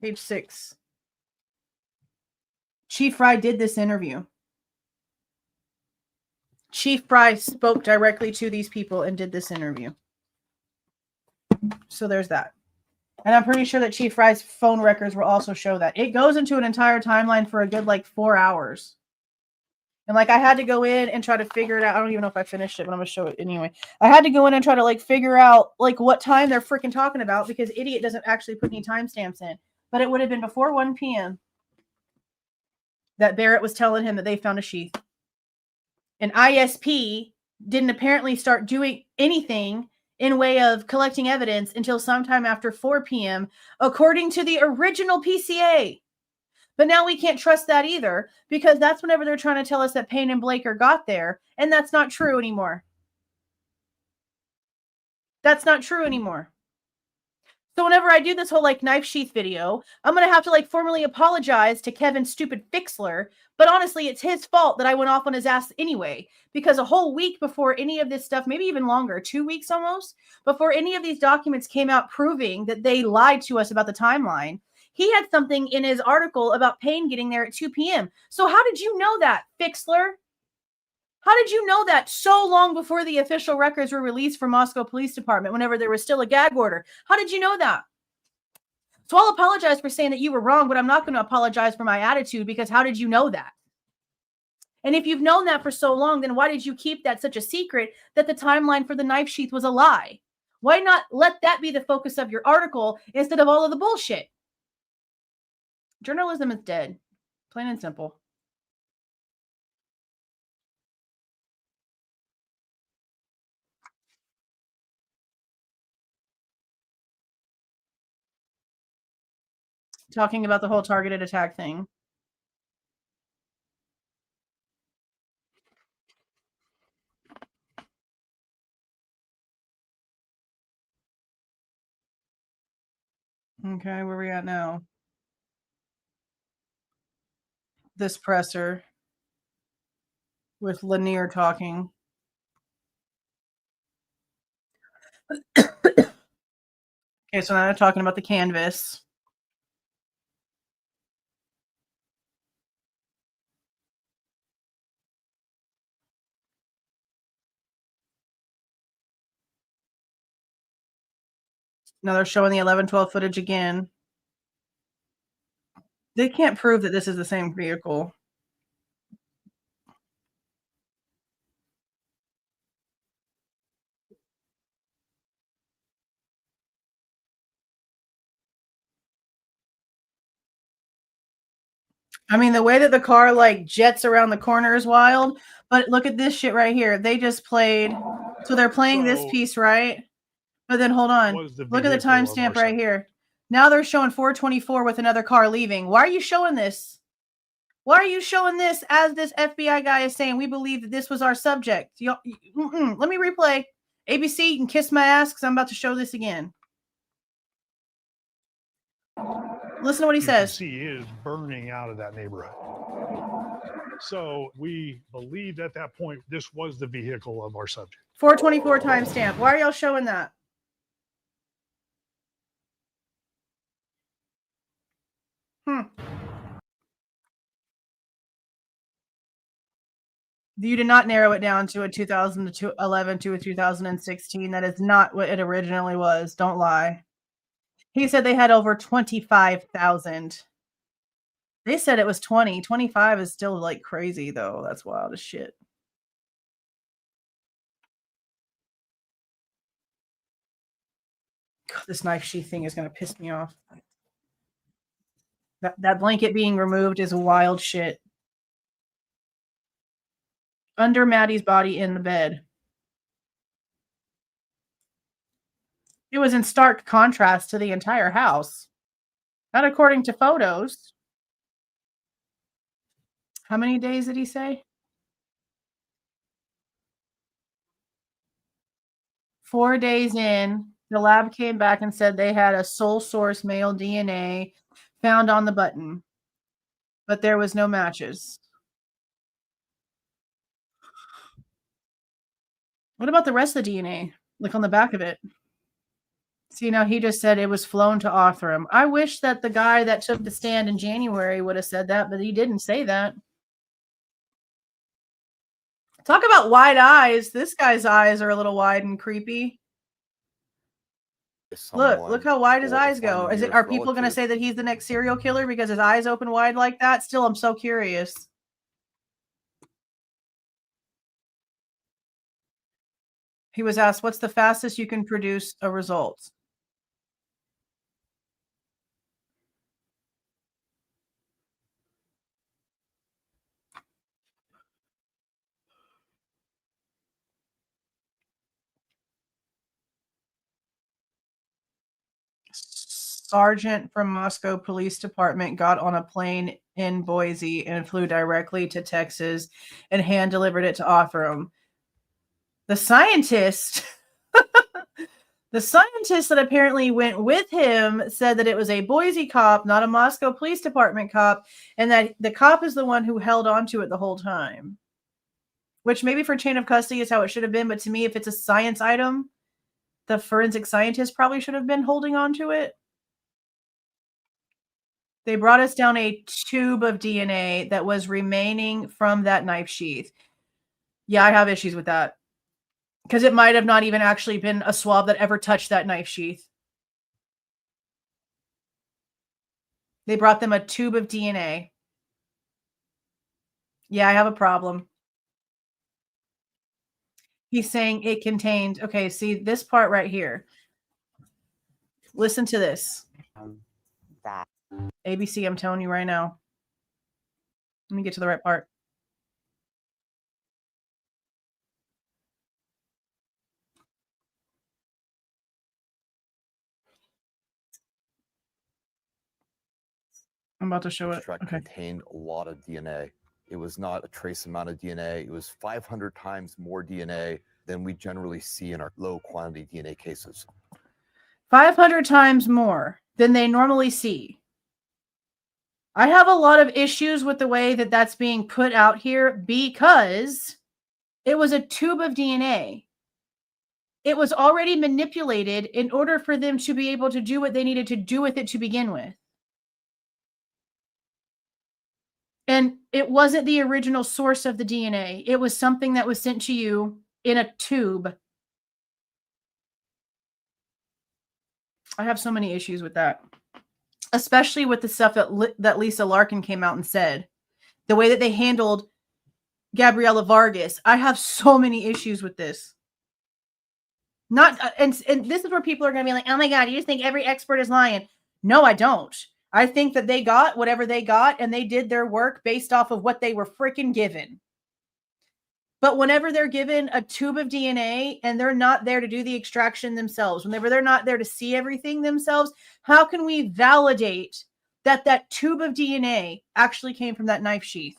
Page 6. Chief Fry did this interview. Chief Fry spoke directly to these people and did this interview. So there's that. And I'm pretty sure that Chief Fry's phone records will also show that. It goes into an entire timeline for a good, 4 hours. And, I had to go in and try to figure it out. I don't even know if I finished it, but I'm going to show it anyway. I had to go in and try to, figure out, what time they're freaking talking about because Idiot doesn't actually put any timestamps in. But it would have been before 1 p.m. that Barrett was telling him that they found a sheath. And ISP didn't apparently start doing anything in way of collecting evidence until sometime after 4 p.m., according to the original PCA. But now we can't trust that either because that's whenever they're trying to tell us that Payne and Blaker got there, and that's not true anymore. That's not true anymore. So whenever I do this whole knife sheath video, I'm going to have to formally apologize to Kevin stupid Fixler. But honestly, it's his fault that I went off on his ass anyway, because a whole week before any of this stuff, maybe even longer, 2 weeks almost, before any of these documents came out proving that they lied to us about the timeline, he had something in his article about Payne getting there at 2 p.m. So how did you know that, Fixler? How did you know that so long before the official records were released from Moscow Police Department, whenever there was still a gag order? How did you know that? So I'll apologize for saying that you were wrong, but I'm not going to apologize for my attitude because how did you know that? And if you've known that for so long, then why did you keep that such a secret that the timeline for the knife sheath was a lie? Why not let that be the focus of your article instead of all of the bullshit? Journalism is dead. Plain and simple. Talking about the whole targeted attack thing. Okay, where are we at now? This presser with Lanier talking. Okay, so now they're talking about the canvas. Now they're showing the 11-12 footage again. They can't prove that this is the same vehicle. I mean, the way that the car jets around the corner is wild, but look at this shit right here. They just played. So they're playing this piece, right? But then hold on. Look at the timestamp right here. Now they're showing 4:24 with another car leaving. Why are you showing this? Why are you showing this as this FBI guy is saying we believe that this was our subject? Let me replay. ABC, you can kiss my ass because I'm about to show this again. Listen to what he says. See is burning out of that neighborhood. So we believed at that point this was the vehicle of our subject. 4:24 timestamp. Why are y'all showing that? You did not narrow it down to a 2011 to a 2016. That is not what it originally was. Don't lie. He said they had over 25,000. They said it was 20. 25 is still crazy though. That's wild as shit. God, this knife sheath thing is going to piss me off. That blanket being removed is wild shit. Under Maddie's body in the bed. It was in stark contrast to the entire house. Not according to photos. How many days did he say? 4 days in, the lab came back and said they had a sole source male DNA found on the button, but there was no matches. What about the rest of the DNA? On the back of it. See, now he just said it was flown to Othram. I wish that the guy that took the stand in January would have said that, but he didn't say that. Talk about wide eyes. This guy's eyes are a little wide and creepy. Look how wide his eyes go. Are people going to say that he's the next serial killer because his eyes open wide like that? Still, I'm so curious. He was asked, what's the fastest you can produce a result? Sergeant from Moscow Police Department got on a plane in Boise and flew directly to Texas and hand delivered it to Othram. The scientist, the scientist that apparently went with him said that it was a Boise cop, not a Moscow Police Department cop, and that the cop is the one who held onto it the whole time. Which maybe for chain of custody is how it should have been, but to me, if it's a science item, the forensic scientist probably should have been holding on to it. They brought us down a tube of DNA that was remaining from that knife sheath. Yeah, I have issues with that. Because it might have not even actually been a swab that ever touched that knife sheath. They brought them a tube of DNA. Yeah, I have a problem. He's saying it contained, okay, see this part right here. Listen to this. That. ABC, I'm telling you right now. Let me get to the right part. I'm about to show it. Extract Okay. contained a lot of DNA. It was not a trace amount of DNA. It was 500 times more DNA than we generally see in our low quantity DNA cases. 500 times more than they normally see. I have a lot of issues with the way that that's being put out here because it was a tube of DNA. It was already manipulated in order for them to be able to do what they needed to do with it to begin with. And it wasn't the original source of the DNA. It was something that was sent to you in a tube. I have so many issues with that. Especially with the stuff that Lisa Larkin came out and said. The way that they handled Gabriela Vargas. I have so many issues with this. And this is where people are going to be like, oh my God, you just think every expert is lying. No, I don't. I think that they got whatever they got and they did their work based off of what they were freaking given. But whenever they're given a tube of DNA and they're not there to do the extraction themselves, whenever they're not there to see everything themselves, how can we validate that that tube of DNA actually came from that knife sheath?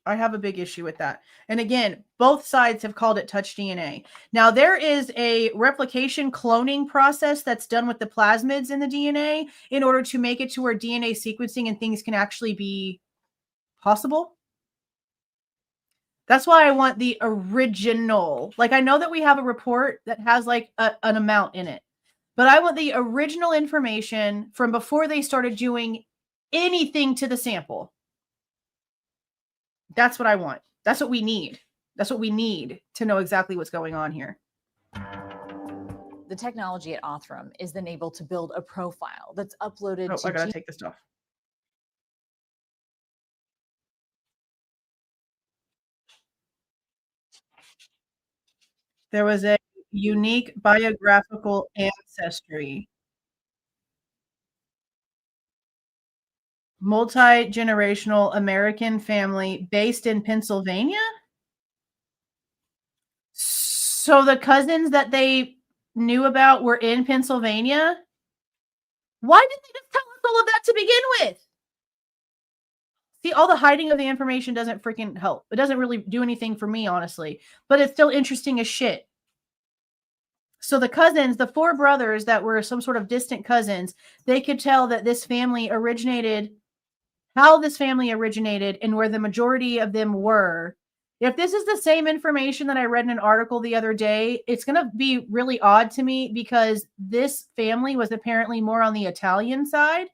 I have a big issue with that. And again, both sides have called it touch DNA. Now, there is a replication cloning process that's done with the plasmids in the DNA in order to make it to where DNA sequencing and things can actually be possible. That's why I want the original. Like, I know that we have a report that has like an amount in it, but I want the original information from before they started doing anything to the sample. That's what I want. That's what we need. That's what we need to know exactly what's going on here. The technology at Othram is then able to build a profile that's uploaded to I gotta take this off. There was a unique biographical ancestry. Multi-generational American family based in Pennsylvania. So the cousins that they knew about were in Pennsylvania. Why didn't they just tell us all of that to begin with? See, all the hiding of the information doesn't freaking help. It doesn't really do anything for me, honestly, but it's still interesting as shit. So the cousins, the four brothers that were some sort of distant cousins, they could tell that this family originated, how this family originated and where the majority of them were If this is the same information that I read in an article the other day, it's going to be really odd to me because this family was apparently more on the Italian side.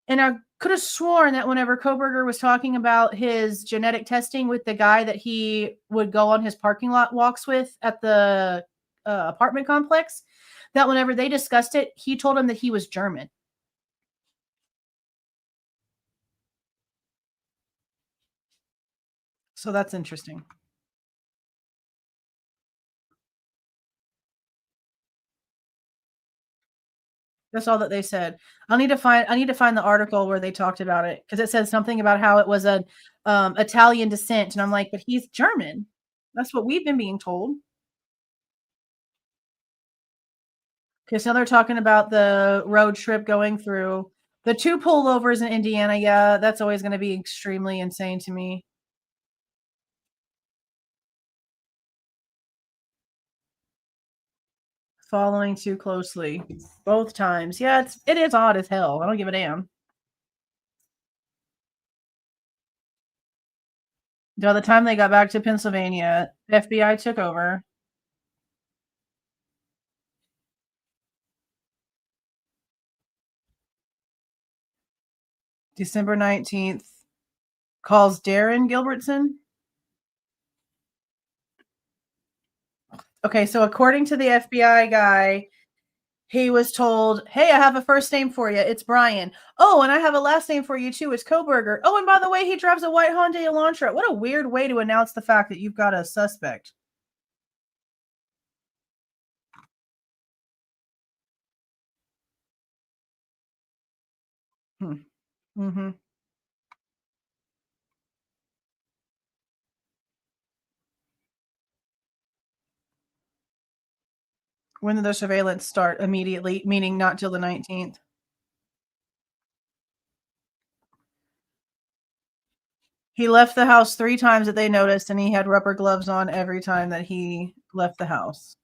And I could have sworn that whenever Kohberger was talking about his genetic testing with the guy that he would go on his parking lot walks with at the apartment complex, that whenever they discussed it, he told him that he was German. So that's interesting. That's all that they said. I need to find the article where they talked about it because it said something about how it was a Italian descent, and I'm like, but he's German. That's what we've been being told. Okay, so now they're talking about the road trip going through the 2 pullovers in Indiana. Yeah, that's always going to be extremely insane to me. Following too closely both times. Yeah, it is odd as hell. I don't give a damn. By the time they got back to Pennsylvania, FBI took over. December 19th, calls Darren Gilbertson. Okay, so according to the FBI guy, he was told, hey, I have a first name for you. It's Bryan. Oh, and I have a last name for you too. It's Kohberger. Oh, and by the way, he drives a white Hyundai Elantra. What a weird way to announce the fact that you've got a suspect. Mm-hmm. When did the surveillance start? Immediately, meaning not till the 19th. He left the house 3 times that they noticed, and he had rubber gloves on every time that he left the house.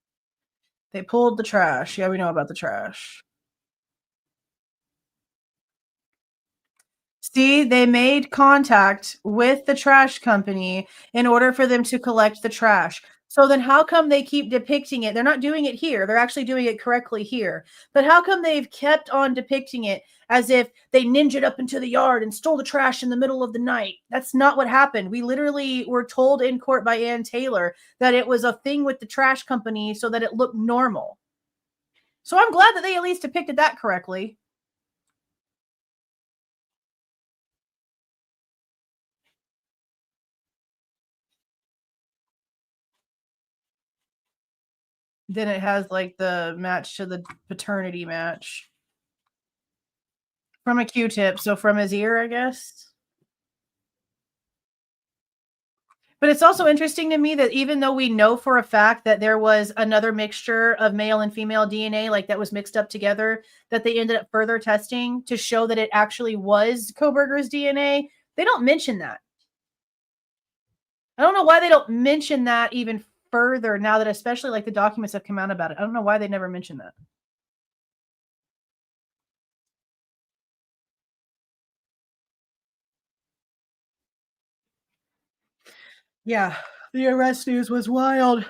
They pulled the trash. Yeah, we know about the trash. See, they made contact with the trash company in order for them to collect the trash. So then how come they keep depicting it? They're not doing it here. They're actually doing it correctly here. But how come they've kept on depicting it as if they ninja'd up into the yard and stole the trash in the middle of the night? That's not what happened. We literally were told in court by Ann Taylor that it was a thing with the trash company so that it looked normal. So I'm glad that they at least depicted that correctly. Then it has like the match to the paternity match. From a Q-tip, so from his ear, I guess. But it's also interesting to me that even though we know for a fact that there was another mixture of male and female DNA, like that was mixed up together, that they ended up further testing to show that it actually was Kohberger's DNA, they don't mention that. I don't know why they don't mention that even further now that especially like the documents have come out about it. I don't know why they never mentioned that. Yeah, the arrest news was wild.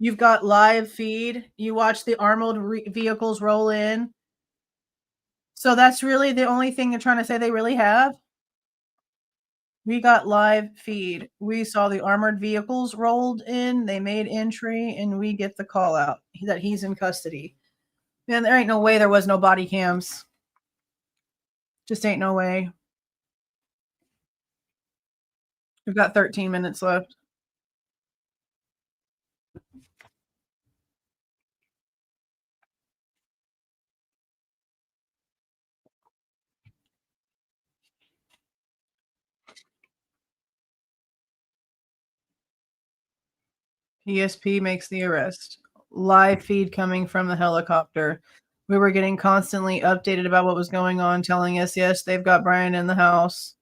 You've got live feed. You watch the armored vehicles roll in. So that's really the only thing they're trying to say they really have? We got live feed. We saw the armored vehicles rolled in. They made entry, and we get the call out that he's in custody. Man, there ain't no way there was no body cams. Just ain't no way. We've got 13 minutes left. ESP makes the arrest. Live feed coming from the helicopter. We were getting constantly updated about what was going on, telling us, yes, they've got Bryan in the house.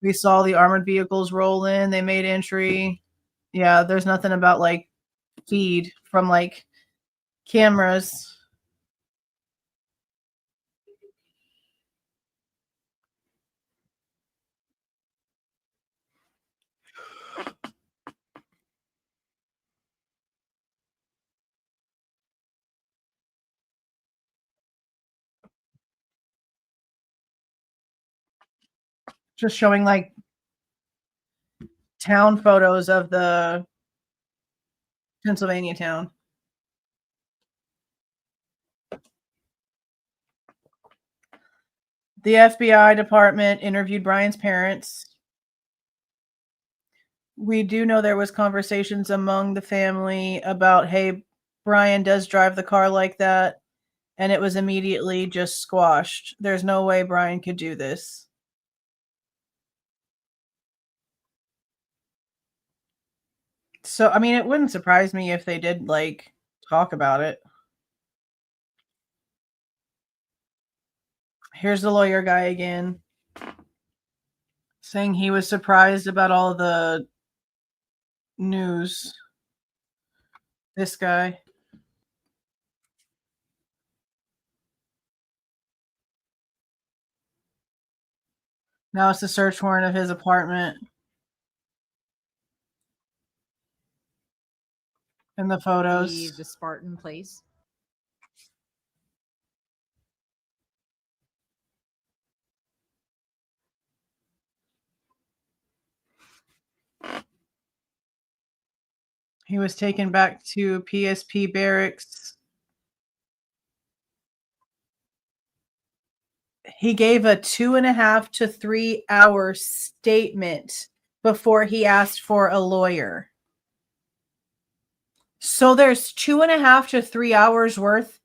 We saw the armored vehicles roll in. They made entry. Yeah, there's nothing about like feed from like cameras. Just showing like town photos of the Pennsylvania town. The FBI department interviewed Bryan's parents. We do know there was conversations among the family about, hey, Bryan does drive the car like that, and it was immediately just squashed. There's no way Bryan could do this. So, I mean, it wouldn't surprise me if they did, like, talk about it. Here's the lawyer guy again, saying he was surprised about all the news. This guy. Now it's the search warrant of his apartment. And the photos. The Spartan place. He was taken back to PSP barracks. He gave a 2.5 to 3 hour statement before he asked for a lawyer. So there's 2.5 to 3 hours worth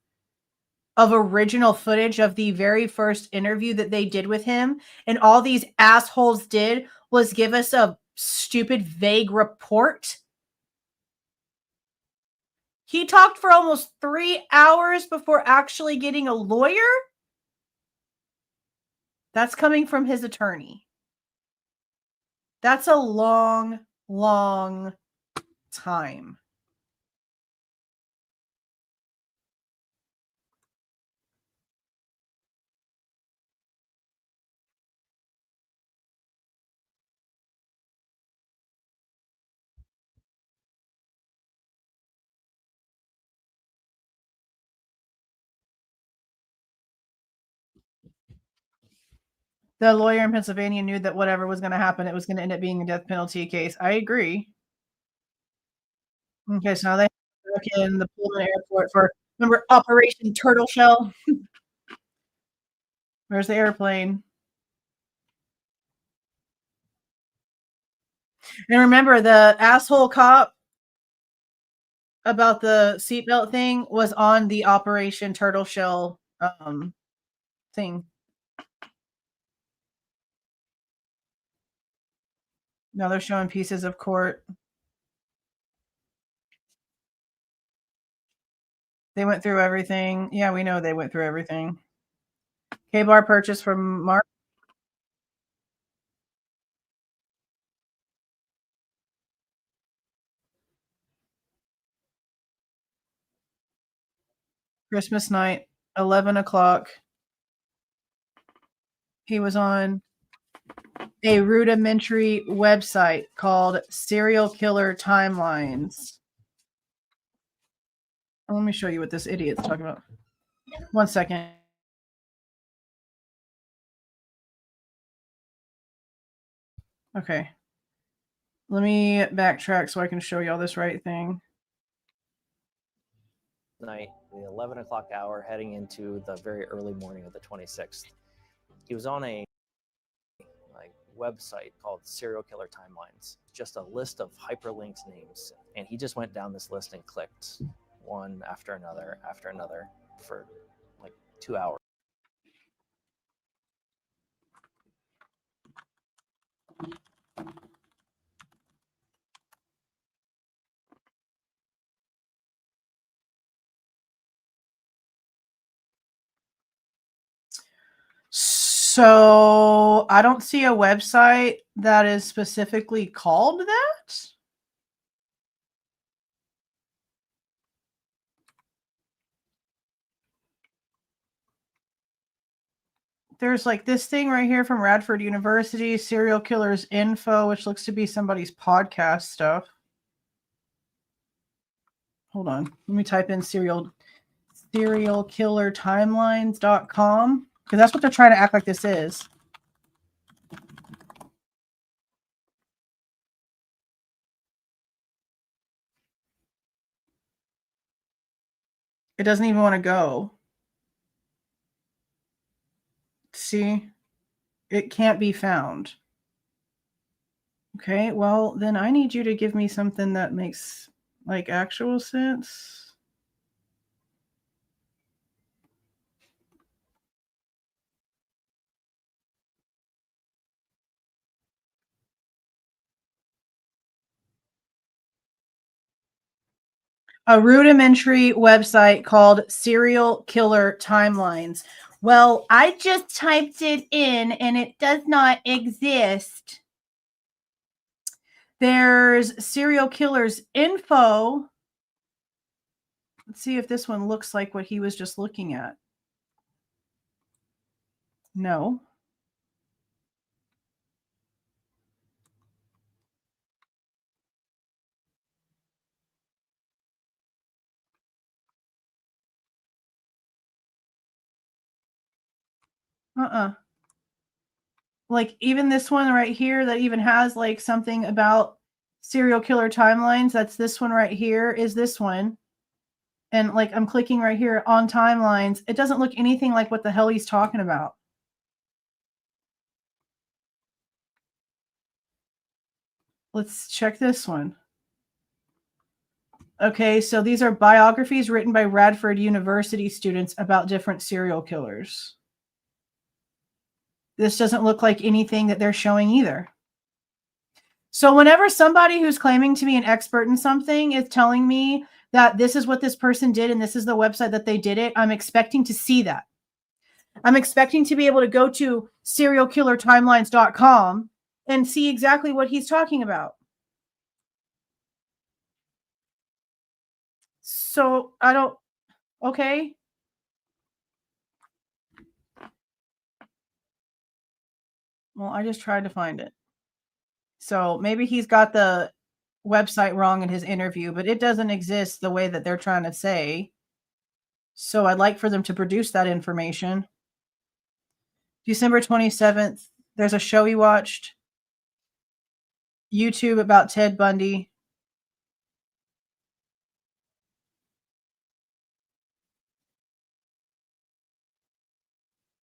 of original footage of the very first interview that they did with him. And all these assholes did was give us a stupid, vague report. He talked for almost 3 hours before actually getting a lawyer. That's coming from his attorney. That's a long, long time. The lawyer in Pennsylvania knew that whatever was going to happen, it was going to end up being a death penalty case. I agree. Okay, so now they have to look in the Pullman airport for, remember, Operation Turtle Shell? Where's the airplane? And remember, the asshole cop about the seatbelt thing was on the Operation Turtle Shell thing. Now they're showing pieces of court. They went through everything. Yeah, we know they went through everything. K-bar purchase from Mark. Christmas night, 11 o'clock. He was on a rudimentary website called Serial Killer Timelines. Let me show you what this idiot's talking about. 1 second. Okay. Let me backtrack so I can show y'all this right thing. Night, the 11 o'clock hour, heading into the very early morning of the 26th. He was on a website called Serial Killer Timelines, just a list of hyperlinked names, and he just went down this list and clicked one after another for like 2 hours. So I don't see a website that is specifically called that. there's like this thing right here from Radford University, serial killers info, which looks to be somebody's podcast stuff. Hold on. Let me type in serialkillertimelines.com because that's what they're trying to act like this is. It doesn't even want to go. See? It can't be found. Okay, well, then I need you to give me something that makes like actual sense. A rudimentary website called Serial Killer Timelines. Well, I just typed it in and it does not exist. There's serial killers info. Let's see if this one looks like what he was just looking at. No. Like even this one right here that even has like something about serial killer timelines. That's this one right here is this one. And like I'm clicking right here on timelines. It doesn't look anything like what the hell he's talking about. Let's check this one. Okay, so these are biographies written by Radford University students about different serial killers. This doesn't look like anything that they're showing either. So whenever somebody who's claiming to be an expert in something is telling me that this is what this person did and this is the website that they did it, I'm expecting to see that. I'm expecting to be able to go to serialkillertimelines.com and see exactly what he's talking about. So I don't, okay. Well, I just tried to find it. So maybe he's got the website wrong in his interview, but it doesn't exist the way that they're trying to say. So I'd like for them to produce that information. December 27th, there's a show he watched. YouTube about Ted Bundy.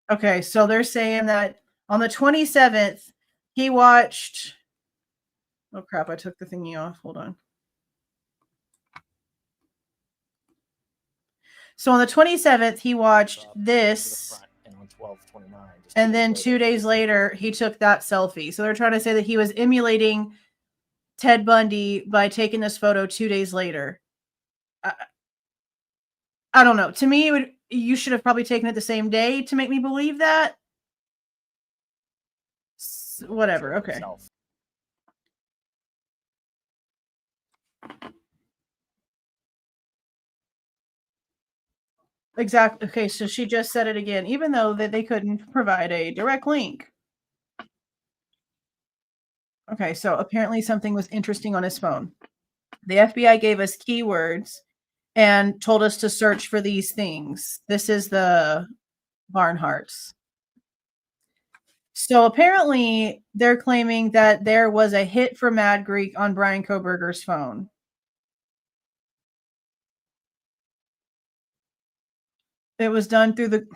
Okay, so they're saying that on the 27th, he watched... Oh, crap, I took the thingy off. Hold on. So on the 27th, he watched this. And on 12/29. And then 2 days later, he took that selfie. So they're trying to say that he was emulating Ted Bundy by taking this photo 2 days later. I don't know. To me, you should have probably taken it the same day to make me believe that. Whatever. Okay. Exactly. Okay, so she just said it again, even though that they couldn't provide a direct link. Okay, so apparently something was interesting on his phone. The FBI gave us keywords and told us to search for these things. This is the Barnharts. So apparently they're claiming that there was a hit for Mad Greek on Bryan Kohberger's phone. It was done through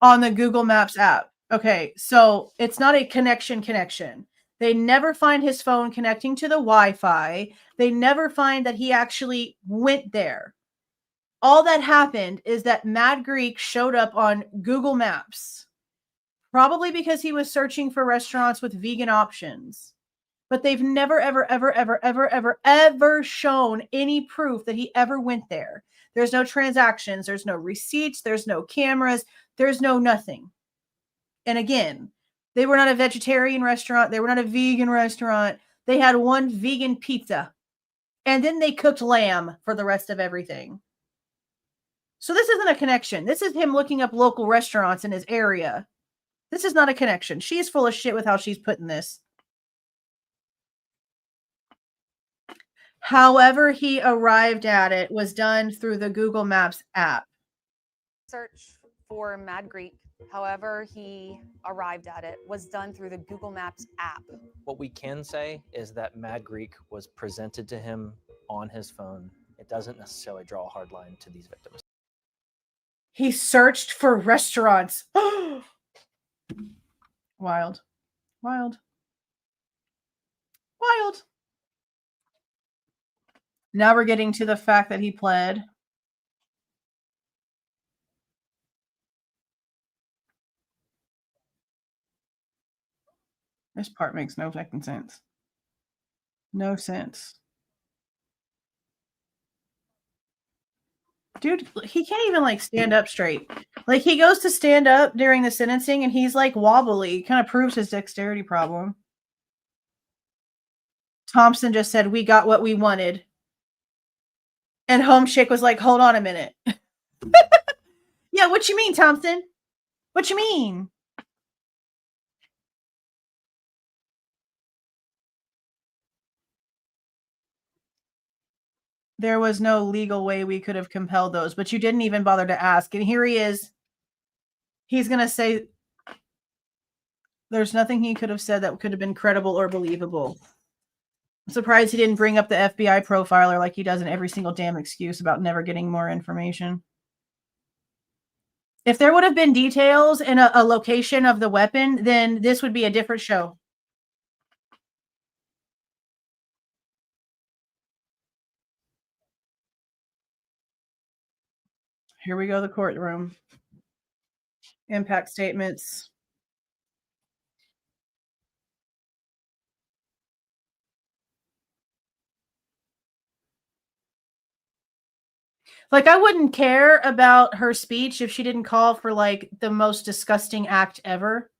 on the Google Maps app. Okay, so it's not a connection. They never find his phone connecting to the Wi-Fi. They never find that he actually went there. All that happened is that Mad Greek showed up on Google Maps, probably because he was searching for restaurants with vegan options. But they've never, ever shown any proof that he ever went there. There's no transactions. There's no receipts. There's no cameras. There's no nothing. And again, they were not a vegetarian restaurant. They were not a vegan restaurant. They had one vegan pizza. And then they cooked lamb for the rest of everything. So this isn't a connection. This is him looking up local restaurants in his area. This is not a connection. She's full of shit with how she's putting this. However he arrived at it was done through the Google Maps app. Search for Mad Greek, however he arrived at it, was done through the Google Maps app. What we can say is that Mad Greek was presented to him on his phone. It doesn't necessarily draw a hard line to these victims. He searched for restaurants. Wild. Wild. Wild. Now we're getting to the fact that he pled. This part makes no fucking sense. No sense. Dude, he can't even like stand up straight. Like he goes to stand up during the sentencing and he's like wobbly. Kind of proves his dexterity problem. Thompson just said, "We got what we wanted." And Homeshake was like, "Hold on a minute." Yeah, what you mean, Thompson? What you mean? There was no legal way we could have compelled those, but you didn't even bother to ask. And here he is. He's going to say there's nothing he could have said that could have been credible or believable. I'm surprised he didn't bring up the FBI profiler like he does in every single damn excuse about never getting more information. If there would have been details and a location of the weapon, then this would be a different show. Here we go, the courtroom. Impact statements. Like, I wouldn't care about her speech if she didn't call for, like, the most disgusting act ever.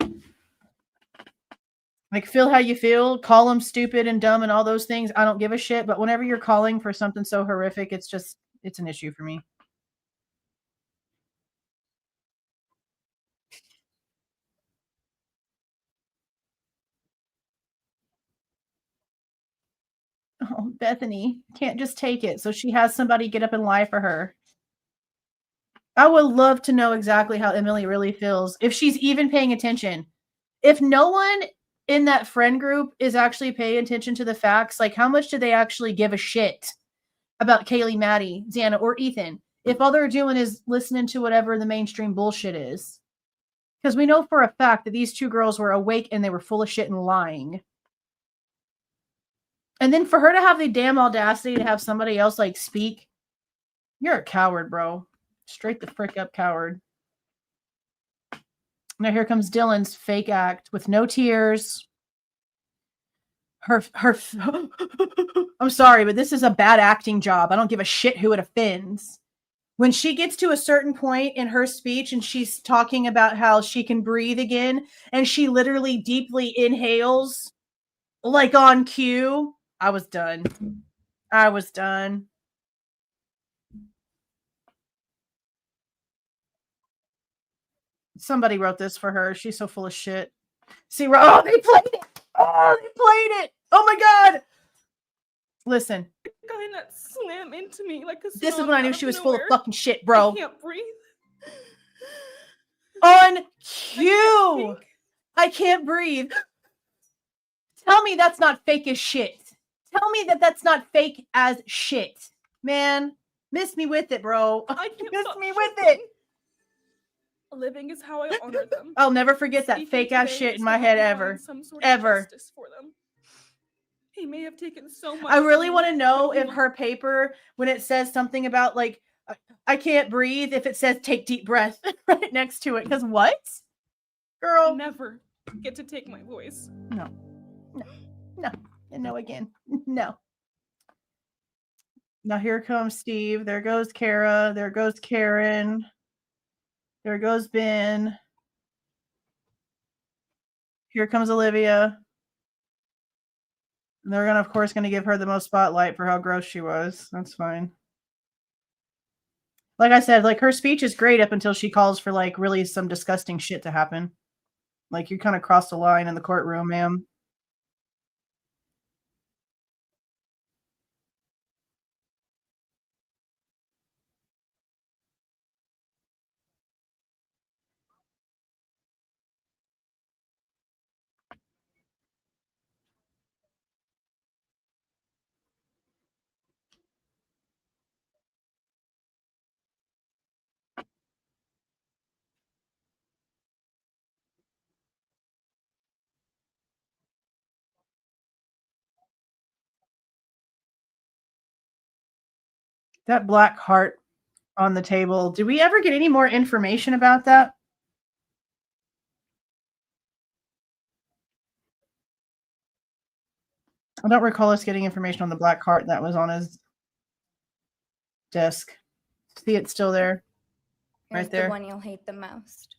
Like, feel how you feel, call them stupid and dumb and all those things. I don't give a shit. But whenever you're calling for something so horrific, it's an issue for me. Oh, Bethany can't just take it. So she has somebody get up and lie for her. I would love to know exactly how Emily really feels. If she's even paying attention. If no one in that friend group is actually paying attention to the facts, like how much do they actually give a shit about Kaylee, Maddie, Xana, or Ethan? If all they're doing is listening to whatever the mainstream bullshit is. Because we know for a fact that these two girls were awake and they were full of shit and lying. And then for her to have the damn audacity to have somebody else like speak, you're a coward, bro. Straight the frick up coward. Now here comes Dylan's fake act with no tears. Her I'm sorry, but this is a bad acting job. I don't give a shit who it offends. When she gets to a certain point in her speech and she's talking about how she can breathe again and she literally deeply inhales like on cue, I was done. I was done. Somebody wrote this for her. She's so full of shit. See, oh, they played it. Oh, they played it. Oh my God. Listen. The guy that slammed into me like a This is when I knew she was full of fucking shit, I bro. can't breathe. On cue. I can't breathe. Tell me that's not fake as shit. Tell me that that's not fake as shit. Man, miss me with it, bro. I can't miss stop me with it. Living is how I honor them. I'll never forget that Speaking fake ass today shit is in my to head help ever. find some sort of Ever. justice for them. He may have taken so much. I really from want to me, know but he if her paper, when it says something about like, I can't breathe, if it says take deep breath right next to it. Because what? Girl. Never get to take my voice. No. No. No. And no again. No. Now here comes Steve. There goes Kara. There goes Karen. There goes Ben. Here comes Olivia. And they're of course, going to give her the most spotlight for how gross she was. That's fine. Like I said, like her speech is great up until she calls for like really some disgusting shit to happen. Like you kind of crossed the line in the courtroom, ma'am. That black heart on the table. Did we ever get any more information about that? I don't recall us getting information on the black heart that was on his desk. See, it's still there. Here's Right there. the one you'll hate the most.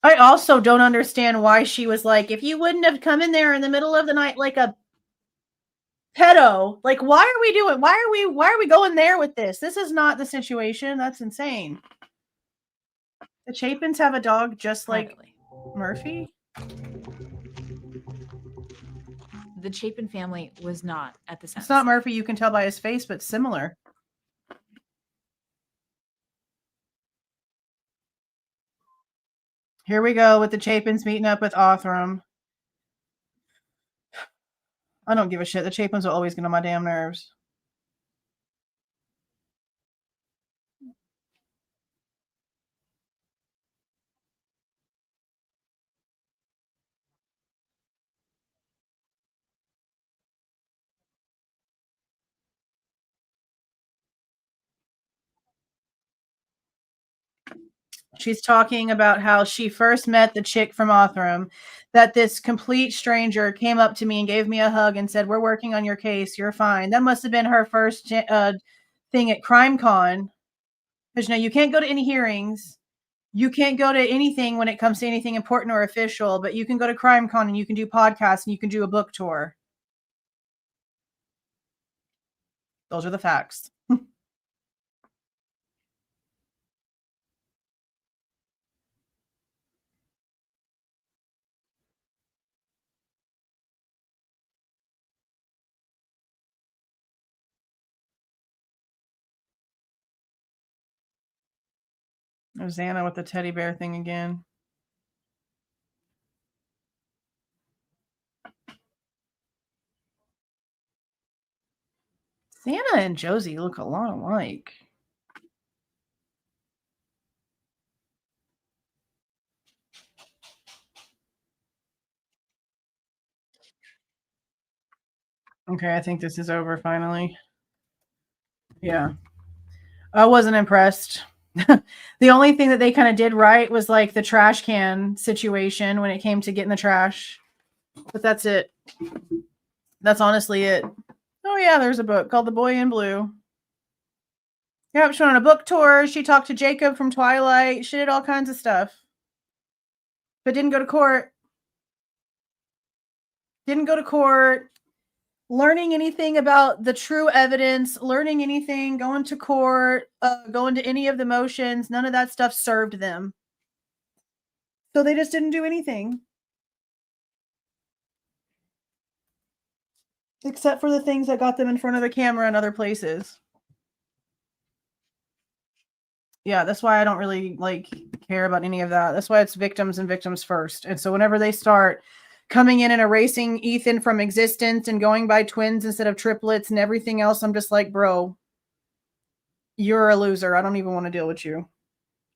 I also don't understand why she was like, if you wouldn't have come in there in the middle of the night like a pedo, like why are we going there with this? This is not the situation. That's insane. The Chapins have a dog just like Murphy? The Chapin family was not at the It's not Murphy, you can tell by his face, but similar. Here we go with the Chapins meeting up with Othram. I don't give a shit. The Chapins will always get on my damn nerves. She's talking about how she first met the chick from Othram, that this complete stranger came up to me and gave me a hug and said, "We're working on your case. You're fine." That must have been her first thing at CrimeCon. Because you can't go to any hearings. You can't go to anything when it comes to anything important or official, but you can go to CrimeCon and you can do podcasts and you can do a book tour. Those are the facts. There's Xana with the teddy bear thing again. Xana and Josie look a lot alike. Okay, I think this is over finally. Yeah. I wasn't impressed. The only thing that they kind of did right was like the trash can situation when it came to getting the trash. But that's it. That's honestly it. Oh yeah, there's a book called The Boy in Blue. Yep, she went on a book tour. She talked to Jacob from Twilight. She did all kinds of stuff. But didn't go to court. Didn't go to court. Learning anything about the true evidence, learning anything, going to court, going to any of the motions, none of that stuff served them. So they just didn't do anything. Except for the things that got them in front of the camera in other places. Yeah, that's why I don't really care about any of that. That's why it's victims and victims first. And so whenever they start coming in and erasing Ethan from existence and going by twins instead of triplets and everything else, I'm just like, bro, you're a loser. I don't even want to deal with you.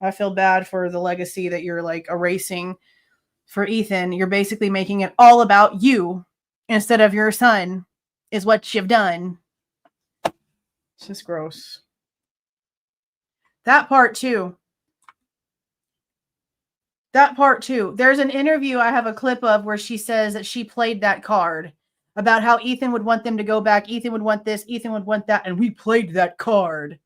I feel bad for the legacy that you're like erasing for Ethan. You're basically making it all about you instead of your son is what you've done. It's just gross. That part too. That part too. There's an interview I have a clip of where she says that she played that card about how Ethan would want them to go back. Ethan would want this. Ethan would want that. And we played that card.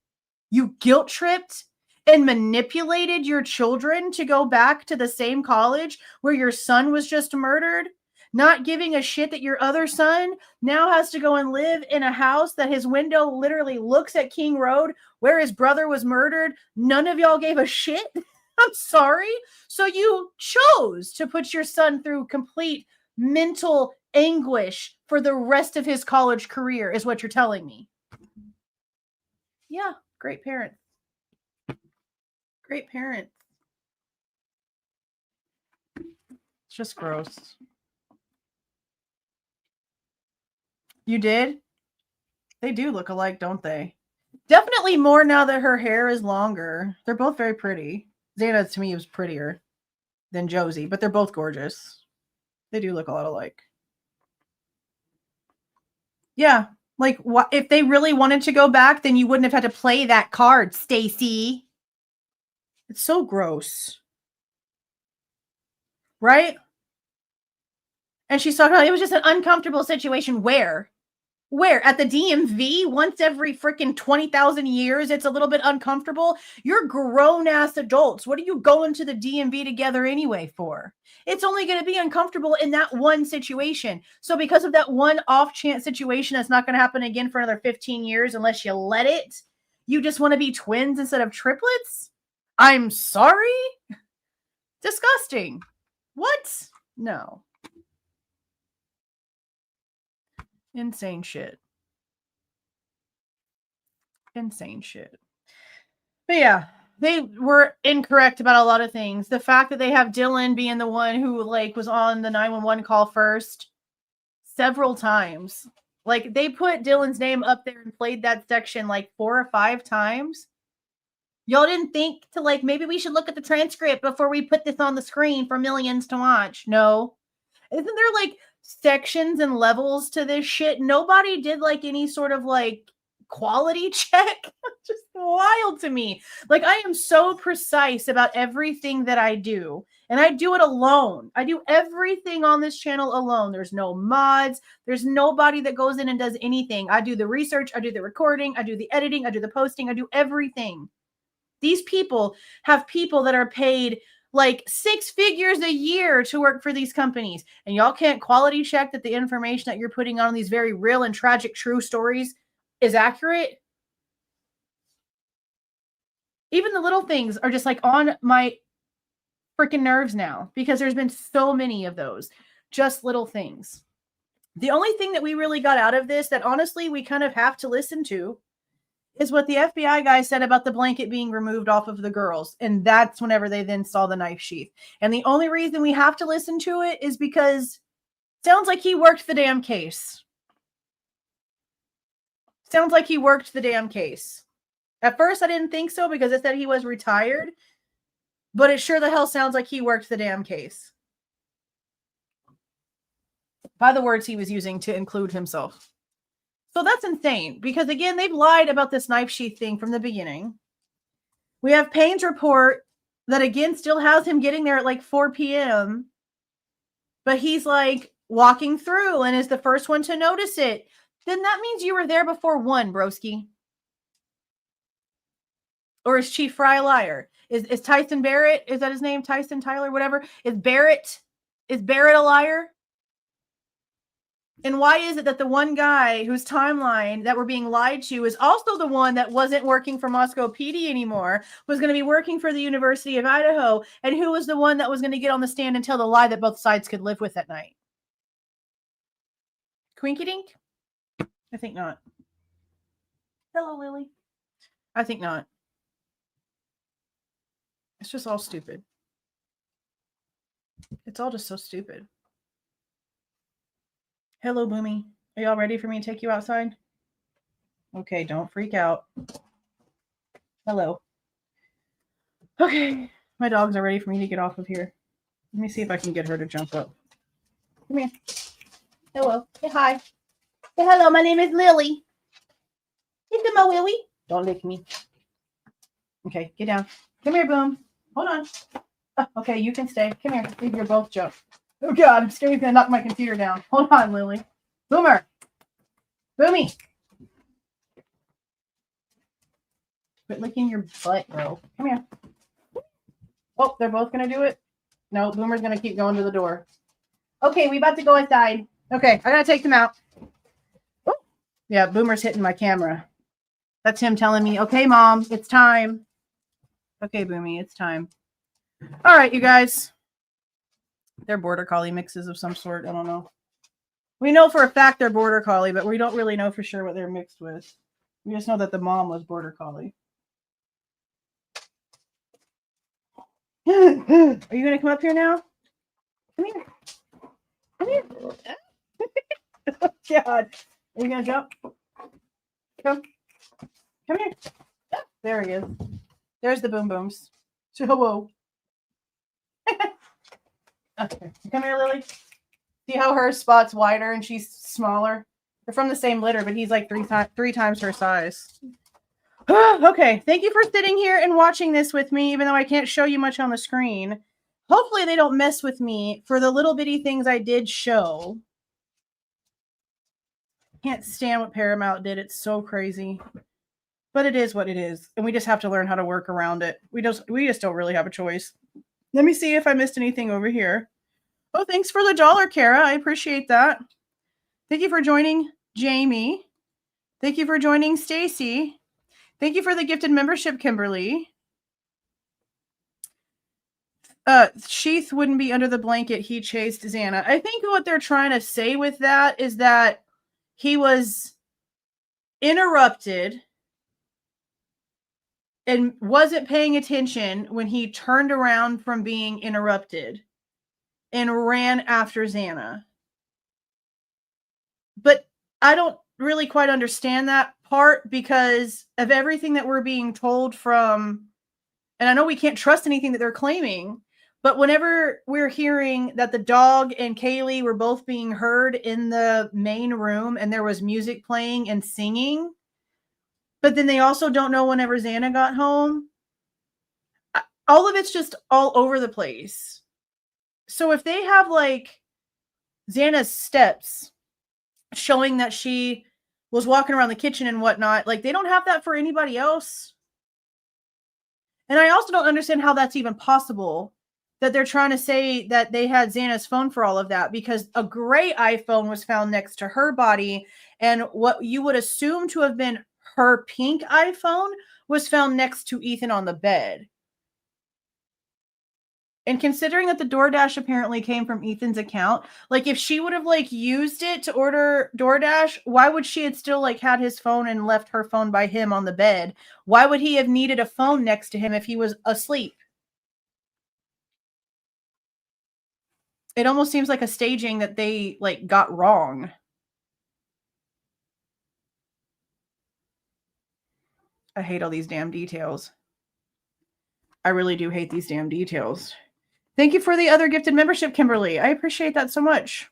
You guilt tripped and manipulated your children to go back to the same college where your son was just murdered. not giving a shit that your other son now has to go and live in a house that his window literally looks at King Road where his brother was murdered. None of y'all gave a shit. I'm sorry. So you chose to put your son through complete mental anguish for the rest of his college career, is what you're telling me. Yeah, great parent. Great parent. It's just gross. You did? They do look alike, don't they? Definitely more now that her hair is longer. They're both very pretty. Xana, to me, was prettier than Josie, but they're both gorgeous. They do look a lot alike. Yeah, like what if they really wanted to go back, then you wouldn't have had to play that card, Stacy. It's so gross. Right? And she's talking about it was just an uncomfortable situation. Where? Where? At the DMV? Once every freaking 20,000 years, it's a little bit uncomfortable. You're grown-ass adults. What are you going to the DMV together anyway for? It's only going to be uncomfortable in that one situation. So because of that one off-chance situation that's not going to happen again for another 15 years unless you let it, you just want to be twins instead of triplets? I'm sorry? Disgusting. What? No. Insane shit. Insane shit. But yeah, they were incorrect about a lot of things. The fact that they have Dylan being the one who like was on the 911 call first several times. Like they put Dylan's name up there and played that section like 4 or 5 times. Y'all didn't think to like, maybe we should look at the transcript before we put this on the screen for millions to watch. No. Isn't there like sections and levels to this shit? Nobody did like any sort of like quality check. Just wild to me. Like I am so precise about everything that I do, and I do it alone. I do everything on this channel alone. There's no mods. There's nobody that goes in and does anything. I do the research. I do the recording. I do the editing. I do the posting. I do everything. These people have people that are paid like 6 figures a year to work for these companies. And y'all can't quality check that the information that you're putting on these very real and tragic true stories is accurate. Even the little things are just like on my freaking nerves now because there's been so many of those. Just little things. The only thing that we really got out of this that honestly we kind of have to listen to is what the FBI guy said about the blanket being removed off of the girls. And that's whenever they then saw the knife sheath. And the only reason we have to listen to it is because it sounds like he worked the damn case. Sounds like he worked the damn case. At first, I didn't think so because it said he was retired. But it sure the hell sounds like he worked the damn case. By the words he was using to include himself. So that's insane because, again, they've lied about this knife sheath thing from the beginning. We have Payne's report that, again, still has him getting there at like 4 p.m. But he's like walking through and is the first one to notice it. Then that means you were there before 1, broski. Or is Chief Fry a liar? Is Tyson Barrett, is that his name? Tyson, Tyler, whatever. Is Barrett a liar? And why is it that the one guy whose timeline that we're being lied to is also the one that wasn't working for Moscow PD anymore, was going to be working for the University of Idaho, and who was the one that was going to get on the stand and tell the lie that both sides could live with at night? Quinky Dink? I think not. Hello, Lily. I think not. It's just all stupid. It's all just so stupid. Hello, Boomy. Are y'all ready for me to take you outside? Okay, don't freak out. Hello. Okay, my dogs are ready for me to get off of here. Let me see if I can get her to jump up. Come here. Hello. Say hi. Say hello. My name is Lily. It's my Willie. Don't lick me. Okay, get down. Come here, Boom. Hold on. Oh, okay, you can stay. Come here. Leave your both jump. Oh God, I'm scared he's gonna knock my computer down. Hold on, Lily. Boomer. Boomy. Quit licking your butt, bro. Come here. Oh, they're both gonna do it? No, Boomer's gonna keep going to the door. Okay, we about to go inside. Okay, I gotta take them out. Oh, yeah, Boomer's hitting my camera. That's him telling me, okay, Mom, it's time. Okay, Boomy, it's time. All right, you guys. They're border collie mixes of some sort. I don't know. We know for a fact they're border collie, but we don't really know for sure what they're mixed with. We just know that the mom was border collie. Are you going to come up here now? Come here. Come here. Oh, God. Are you going to jump? Come. Come here. Oh, there he is. There's the boom booms. So, hello. Okay. Come here, Lily. See how her spot's wider and she's smaller? They're from the same litter, but he's like three times her size. Okay. Thank you for sitting here and watching this with me, even though I can't show you much on the screen. Hopefully they don't mess with me for the little bitty things I did show. Can't stand what Paramount did. It's so crazy. But it is what it is. And we just have to learn how to work around it. We just don't really have a choice. Let me see if I missed anything over here. Oh, thanks for the $1, Kara. I appreciate that. Thank you for joining, Jamie. Thank you for joining, Stacy. Thank you for the gifted membership, Kimberly. Sheath wouldn't be under the blanket. He chased Xana. I think what they're trying to say with that is that he was interrupted and wasn't paying attention when he turned around from being interrupted and ran after Xana. But I don't really quite understand that part because of everything that we're being told from, and I know we can't trust anything that they're claiming, but whenever we're hearing that the dog and Kaylee were both being heard in the main room and there was music playing and singing, but then they also don't know whenever Xana got home. All of it's just all over the place. So if they have like Xana's steps showing that she was walking around the kitchen and whatnot, like they don't have that for anybody else. And I also don't understand how that's even possible that they're trying to say that they had Xana's phone for all of that, because a gray iPhone was found next to her body. And what you would assume to have been her pink iPhone was found next to Ethan on the bed. And considering that the DoorDash apparently came from Ethan's account, like if she would have like used it to order DoorDash, why would she have still like had his phone and left her phone by him on the bed? Why would he have needed a phone next to him if he was asleep? It almost seems like a staging that they like got wrong. I hate all these damn details. I really do hate these damn details. Thank you for the other gifted membership, Kimberly. I appreciate that so much.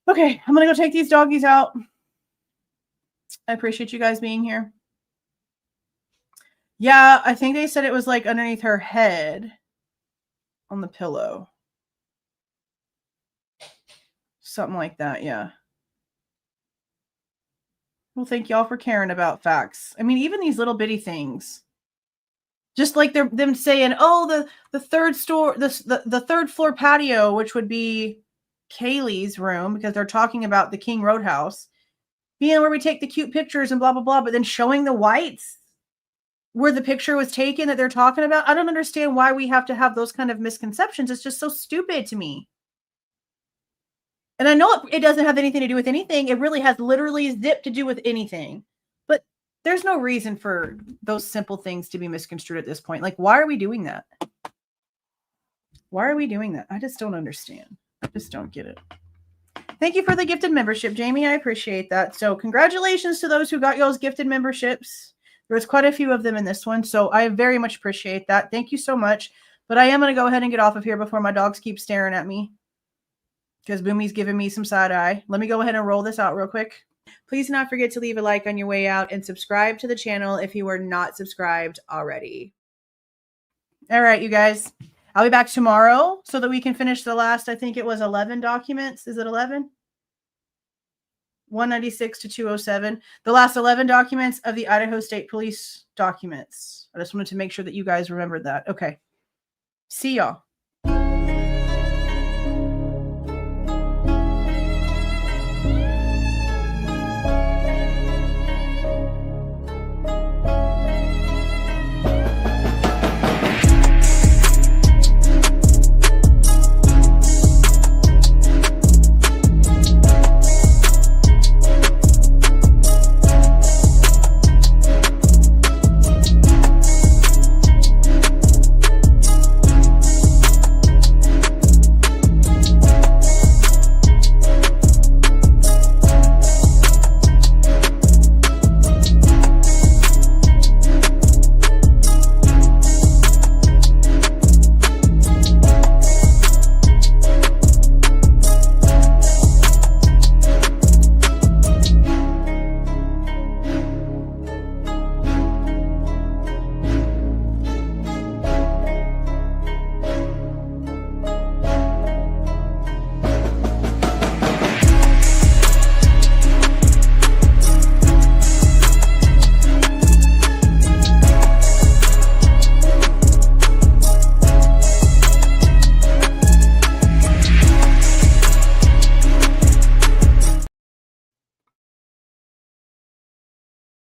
Okay, I'm going to go take these doggies out. I appreciate you guys being here. Yeah, I think they said it was like underneath her head on the pillow. Something like that, yeah. Well, thank y'all for caring about facts. I mean, even these little bitty things. Just like them saying, oh, the third third floor patio, which would be Kaylee's room, because they're talking about the King Roadhouse, being where we take the cute pictures and blah, blah, blah, but then showing the whites where the picture was taken that they're talking about. I don't understand why we have to have those kind of misconceptions. It's just so stupid to me. And I know it doesn't have anything to do with anything. It really has literally zip to do with anything. But there's no reason for those simple things to be misconstrued at this point. Like, why are we doing that? Why are we doing that? I just don't understand. I just don't get it. Thank you for the gifted membership, Jamie. I appreciate that. So congratulations to those who got y'all's gifted memberships. There was quite a few of them in this one. So I very much appreciate that. Thank you so much. But I am going to go ahead and get off of here before my dogs keep staring at me, because Boomy's giving me some side eye. Let me go ahead and roll this out real quick. Please do not forget to leave a like on your way out and subscribe to the channel if you are not subscribed already. All right, you guys. I'll be back tomorrow so that we can finish the last, I think it was 11 documents. Is it 11? 196 to 207. The last 11 documents of the Idaho State Police documents. I just wanted to make sure that you guys remembered that. Okay. See y'all.